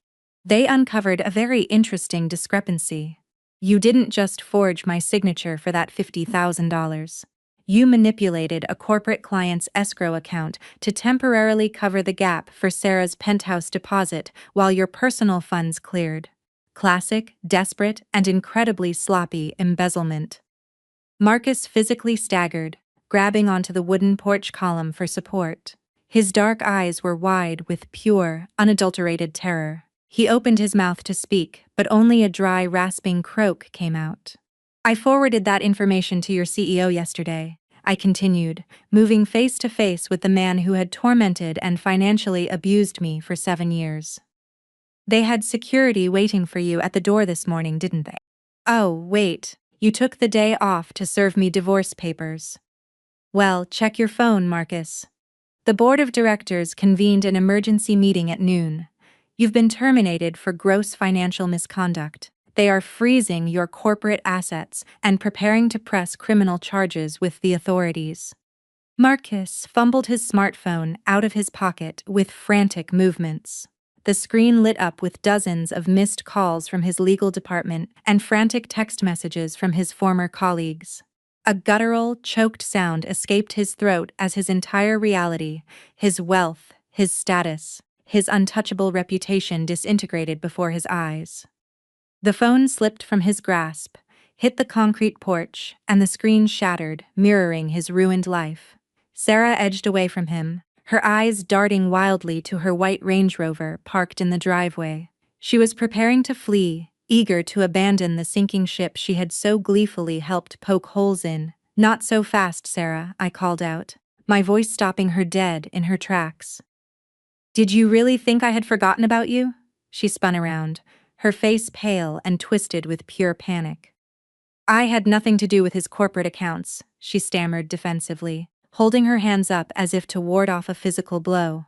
They uncovered a very interesting discrepancy. You didn't just forge my signature for that $50,000. You manipulated a corporate client's escrow account to temporarily cover the gap for Sarah's penthouse deposit while your personal funds cleared. Classic, desperate, and incredibly sloppy embezzlement. Marcus physically staggered, grabbing onto the wooden porch column for support. His dark eyes were wide with pure, unadulterated terror. He opened his mouth to speak, but only a dry, rasping croak came out. I forwarded that information to your CEO yesterday, I continued, moving face to face with the man who had tormented and financially abused me for 7 years. They had security waiting for you at the door this morning, didn't they? Oh, wait, you took the day off to serve me divorce papers. Well, check your phone, Marcus. The board of directors convened an emergency meeting at noon. You've been terminated for gross financial misconduct. They are freezing your corporate assets and preparing to press criminal charges with the authorities. Marcus fumbled his smartphone out of his pocket with frantic movements. The screen lit up with dozens of missed calls from his legal department and frantic text messages from his former colleagues. A guttural, choked sound escaped his throat as his entire reality, his wealth, his status, his untouchable reputation disintegrated before his eyes. The phone slipped from his grasp, hit the concrete porch, and the screen shattered, mirroring his ruined life. Sarah edged away from him, her eyes darting wildly to her white Range Rover parked in the driveway. She was preparing to flee, eager to abandon the sinking ship she had so gleefully helped poke holes in. Not so fast, Sarah, I called out, my voice stopping her dead in her tracks. Did you really think I had forgotten about you? She spun around, her face pale and twisted with pure panic. I had nothing to do with his corporate accounts, she stammered defensively, holding her hands up as if to ward off a physical blow.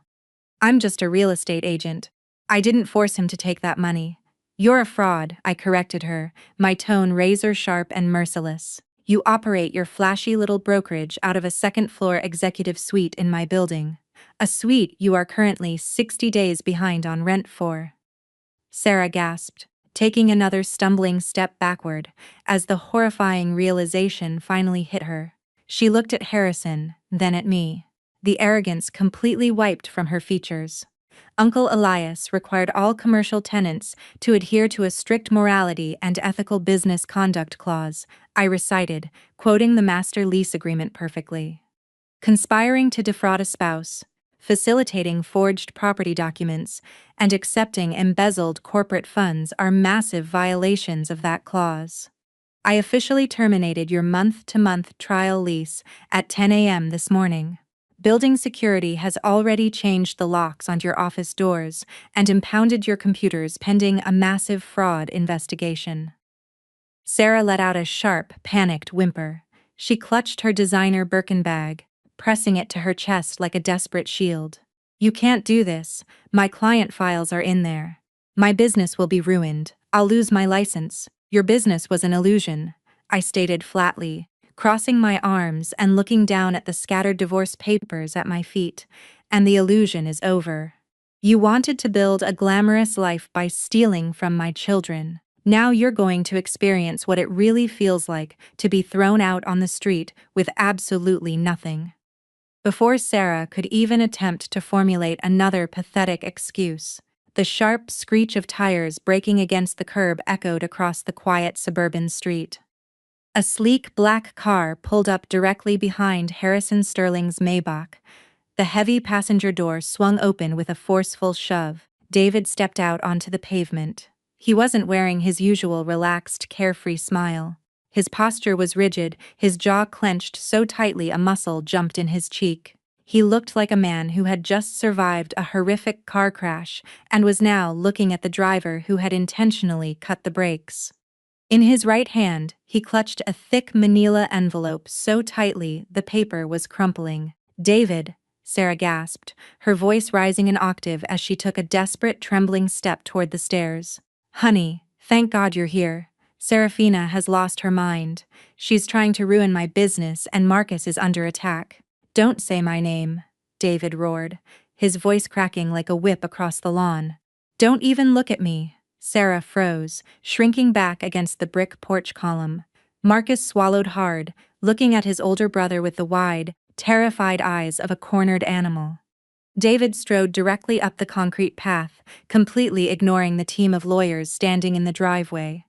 I'm just a real estate agent. I didn't force him to take that money. You're a fraud, I corrected her, my tone razor-sharp and merciless. You operate your flashy little brokerage out of a second-floor executive suite in my building. A suite you are currently 60 days behind on rent for. Sarah gasped, taking another stumbling step backward, as the horrifying realization finally hit her. She looked at Harrison, then at me. The arrogance completely wiped from her features. Uncle Elias required all commercial tenants to adhere to a strict morality and ethical business conduct clause, I recited, quoting the master lease agreement perfectly. Conspiring to defraud a spouse, facilitating forged property documents, and accepting embezzled corporate funds are massive violations of that clause. I officially terminated your month-to-month trial lease at 10 a.m. this morning. Building security has already changed the locks on your office doors and impounded your computers pending a massive fraud investigation. Sarah let out a sharp, panicked whimper. She clutched her designer Birkin bag, pressing it to her chest like a desperate shield. You can't do this. My client files are in there. My business will be ruined. I'll lose my license. Your business was an illusion, I stated flatly, crossing my arms and looking down at the scattered divorce papers at my feet. And the illusion is over. You wanted to build a glamorous life by stealing from my children. Now you're going to experience what it really feels like to be thrown out on the street with absolutely nothing. Before Sarah could even attempt to formulate another pathetic excuse, the sharp screech of tires breaking against the curb echoed across the quiet suburban street. A sleek black car pulled up directly behind Harrison Sterling's Maybach. The heavy passenger door swung open with a forceful shove. David stepped out onto the pavement. He wasn't wearing his usual relaxed, carefree smile. His posture was rigid, his jaw clenched so tightly a muscle jumped in his cheek. He looked like a man who had just survived a horrific car crash and was now looking at the driver who had intentionally cut the brakes. In his right hand, he clutched a thick manila envelope so tightly the paper was crumpling. David, Sarah gasped, her voice rising an octave as she took a desperate, trembling step toward the stairs. Honey, thank God you're here. Serafina has lost her mind. She's trying to ruin my business and Marcus is under attack. Don't say my name, David roared, his voice cracking like a whip across the lawn. Don't even look at me. Sarah froze, shrinking back against the brick porch column. Marcus swallowed hard, looking at his older brother with the wide, terrified eyes of a cornered animal. David strode directly up the concrete path, completely ignoring the team of lawyers standing in the driveway.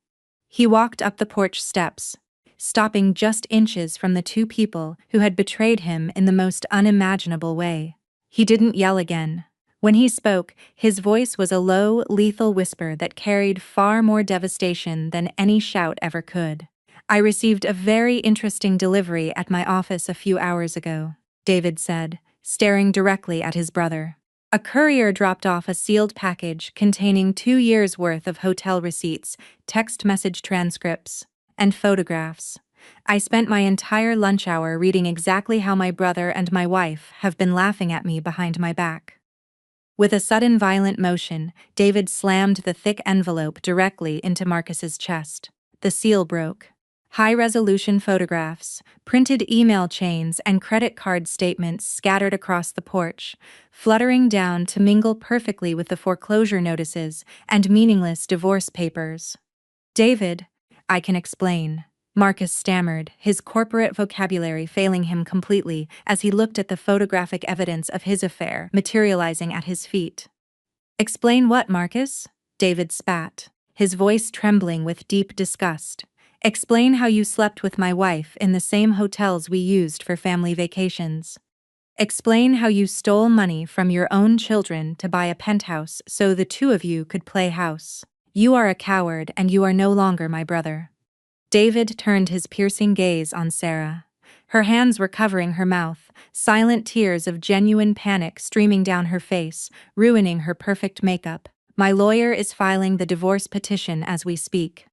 He walked up the porch steps, stopping just inches from the two people who had betrayed him in the most unimaginable way. He didn't yell again. When he spoke, his voice was a low, lethal whisper that carried far more devastation than any shout ever could. "I received a very interesting delivery at my office a few hours ago," David said, staring directly at his brother. A courier dropped off a sealed package containing 2 years' worth of hotel receipts, text message transcripts, and photographs. I spent my entire lunch hour reading exactly how my brother and my wife have been laughing at me behind my back. With a sudden violent motion, David slammed the thick envelope directly into Marcus's chest. The seal broke. High-resolution photographs, printed email chains, and credit card statements scattered across the porch, fluttering down to mingle perfectly with the foreclosure notices and meaningless divorce papers. "David, I can explain," Marcus stammered, his corporate vocabulary failing him completely as he looked at the photographic evidence of his affair materializing at his feet. "Explain what, Marcus?" David spat, his voice trembling with deep disgust. "Explain how you slept with my wife in the same hotels we used for family vacations. Explain how you stole money from your own children to buy a penthouse so the two of you could play house. You are a coward and you are no longer my brother." David turned his piercing gaze on Sarah. Her hands were covering her mouth, silent tears of genuine panic streaming down her face, ruining her perfect makeup. "My lawyer is filing the divorce petition as we speak,"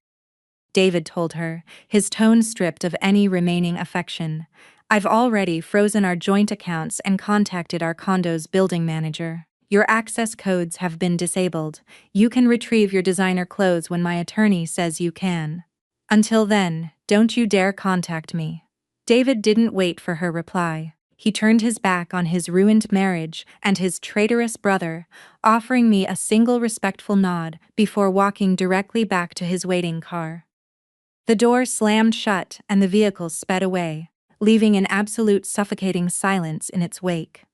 David told her, his tone stripped of any remaining affection. "I've already frozen our joint accounts and contacted our condo's building manager. Your access codes have been disabled. You can retrieve your designer clothes when my attorney says you can. Until then, don't you dare contact me." David didn't wait for her reply. He turned his back on his ruined marriage and his traitorous brother, offering me a single respectful nod before walking directly back to his waiting car. The door slammed shut and the vehicle sped away, leaving an absolute suffocating silence in its wake.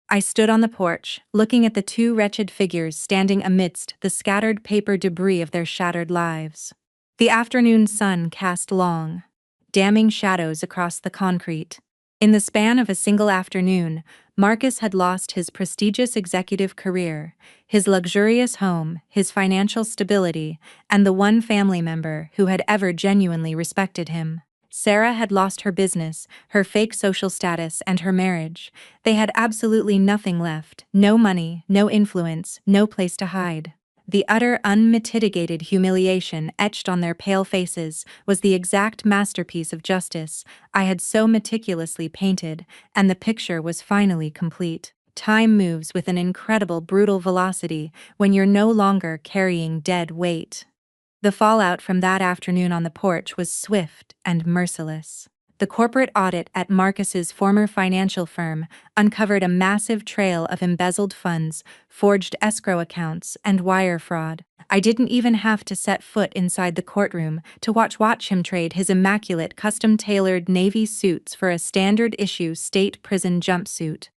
I stood on the porch, looking at the two wretched figures standing amidst the scattered paper debris of their shattered lives. The afternoon sun cast long, damning shadows across the concrete. In the span of a single afternoon, Marcus had lost his prestigious executive career, his luxurious home, his financial stability, and the one family member who had ever genuinely respected him. Sarah had lost her business, her fake social status, and her marriage. They had absolutely nothing left: no money, no influence, no place to hide. The utter unmitigated humiliation etched on their pale faces was the exact masterpiece of justice I had so meticulously painted, and the picture was finally complete. Time moves with an incredible brutal velocity when you're no longer carrying dead weight. The fallout from that afternoon on the porch was swift and merciless. The corporate audit at Marcus's former financial firm uncovered a massive trail of embezzled funds, forged escrow accounts, and wire fraud. I didn't even have to set foot inside the courtroom to watch him trade his immaculate custom-tailored navy suits for a standard-issue state prison jumpsuit.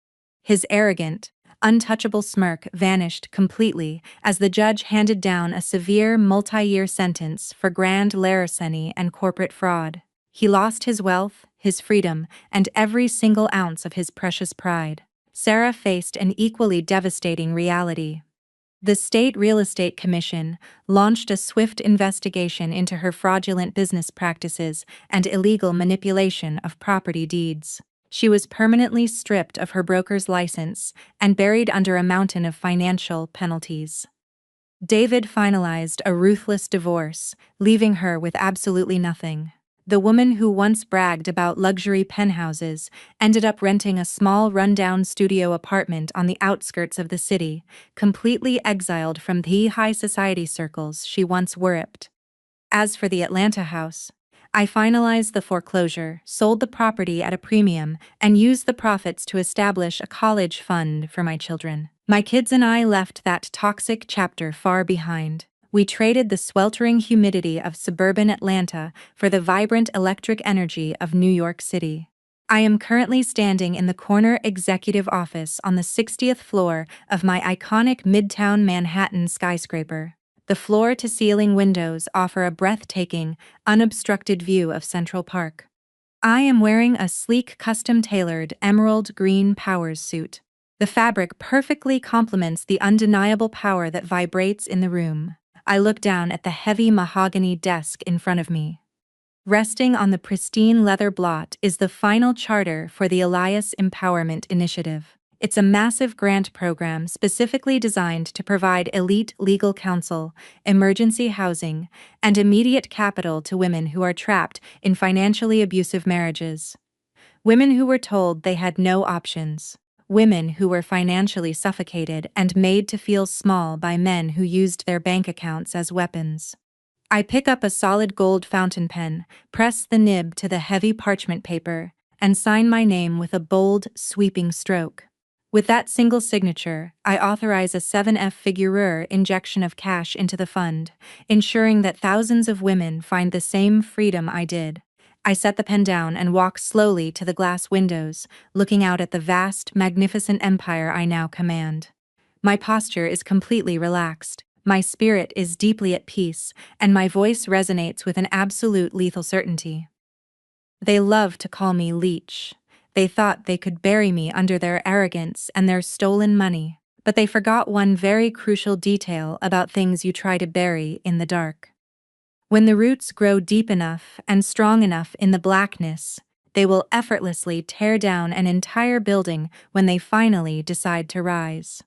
His arrogant, untouchable smirk vanished completely as the judge handed down a severe multi-year sentence for grand larceny and corporate fraud. He lost his wealth, his freedom, and every single ounce of his precious pride. Sarah faced an equally devastating reality. The State Real Estate Commission launched a swift investigation into her fraudulent business practices and illegal manipulation of property deeds. She was permanently stripped of her broker's license and buried under a mountain of financial penalties. David finalized a ruthless divorce, leaving her with absolutely nothing. The woman who once bragged about luxury penthouses ended up renting a small rundown studio apartment on the outskirts of the city, completely exiled from the high society circles she once worshipped. As for the Atlanta house, I finalized the foreclosure, sold the property at a premium, and used the profits to establish a college fund for my children. My kids and I left that toxic chapter far behind. We traded the sweltering humidity of suburban Atlanta for the vibrant electric energy of New York City. I am currently standing in the corner executive office on the 60th floor of my iconic Midtown Manhattan skyscraper. The floor-to-ceiling windows offer a breathtaking, unobstructed view of Central Park. I am wearing a sleek custom-tailored emerald green Powers suit. The fabric perfectly complements the undeniable power that vibrates in the room. I look down at the heavy mahogany desk in front of me. Resting on the pristine leather blot is the final charter for the Elias Empowerment Initiative. It's a massive grant program specifically designed to provide elite legal counsel, emergency housing, and immediate capital to women who are trapped in financially abusive marriages. Women who were told they had no options. Women who were financially suffocated and made to feel small by men who used their bank accounts as weapons. I pick up a solid gold fountain pen, press the nib to the heavy parchment paper, and sign my name with a bold, sweeping stroke. With that single signature, I authorize a 7F figure injection of cash into the fund, ensuring that thousands of women find the same freedom I did. I set the pen down and walk slowly to the glass windows, looking out at the vast, magnificent empire I now command. My posture is completely relaxed. My spirit is deeply at peace, and my voice resonates with an absolute lethal certainty. They love to call me Leech. They thought they could bury me under their arrogance and their stolen money, but they forgot one very crucial detail about things you try to bury in the dark. When the roots grow deep enough and strong enough in the blackness, they will effortlessly tear down an entire building when they finally decide to rise.